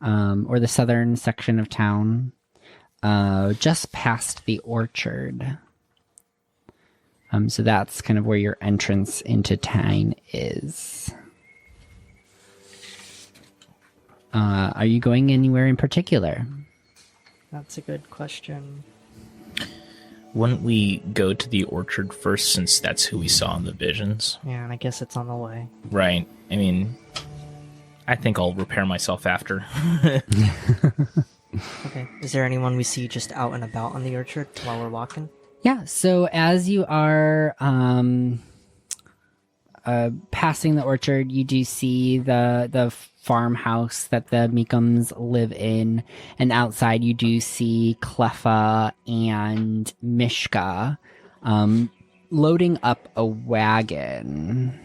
or the southern section of town, just past the orchard. So that's kind of where your entrance into Tyne is. Are you going anywhere in particular? That's a good question. Wouldn't we go to the orchard first, since that's who we saw in the visions? Yeah, and I guess it's on the way. Right. I mean, I think I'll repair myself after. Okay. Is there anyone we see just out and about on the orchard while we're walking? Yeah, so as you are passing the orchard, you do see the farmhouse that the Meekums live in, and outside you do see Cleffa and Mishka loading up a wagon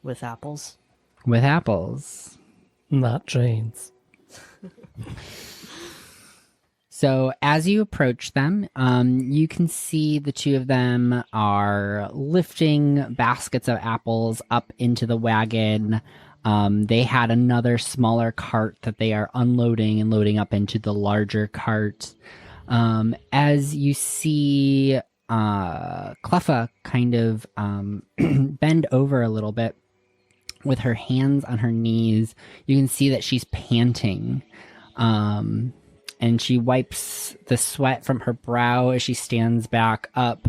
With apples? with apples. Not Jane's. So as you approach them, you can see the two of them are lifting baskets of apples up into the wagon. They had another smaller cart that they are unloading and loading up into the larger cart. As you see Cleffa kind of bend over a little bit with her hands on her knees, you can see that she's panting. And she wipes the sweat from her brow as she stands back up,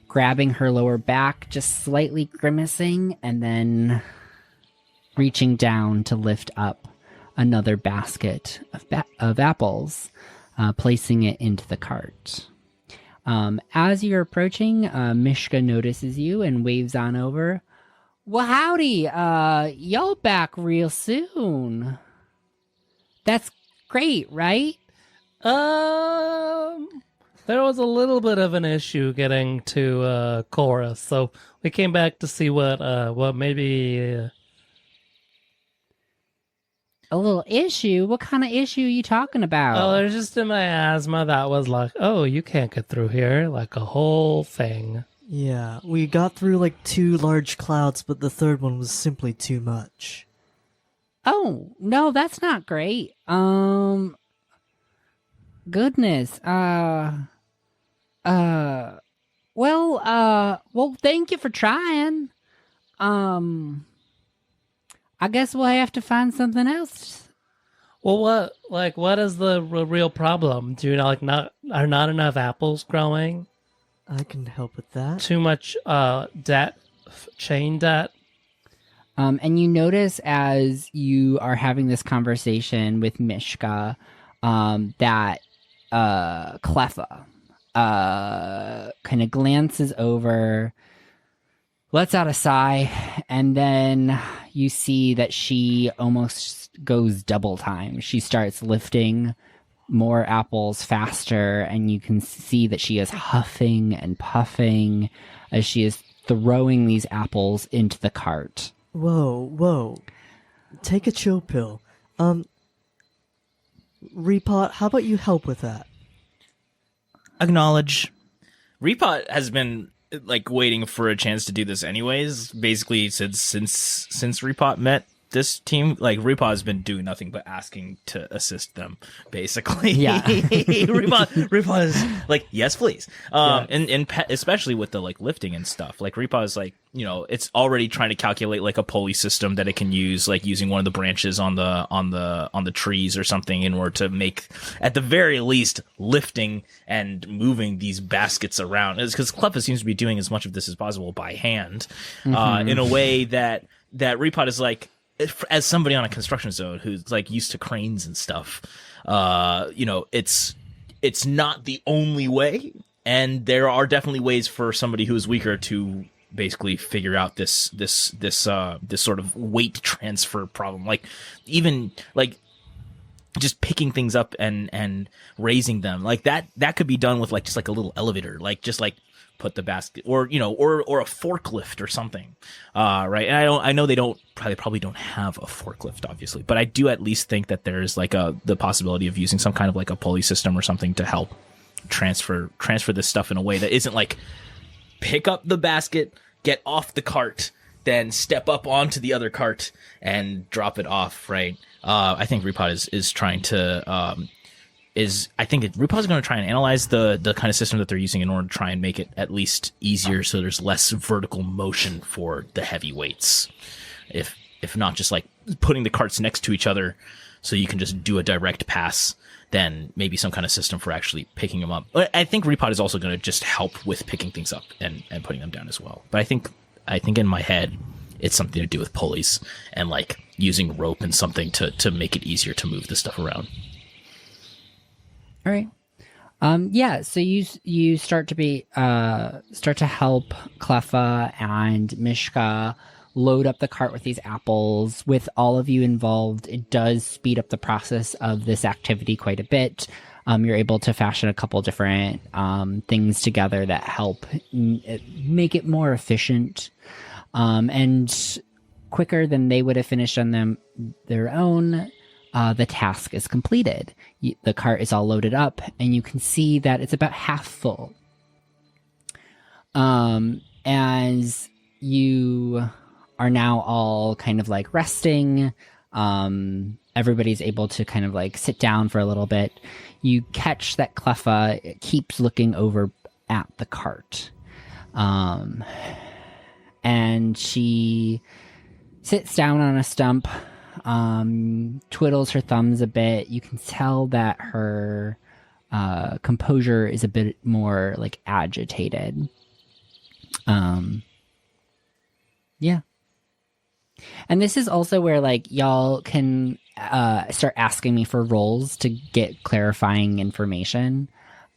grabbing her lower back, just slightly grimacing, and then reaching down to lift up another basket of apples, placing it into the cart. As you're approaching, Mishka notices you and waves on over. Well, howdy, y'all back real soon. That's great, right? There was a little bit of an issue getting to chorus, so we came back to see what maybe. A little issue? What kind of issue are you talking about? Oh, there's just a miasma that was like, oh, you can't get through here, like a whole thing. Yeah, we got through like 2 large clouds, but the third one was simply too much. Oh, no, that's not great. Goodness. Well, thank you for trying. I guess we'll have to find something else. Well, what is the real problem? Do you know, are not enough apples growing? I can help with that. Too much debt, chain debt? And you notice as you are having this conversation with Mishka, that Cleffa kind of glances over, lets out a sigh, and then you see that she almost goes double time. She starts lifting more apples faster, and you can see that she is huffing and puffing as she is throwing these apples into the cart. Whoa. Take a chill pill. Repot, how about you help with that? Acknowledge. Repot has been waiting for a chance to do this anyways, basically since Repot met this team, like Reapaw has been doing nothing but asking to assist them, basically. Yeah. Reapaw is like, yes, please. And especially with the like lifting and stuff, like Reapaw is like, you know, it's already trying to calculate like a pulley system that it can use, like using one of the branches on the trees or something in order to make, at the very least, lifting and moving these baskets around. It's because Cleffa seems to be doing as much of this as possible by hand, in a way that Reapaw is like, as somebody on a construction zone who's like used to cranes and stuff, you know, it's not the only way, and there are definitely ways for somebody who is weaker to basically figure out this sort of weight transfer problem. Like even like just picking things up and raising them, like that could be done with like just like a little elevator, like just like put the basket, or you know, or a forklift or something, right? And I know they probably don't have a forklift, obviously, but I do at least think that there's like the possibility of using some kind of like a pulley system or something to help transfer this stuff in a way that isn't like pick up the basket, get off the cart, then step up onto the other cart and drop it off, right? I think Repot is trying to I think Repot is going to try and analyze the kind of system that they're using in order to try and make it at least easier, so there's less vertical motion for the heavy weights. If not just like putting the carts next to each other so you can just do a direct pass, then maybe some kind of system for actually picking them up. I think Repot is also going to just help with picking things up and putting them down as well. But I think in my head, it's something to do with pulleys and like using rope and something to make it easier to move the stuff around. All right. Yeah, so you start to help Cleffa and Mishka load up the cart with these apples. With all of you involved, it does speed up the process of this activity quite a bit. You're able to fashion a couple different things together that help make it more efficient and quicker than they would have finished on their own. The task is completed. The cart is all loaded up, and you can see that it's about half full. As you are now all kind of like resting, everybody's able to kind of like sit down for a little bit. You catch that Cleffa keeps looking over at the cart. And she sits down on a stump, twiddles her thumbs a bit. You can tell that her composure is a bit more like agitated. Yeah. And this is also where like y'all can start asking me for roles to get clarifying information.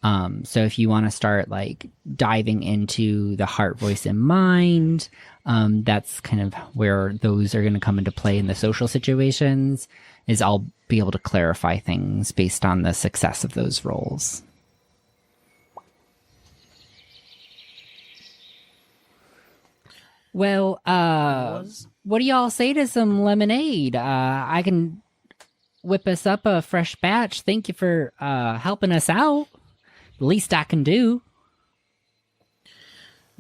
So if you want to start like diving into the heart, voice, and mind, that's kind of where those are going to come into play in the social situations, is I'll be able to clarify things based on the success of those roles. Well, what do y'all say to some lemonade? I can whip us up a fresh batch. Thank you for helping us out. The least I can do.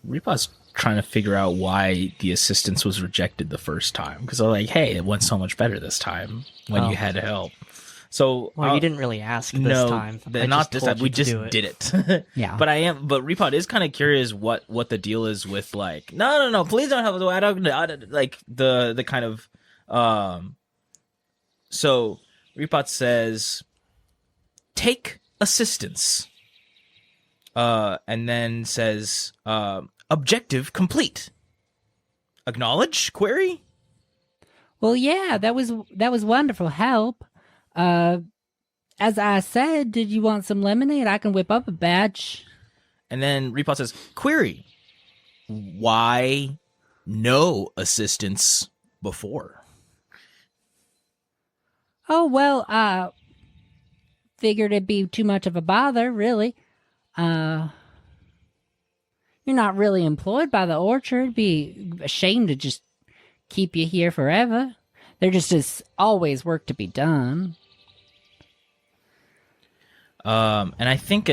Repot's trying to figure out why the assistance was rejected the first time, because I'm like, hey, it went so much better this time when you had help. So you didn't really ask this time. Not this time. We just did it. Yeah. But Repot is kind of curious what the deal is with like, no, please don't help. I don't like the kind of So Repot says, take assistance. And then says, objective complete. Acknowledge? Query? Well, yeah, that was wonderful help. As I said, did you want some lemonade? I can whip up a batch. And then Repot says, query. Why no assistance before? Oh, well, I figured it'd be too much of a bother, really. You're not really employed by the orchard. It'd be a shame to just keep you here forever. There just is always work to be done. And I think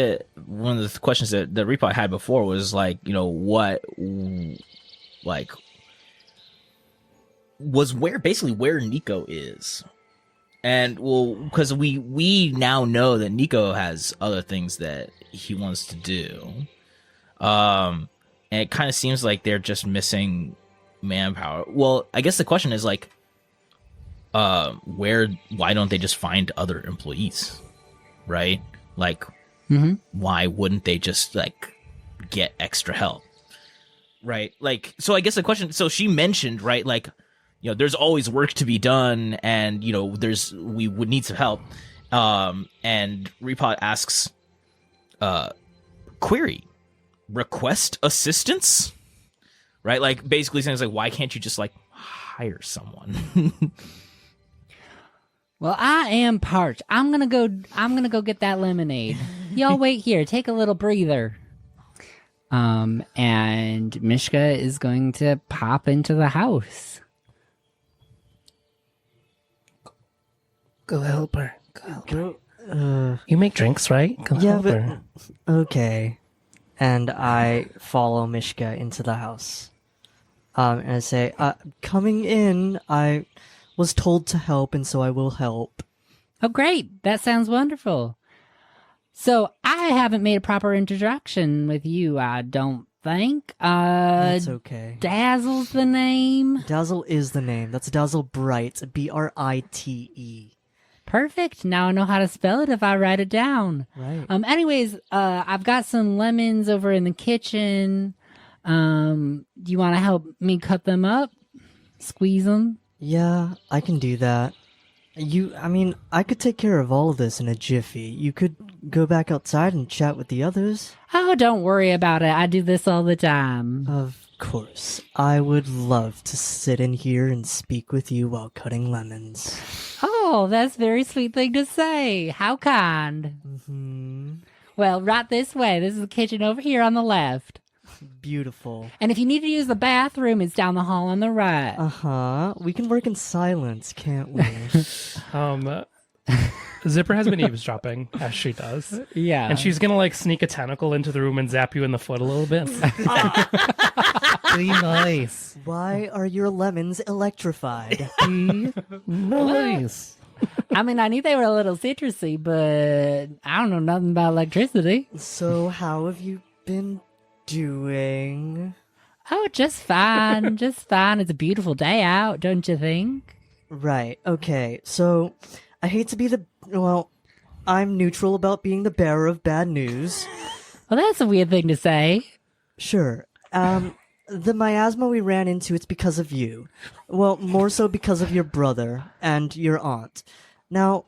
one of the questions that Repot had before was like, you know, what was where Nico is. And well, because we now know that Nico has other things that he wants to do. And it kind of seems like they're just missing manpower. Well, I guess the question is like, why don't they just find other employees? Right? Like, why wouldn't they just like get extra help? Right? Like, so I guess the question, so she mentioned, right, like, you know, there's always work to be done, and, you know, we would need some help. And Repot asks, query, request assistance? Right? Like, basically saying, like, why can't you just, like, hire someone? Well, I am parched. I'm gonna go get that lemonade. Y'all wait here. Take a little breather. And Mishka is going to pop into the house. Go help her. You make drinks, right? Go Yeah, help but her. okay. And I follow Mishka into the house. And I say, coming in, I was told to help, and so I will help. Oh, great. That sounds wonderful. So I haven't made a proper introduction with you, I don't think. That's okay. Dazzle's the name. Dazzle is the name. That's Dazzle Bright. Brite. Perfect. Now I know how to spell it if I write it down. Right. Anyways, I've got some lemons over in the kitchen. Do you want to help me cut them up? Squeeze them? Yeah, I can do that. I could take care of all of this in a jiffy. You could go back outside and chat with the others. Oh, don't worry about it. I do this all the time. Of course. I would love to sit in here and speak with you while cutting lemons. Oh, that's a very sweet thing to say. How kind. Hmm. Well, right this way. This is the kitchen over here on the left. Beautiful. And if you need to use the bathroom, it's down the hall on the right. Uh-huh. We can work in silence, can't we? Zipper has been eavesdropping, as she does. Yeah. And she's gonna like sneak a tentacle into the room and zap you in the foot a little bit. Be nice. Why are your lemons electrified? Be nice. I mean, I knew they were a little citrusy, but I don't know nothing about electricity. So how have you been doing? Oh, just fine. Just fine. It's a beautiful day out, don't you think? Right, okay. So, I hate to be I'm neutral about being the bearer of bad news. Well, that's a weird thing to say. Sure. The miasma we ran into, it's because of you. Well, more so because of your brother and your aunt. Now,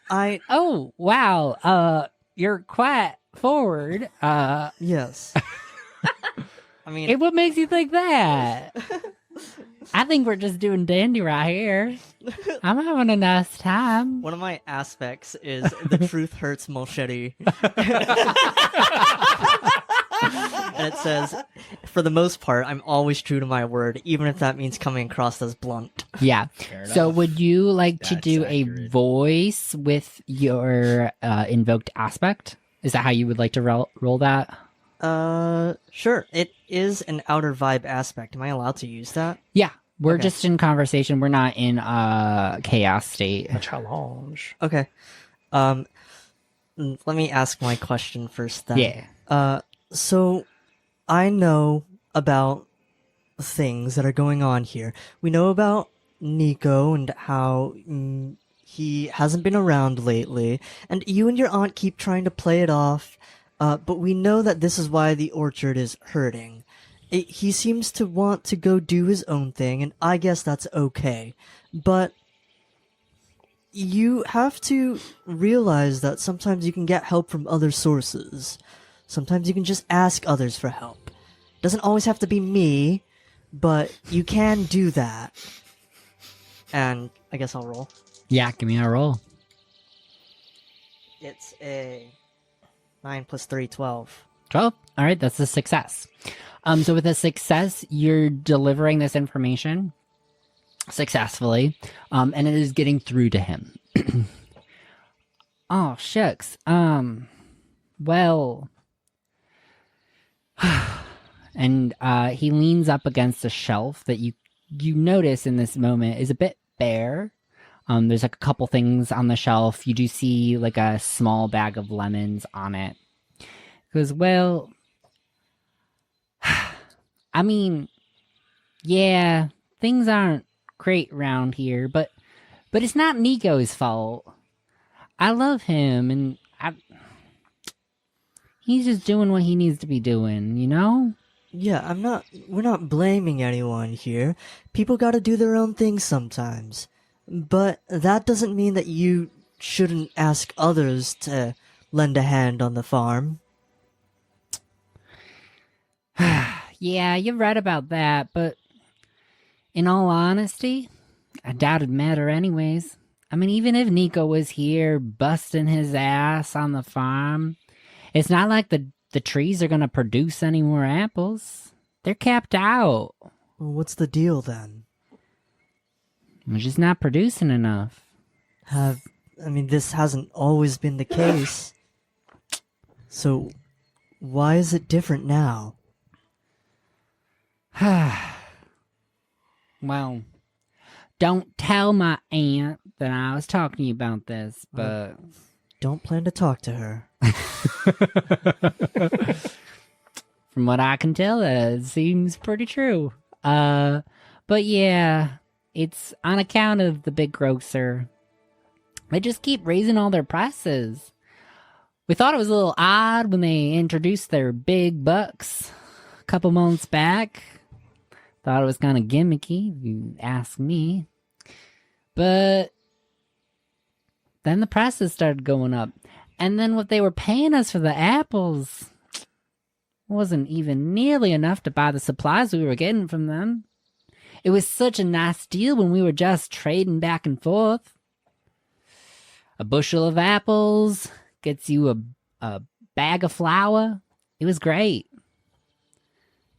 Oh, wow. You're quite forward. Yes. I mean... What makes you think that? I think we're just doing dandy right here. I'm having a nice time. One of my aspects is the truth hurts Molchetti. And it says, for the most part, I'm always true to my word, even if that means coming across as blunt. Yeah. So enough. would you like to That's do accurate. a voice with your invoked aspect? Is that how you would like to roll that? Sure. It is an outer vibe aspect. Am I allowed to use that? Yeah. We're Okay. just in conversation. We're not in chaos state. A challenge. Okay. Let me ask my question first then. Yeah. So I know about things that are going on here. We know about Nico and how he hasn't been around lately, and you and your aunt keep trying to play it off, but we know that this is why the orchard is hurting. He seems to want to go do his own thing, and I guess that's okay. But you have to realize that sometimes you can get help from other sources. Sometimes you can just ask others for help. Doesn't always have to be me, but you can do that. And I guess I'll roll. Yeah, give me a roll. It's a 9 plus 3, 12. 12. All right, that's a success. So with a success, you're delivering this information successfully, and it is getting through to him. Oh, shucks. Well... And he leans up against a shelf that you you notice in this moment is a bit bare. There's like a couple things on the shelf. You do see like a small bag of lemons on it. Because, well, I mean, yeah, things aren't great around here, but it's not Nico's fault. I love him, and he's just doing what he needs to be doing, you know? Yeah, we're not blaming anyone here. People gotta do their own thing sometimes. But that doesn't mean that you shouldn't ask others to lend a hand on the farm. Yeah, you're right about that, but in all honesty, I doubt it'd matter anyways. I mean, even if Nico was here busting his ass on the farm, it's not like the trees are gonna produce any more apples. They're capped out. Well, what's the deal then? We're just not producing enough. This hasn't always been the case. So, why is it different now? Well, don't tell my aunt that I was talking to you about this, but... Don't plan to talk to her. From what I can tell, it seems pretty true. But yeah, it's on account of the big grocer. They just keep raising all their prices. We thought it was a little odd when they introduced their big bucks a couple months back. Thought it was kind of gimmicky, if you ask me. But then the prices started going up. And then what they were paying us for the apples wasn't even nearly enough to buy the supplies we were getting from them. It was such a nice deal when we were just trading back and forth. A bushel of apples gets you a bag of flour. It was great.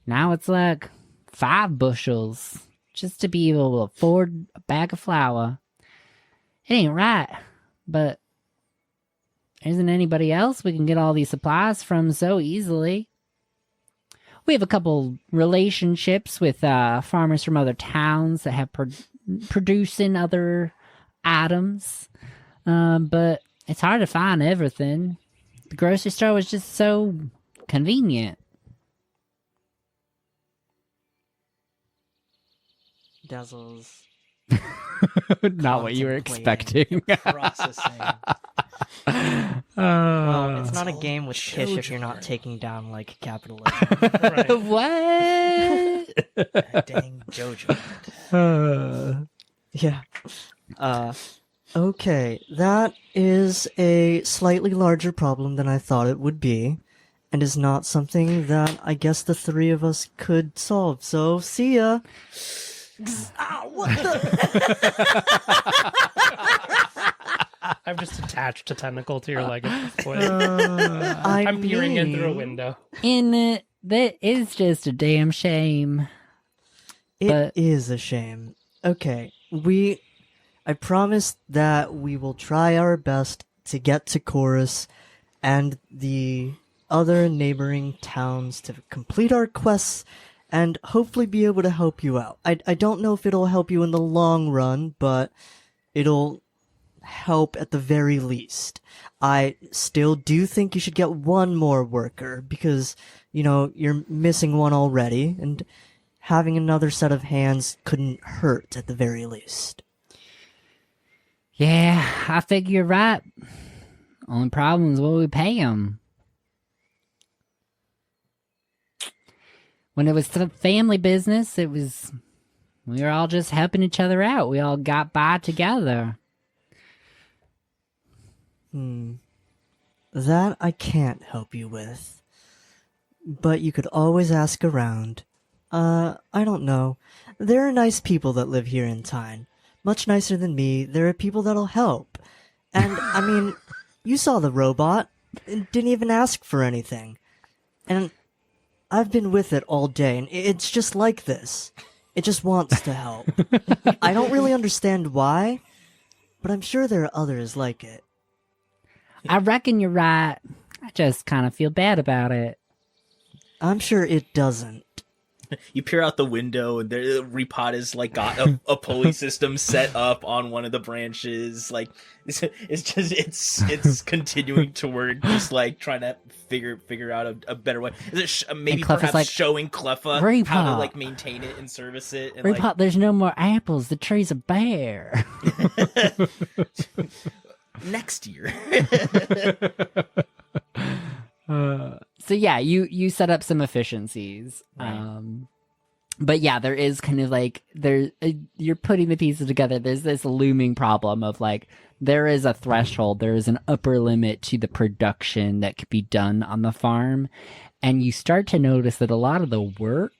Now it's like 5 bushels just to be able to afford a bag of flour. It ain't right, but there isn't anybody else we can get all these supplies from so easily. We have a couple relationships with farmers from other towns that have producing other items, but it's hard to find everything. The grocery store was just so convenient. Dazzle's Not what you were expecting. processing. Well, it's not a game with Kish if you're not taking down, like, capitalism. What? Dang Jojo. Yeah. Okay, that is a slightly larger problem than I thought it would be, and is not something that I guess the 3 of us could solve, so see ya! Ow, what the? I've just attached a tentacle to your leg at this point. I'm peering in through a window. That is just a damn shame. It is a shame. Okay, I promise that we will try our best to get to Chorus and the other neighboring towns to complete our quests and hopefully be able to help you out. I don't know if it'll help you in the long run, but it'll help at the very least. I still do think you should get one more worker because, you're missing one already, and having another set of hands couldn't hurt at the very least. Yeah, I think you're right. Only problem is what we pay them. When it was family business, we were all just helping each other out. We all got by together. That I can't help you with. But you could always ask around. I don't know. There are nice people that live here in Tyne. Much nicer than me. There are people that'll help. And, you saw the robot. It didn't even ask for anything. And I've been with it all day, and it's just like this. It just wants to help. I don't really understand why, but I'm sure there are others like it. I reckon you're right. I just kind of feel bad about it. I'm sure it doesn't. You peer out the window, and the Repot is like got a pulley system set up on one of the branches. Like it's continuing to work, just like trying to figure out a better way. Is it maybe perhaps like, showing Cleffa how to like maintain it and service it? And, Repot, like, there's no more apples. The tree's a bare. Next year. So yeah, you set up some efficiencies. Right. But yeah, there is kind of like you're putting the pieces together. There's this looming problem of like there is a threshold, there is an upper limit to the production that could be done on the farm, and you start to notice that a lot of the work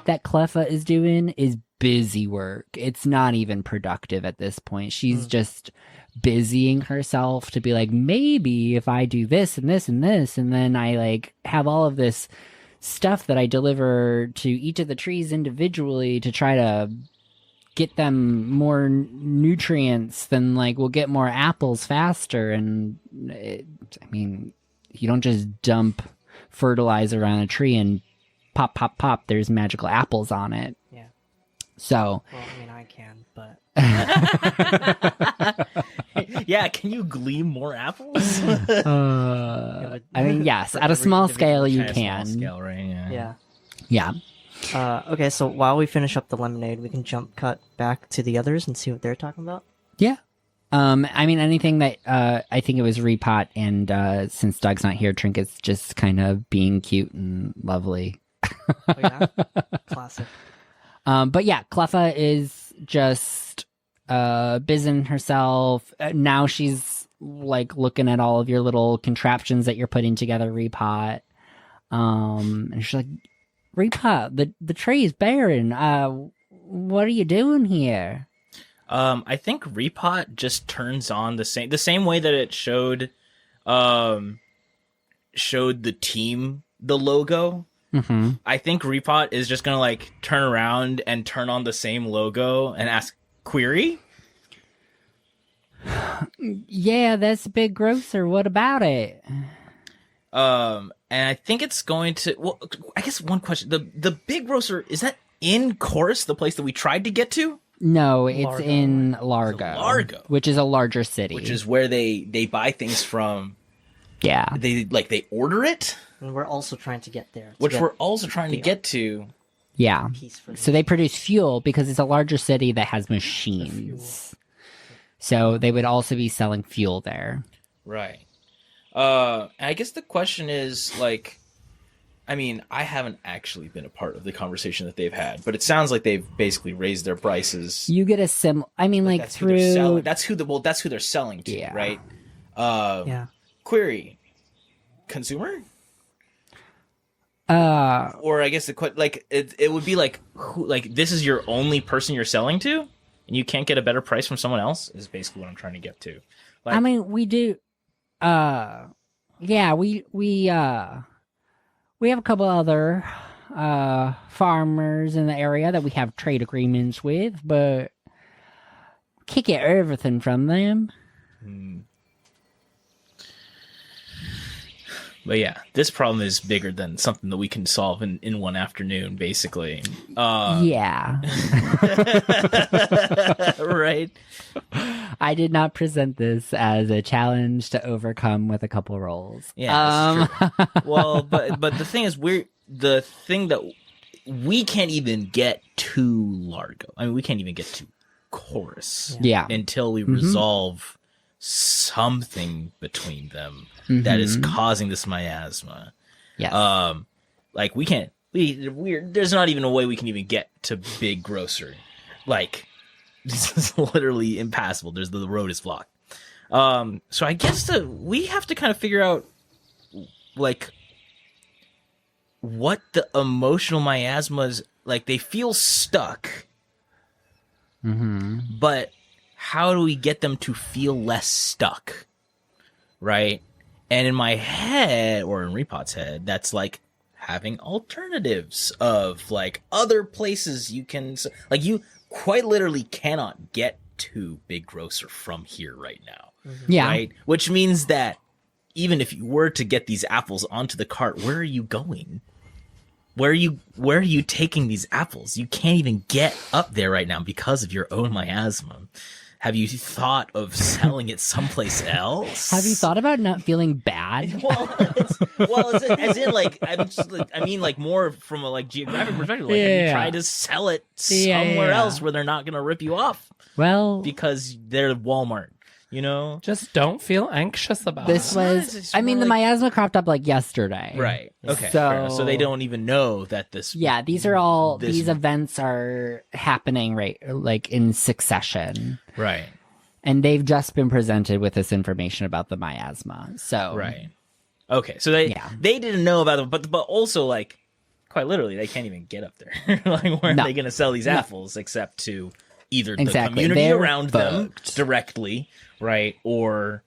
that Cleffa is doing is busy work. It's not even productive at this point. She's just busying herself to be like, maybe if I do this and this and this, and then I like have all of this stuff that I deliver to each of the trees individually to try to get them more nutrients, then like we'll get more apples faster. And I mean, you don't just dump fertilizer on a tree and pop, pop, pop, there's magical apples on it. Yeah. So. Well, I mean, I can, but. Yeah, can you glean more apples? I mean, yes, at a small scale you can. Small scale, right? Yeah. Okay, so while we finish up the lemonade, we can jump cut back to the others and see what they're talking about. Yeah. I mean, anything that I think it was Repot, and since Doug's not here, Trinket's just kind of being cute and lovely. Oh yeah, classic. But yeah, Cleffa is just busying herself. Now she's like looking at all of your little contraptions that you're putting together, Repot. And she's like, Repot, the tree is barren. What are you doing here? I think Repot just turns on the same way that it showed the team the logo. Mm-hmm. I think Repot is just gonna like turn around and turn on the same logo and ask, query? Yeah, that's a big grocer. What about it? And I think it's going to. Well, I guess one question: the big grocer, is that in Chorus, the place that we tried to get to? No, it's in Largo, which is a larger city, which is where they buy things from. Yeah, they order it, and we're also trying to get there. Which we're also trying to get to. Yeah, so they produce fuel because it's a larger city that has machines. So they would also be selling fuel there. Right. I guess the question is, like, I mean, I haven't actually been a part of the conversation that they've had, but it sounds like they've basically raised their prices. You get a I mean, like through... That's who they're selling to, yeah. right? Yeah. Query. Consumer? Or I guess it would be like, who, like, this is your only person you're selling to, and you can't get a better price from someone else, is basically what I'm trying to get to. Like, I mean, we do... yeah, we have a couple other farmers in the area that we have trade agreements with, but can't get everything from them. But yeah, this problem is bigger than something that we can solve in one afternoon, basically. Yeah. Right. I did not present this as a challenge to overcome with a couple rolls. Yeah, that's true. Well, but the thing is, the thing that we can't even get to Largo. I mean, we can't even get to Chorus. Yeah. Until we resolve something between them that is causing this miasma. Yes. Like we can't. There's not even a way we can even get to Big Grocer. Like, this is literally impassable. The road is blocked. So I guess we have to kind of figure out, like, what the emotional miasmas, like, they feel stuck. But how do we get them to feel less stuck? Right? And in my head, or in Repot's head, that's like having alternatives of, like, other places you can, like, you quite literally cannot get to Big Grocer from here right now. Yeah. Right? Which means that even if you were to get these apples onto the cart, where are you going? where are you taking these apples? You can't even get up there right now because of your own miasma. Have you thought of selling it someplace else? Have you thought about not feeling bad? As in, like, I mean, like, more from a, like, geographic perspective. Like, have you tried to sell it somewhere else where they're not going to rip you off? Well, because they're Walmart, you know? Just don't feel anxious about this it. was, I mean, the miasma cropped up, like, yesterday. Right. Okay. So they don't even know that this... Yeah, these events are happening, right, like, in succession. Right. And they've just been presented with this information about the miasma. So right. Okay. So they didn't know about it, but also, like, quite literally, they can't even get up there. Like, where are they going to sell these apples except to either the community around them directly, right, or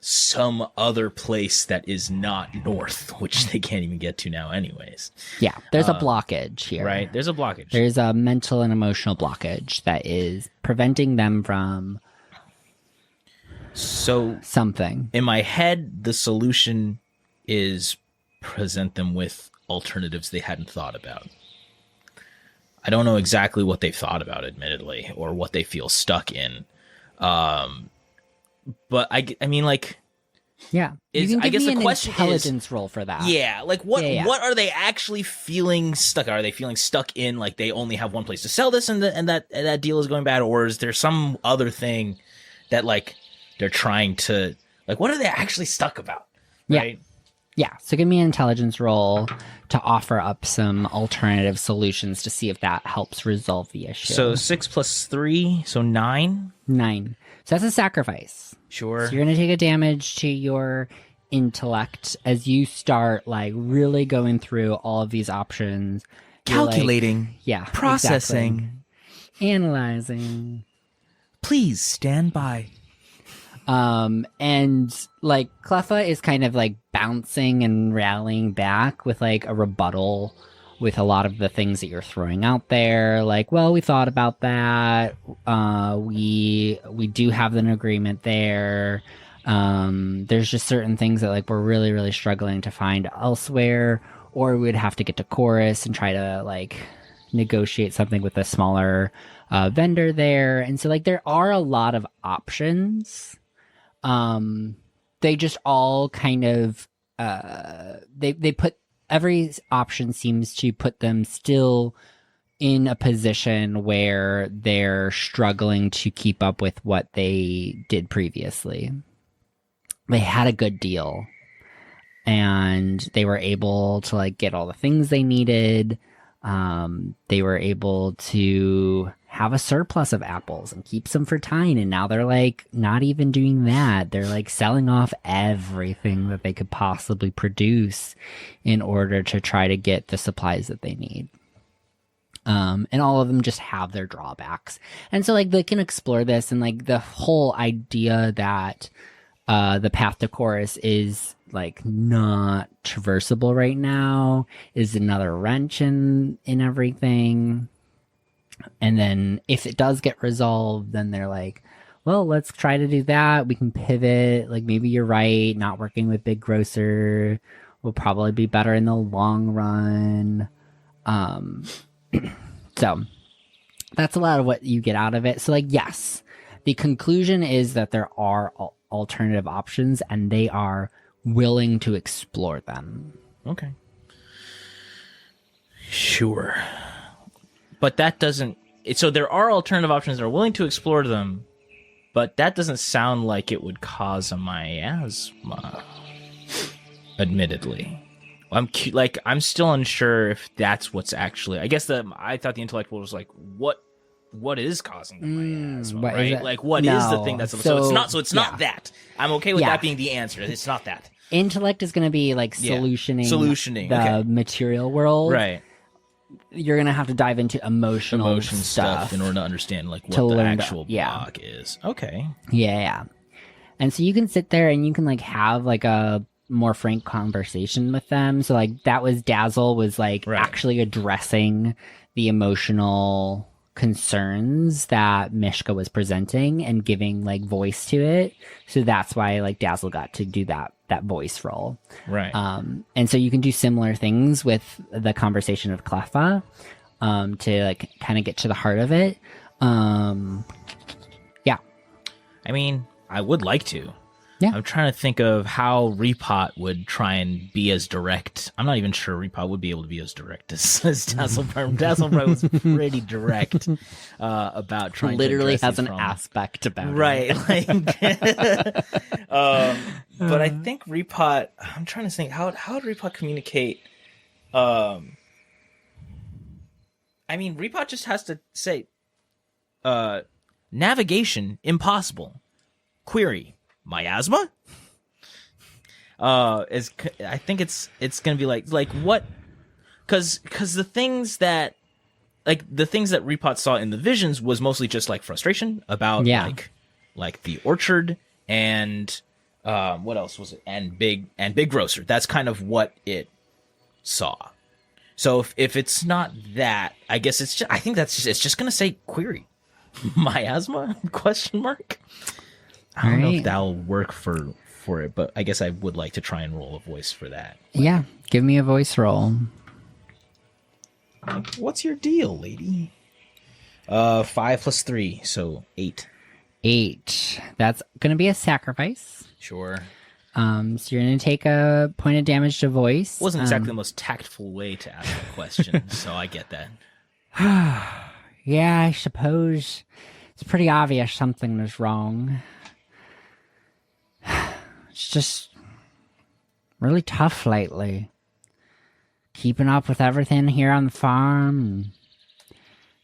some other place that is not north, which they can't even get to now, anyways. Yeah, there's a blockage here. Right. There's a blockage. There's a mental and emotional blockage that is preventing them from. So something in my head, the solution is present them with alternatives they hadn't thought about. I don't know exactly what they've thought about, admittedly, or what they feel stuck in. But I mean, like, yeah, you can give I guess me the an question intelligence roll for that. Yeah, like what are they actually feeling stuck? Are they feeling stuck in, like, they only have one place to sell this and that deal is going bad, or is there some other thing that, like, they're trying to, like, what are they actually stuck about? Right? Yeah. So give me an intelligence roll to offer up some alternative solutions to see if that helps resolve the issue. So 6 + 3, so 9. 9. So that's a sacrifice. Sure. So you're going to take a damage to your intellect as you start, like, really going through all of these options. Calculating. Like, processing. Exactly. Analyzing. Please stand by. And, like, Cleffa is kind of, like, bouncing and rallying back with, like, a rebuttal with a lot of the things that you're throwing out there. Like, well, we thought about that. We do have an agreement there. There's just certain things that, like, we're really, really struggling to find elsewhere, or we'd have to get to Chorus and try to, like, negotiate something with a smaller vendor there. And so, like, there are a lot of options. They just all kind of, they put, every option seems to put them still in a position where they're struggling to keep up with what they did previously. They had a good deal and they were able to, like, get all the things they needed. They were able to have a surplus of apples and keep some for Tyne, and now they're, like, not even doing that. They're, like, selling off everything that they could possibly produce in order to try to get the supplies that they need. And all of them just have their drawbacks. And so, like, they can explore this, and, like, the whole idea that the path to Chorus is, like, not traversable right now is another wrench in everything. And then if it does get resolved, then they're like, well, let's try to do that. We can pivot. Like, maybe you're right. Not working with Big Grocer will probably be better in the long run. So that's a lot of what you get out of it. So, like, yes, the conclusion is that there are alternative options and they are willing to explore them. Okay. Sure. But that doesn't... So there are alternative options that are willing to explore them, but that doesn't sound like it would cause a miasma, admittedly. I'm still unsure if that's what's actually... I guess I thought the intellectual was like, what is causing the miasma, right? Like, what is the thing that's... So it's not that. I'm okay with that being the answer. It's not that. Intellect is going to be, like, solutioning the material world. Right. You're going to have to dive into emotion stuff in order to understand, like, what the actual block is. Okay. Yeah. And so you can sit there and you can, like, have, like, a more frank conversation with them. So, like, that was Dazzle was, like, actually addressing the emotional concerns that Mishka was presenting and giving like voice to it. So that's why like Dazzle got to do that voice role. Right. And so you can do similar things with the conversation of Cleffa to like kind of get to the heart of it. Yeah. I mean, I would like to. Yeah. I'm trying to think of how Repot would try and be as direct. I'm not even sure Repot would be able to be as direct as Dazzlebright. Dazzlebright was pretty direct about trying literally to has an from. aspect about it. Right. Like, but I think Repot, I'm trying to think, how would Repot communicate? I mean, Repot just has to say, navigation impossible. Query. Miasma? I think it's gonna be like what? Because the things that Repot saw in the visions was mostly just like frustration about like the orchard and what else was it, and big grocer. That's kind of what it saw. So if it's not that, I guess it's just gonna say query. Miasma? Question mark. I don't know if that'll work for it, but I guess I would like to try and roll a voice for that. Yeah, give me a voice roll. What's your deal, lady? 5 plus 3, so 8. 8. That's gonna be a sacrifice. Sure. So you're gonna take a point of damage to voice. Wasn't exactly the most tactful way to ask a question, so I get that. Yeah, I suppose it's pretty obvious something is wrong. It's just really tough lately. Keeping up with everything here on the farm. And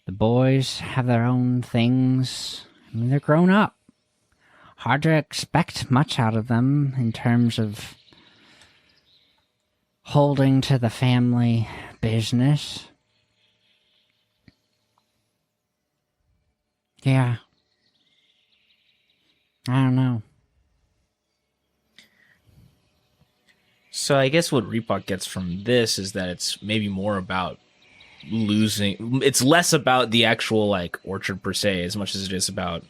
the boys have their own things. I mean, they're grown up. Hard to expect much out of them in terms of holding to the family business. Yeah. I don't know. So I guess what Repot gets from this is that it's maybe more about losing. It's less about the actual like orchard per se, as much as it is about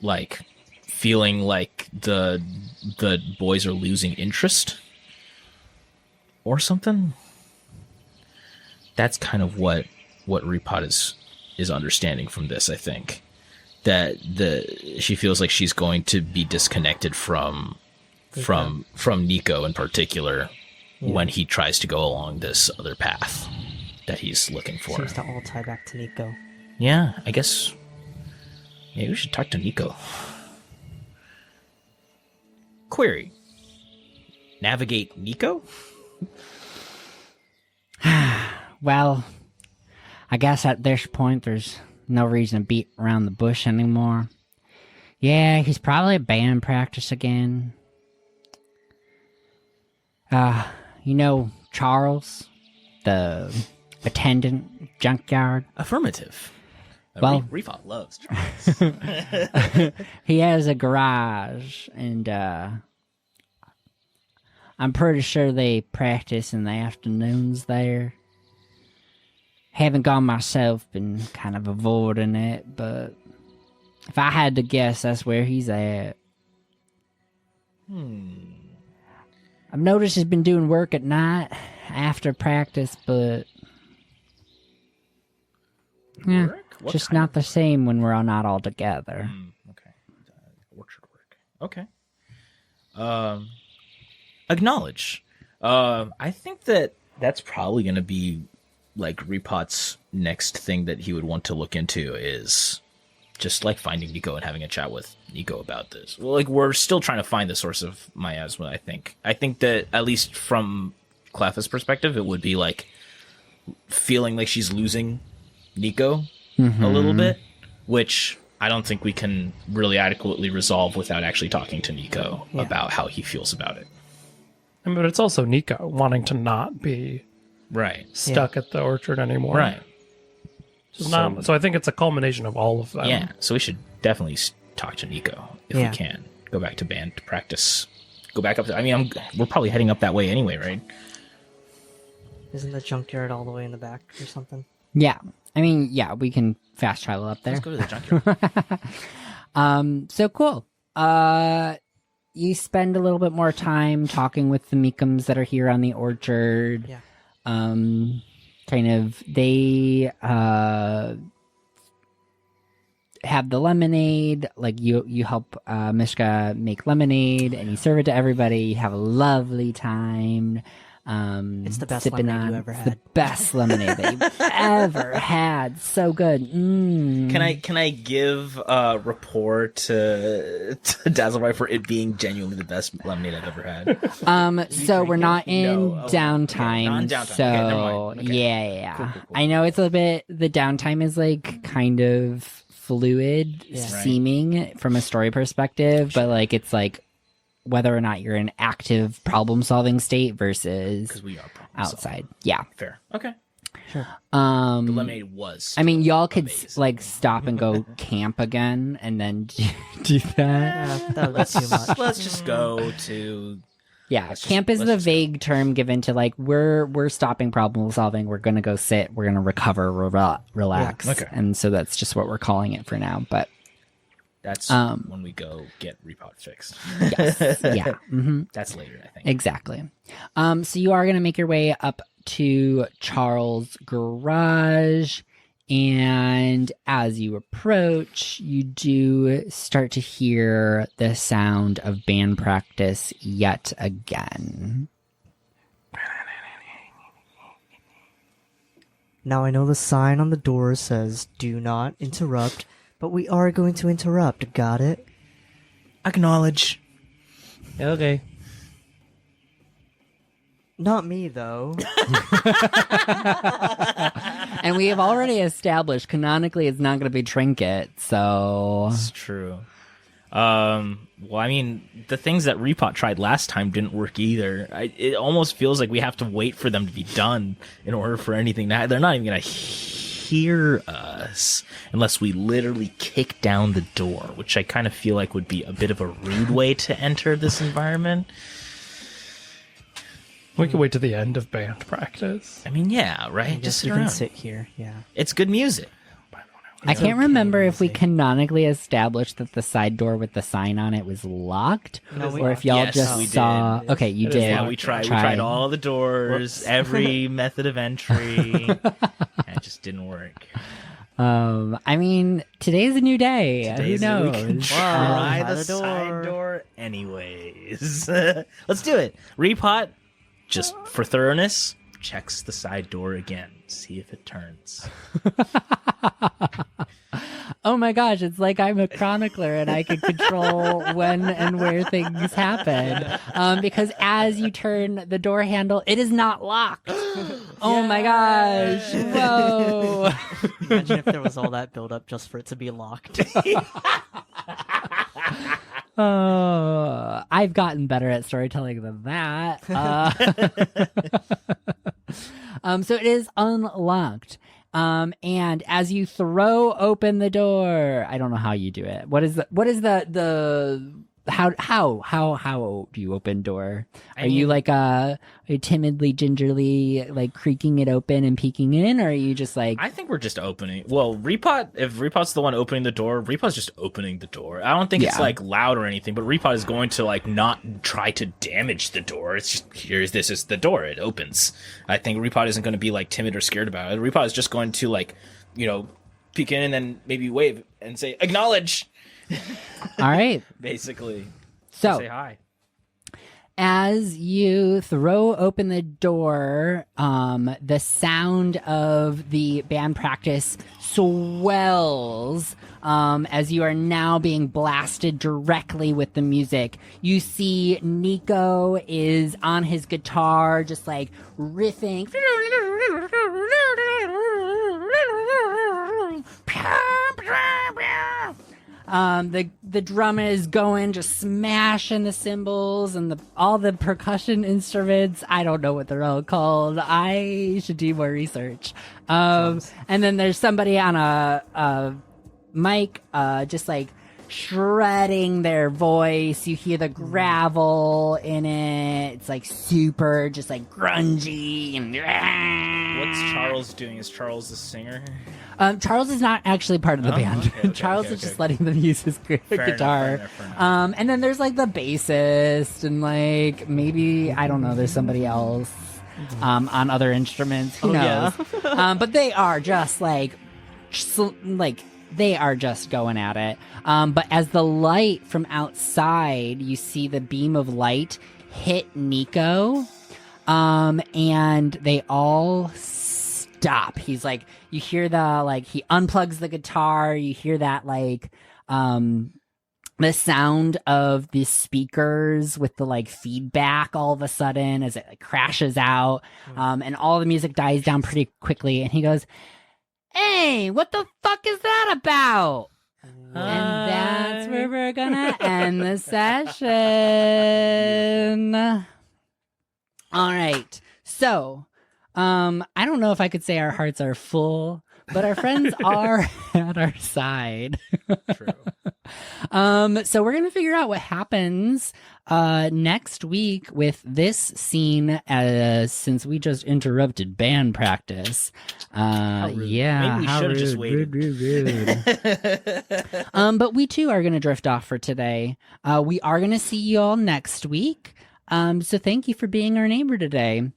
like feeling like the boys are losing interest or something. That's kind of what Repot is understanding from this. I think that she feels like she's going to be disconnected from Nico in particular when he tries to go along this other path that he's looking for. Seems to all tie back to Nico. Yeah, I guess maybe we should talk to Nico. Query. Navigate Nico? Well, I guess at this point there's no reason to beat around the bush anymore. Yeah, he's probably at band practice again. You know Charles, the attendant, junkyard? Affirmative. Well, Repot loves Charles. He has a garage, and I'm pretty sure they practice in the afternoons there. Haven't gone myself, been kind of avoiding it, but if I had to guess, that's where he's at. I've noticed he's been doing work at night after practice, but yeah, just not the same when we're all not all together. Okay. Orchard work. Okay. Acknowledge. I think that's probably going to be like Repot's next thing that he would want to look into is just like finding Nico and having a chat with Nico about this. Well, like we're still trying to find the source of miasma. I think that at least from Cleffa's perspective, it would be like feeling like she's losing Nico a little bit, which I don't think we can really adequately resolve without actually talking to Nico about how he feels about it. But it's also Nico wanting to not be stuck at the orchard anymore. Right. So I think it's a culmination of all of them. Yeah, so we should definitely talk to Nico if we can. Go back to band practice. Go back up to... I mean, we're probably heading up that way anyway, right? Isn't the junkyard all the way in the back or something? Yeah, I mean, yeah, we can fast travel up there. Let's go to the junkyard. So cool. You spend a little bit more time talking with the Meekums that are here on the orchard. Yeah. Kind of, they have the lemonade. Like you help Mishka make lemonade, and you serve it to everybody. You have a lovely time. It's the best sipping lemonade on you ever it's had. the best lemonade that you've ever had. So good. Can I give a report to Dazzleboy for it being genuinely the best lemonade I've ever had? So we're not in No. Oh, downtime. okay, not in downtime. So Okay, never mind. Okay. yeah. Cool. I know it's a bit. The downtime is like kind of fluid Yeah. seeming from a story perspective, but like it's like whether or not you're in active problem solving state versus Because we are problem outside. Yeah. Fair. Okay. Sure. The lemonade was. I mean, y'all could amazing. like stop and go camp again, and then do that. Yeah, that was too much. Let's just go to. Yeah, Let's camp just- is let's the just go. vague term given to like we're stopping problem solving. We're gonna go sit. We're gonna recover, relax, Okay. and so that's just what we're calling it for now. But That's when we go get Repot fixed. yes, yeah, That's later, I think. exactly. So you are gonna make your way up to Charles' garage, and as you approach, you do start to hear the sound of band practice yet again. Now I know the sign on the door says "Do not interrupt," but we are going to interrupt. Got it? Acknowledge. Okay. Not me though. And we have already established canonically it's not going to be Trinket, so It's true. Well, I mean, the things that Repot tried last time didn't work either. It almost feels like we have to wait for them to be done in order for anything to. They're not even gonna hear us unless we literally kick down the door, which I kind of feel like would be a bit of a rude way to enter this environment. We can wait to the end of band practice. I mean, yeah, right. I Just guess sit we can around. sit here. Yeah. It's good music. I can't remember if we music. canonically established that the side door with the sign on it was locked, No, we or if y'all Yes, just we saw. did. Okay, you It is did. Yeah, locked. we tried all the doors, every method of entry. And it just didn't work. I mean, today's a new day. Today's Who knows? We can Wow, try try the the side door. door anyways. Let's do it. Repot, just for thoroughness, checks the side door again. See if it turns. Oh my gosh, it's like I'm a chronicler and I can control when and where things happen. Because as you turn the door handle, it is not locked. Oh my gosh. Whoa. Imagine if there was all that build up just for it to be locked. Oh, I've gotten better at storytelling than that. So it is unlocked. And as you throw open the door, I don't know how you do it. What is the how do you open door? Are you like are you timidly, gingerly like creaking it open and peeking in, or are you just like I think we're just opening. Well, if Repot's the one opening the door, Repot's just opening the door. I don't think it's Yeah. like loud or anything, but Repot is going to like not try to damage the door. It's just this is the door. It opens. I think Repot isn't going to be like timid or scared about it. Repot is just going to like, peek in and then maybe wave and say acknowledge. all right? Basically, So say hi. as you throw open the door, the sound of the band practice swells as you are now being blasted directly with the music. You see Nico is on his guitar, just like riffing. The drum is going, just smashing the cymbals and all the percussion instruments. I don't know what they're all called. I should do more research. And then there's somebody on a mic, just like shredding their voice. You hear the gravel in it. It's like super just like grungy and What's Charles doing? Is Charles the singer? Charles is not actually part of the band. Charles is just letting them use his guitar. Fair enough. And then there's like the bassist and like maybe I don't know, there's somebody else on other instruments. Who knows? Yeah. But they are just like they are just going at it. But as the light from outside, you see the beam of light hit Nico, and they all stop. He's like, you hear the like he unplugs the guitar. You hear that like the sound of the speakers with the like feedback all of a sudden as it like crashes out, and all the music dies down pretty quickly. And he goes, "Hey, what the fuck is that about?" And that's where we're gonna end the session. All right. So, I don't know if I could say our hearts are full, but our friends are at our side. True. So we're gonna figure out what happens next week with this scene, since we just interrupted band practice. Yeah, Maybe we how should have just rude, waited. rude. But we too are gonna drift off for today. We are gonna see you all next week. So thank you for being our neighbor today.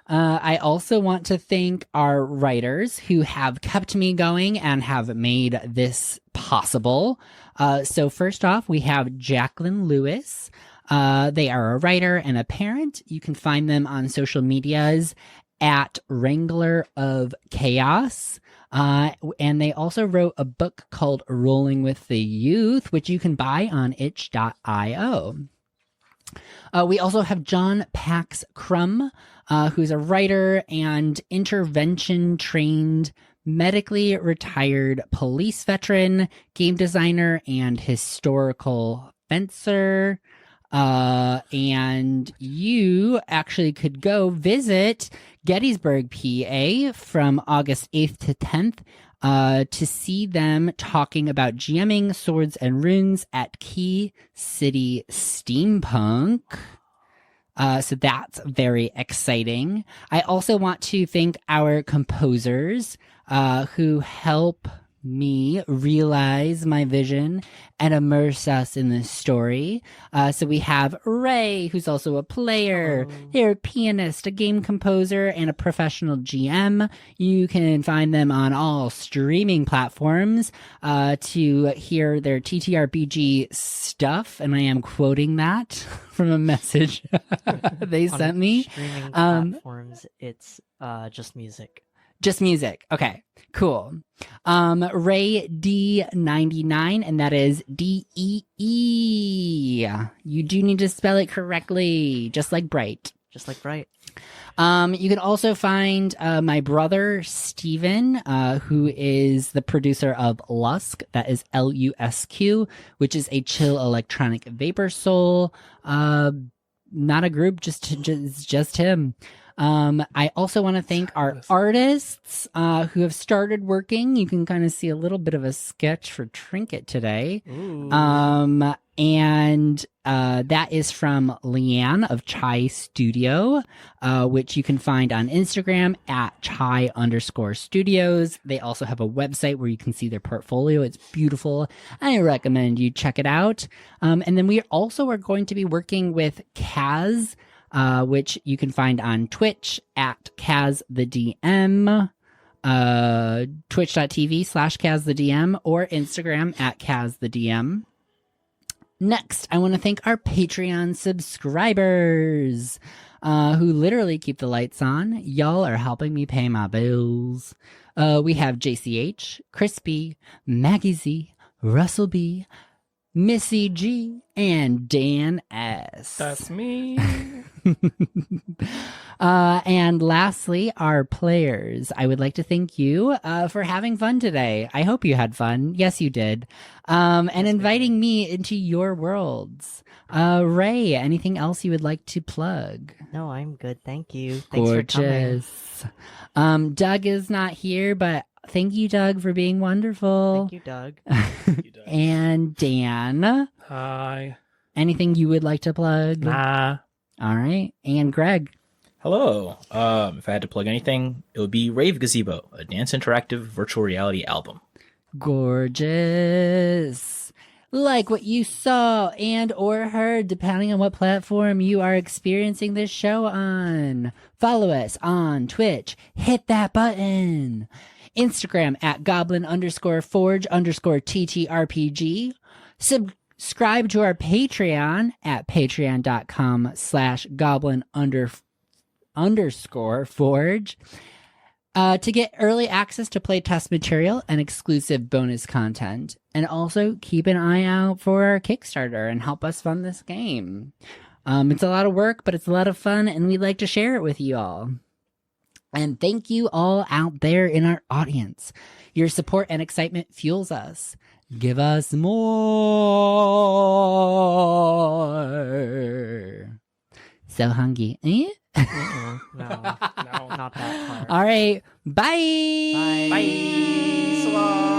I also want to thank our writers who have kept me going and have made this possible. So first off, we have Jacqueline Lewis. They are a writer and a parent. You can find them on social medias at Wrangler of Chaos. And they also wrote a book called Rolling with the Youth, which you can buy on itch.io. We also have John Pax Crum, who's a writer and intervention-trained, medically retired police veteran, game designer, and historical fencer. And you actually could go visit Gettysburg, PA from August 8th to 10th to see them talking about GMing Swords and Runes at Key City Steampunk. So that's very exciting. I also want to thank our composers who help me realize my vision and immerse us in this story. So we have Ray, who's also a player. They're a pianist, a game composer, and a professional GM. You can find them on all streaming platforms to hear their TTRPG stuff. And I am quoting that from a message they sent me. Streaming platforms, it's just music. Just music. Okay, cool. Ray D99, and that is DEE. You do need to spell it correctly, just like Bright. Just like Bright. You can also find my brother, Steven, who is the producer of Lusk, that is LUSQ, which is a chill electronic vapor soul. Not a group, just him. I also want to thank our artists who have started working. You can kind of see a little bit of a sketch for Trinket today. And that is from Leanne of Chai Studio, which you can find on Instagram at chai_studios. They also have a website where you can see their portfolio. It's beautiful. I recommend you check it out. And then we also are going to be working with Kaz, which you can find on Twitch at KazTheDM, twitch.tv/KazTheDM, or Instagram at KazTheDM. Next, I want to thank our Patreon subscribers, who literally keep the lights on. Y'all are helping me pay my bills. We have JayCeeAitch, Crispy, Maggie Z, Russel B, Missy G, and Dan S. That's me. And lastly, our players. I would like to thank you for having fun today. I hope you had fun. Yes, you did. And inviting me into your worlds. Ray, anything else you would like to plug? No, I'm good. Thank you. Thanks for coming. Gorgeous. Doug is not here, but thank you, Doug, for being wonderful. Thank you, Doug. And Dan, Hi. anything you would like to plug? Nah. All right. And Greg. Hello. If I had to plug anything, it would be Rave Gazebo, a dance interactive virtual reality album. Gorgeous. Like what you saw and or heard, depending on what platform you are experiencing this show on. Follow us on Twitch. Hit that button. Instagram at goblin_forge_TTRPG. Subscribe to our Patreon at patreon.com/goblin_forge. To get early access to playtest material and exclusive bonus content. And also keep an eye out for our Kickstarter and help us fund this game. It's a lot of work, but it's a lot of fun, and we'd like to share it with you all. And thank you all out there in our audience. Your support and excitement fuels us. Give us more. So hungry. Eh? No, not that part. All right. Bye. Bye. Bye. So long.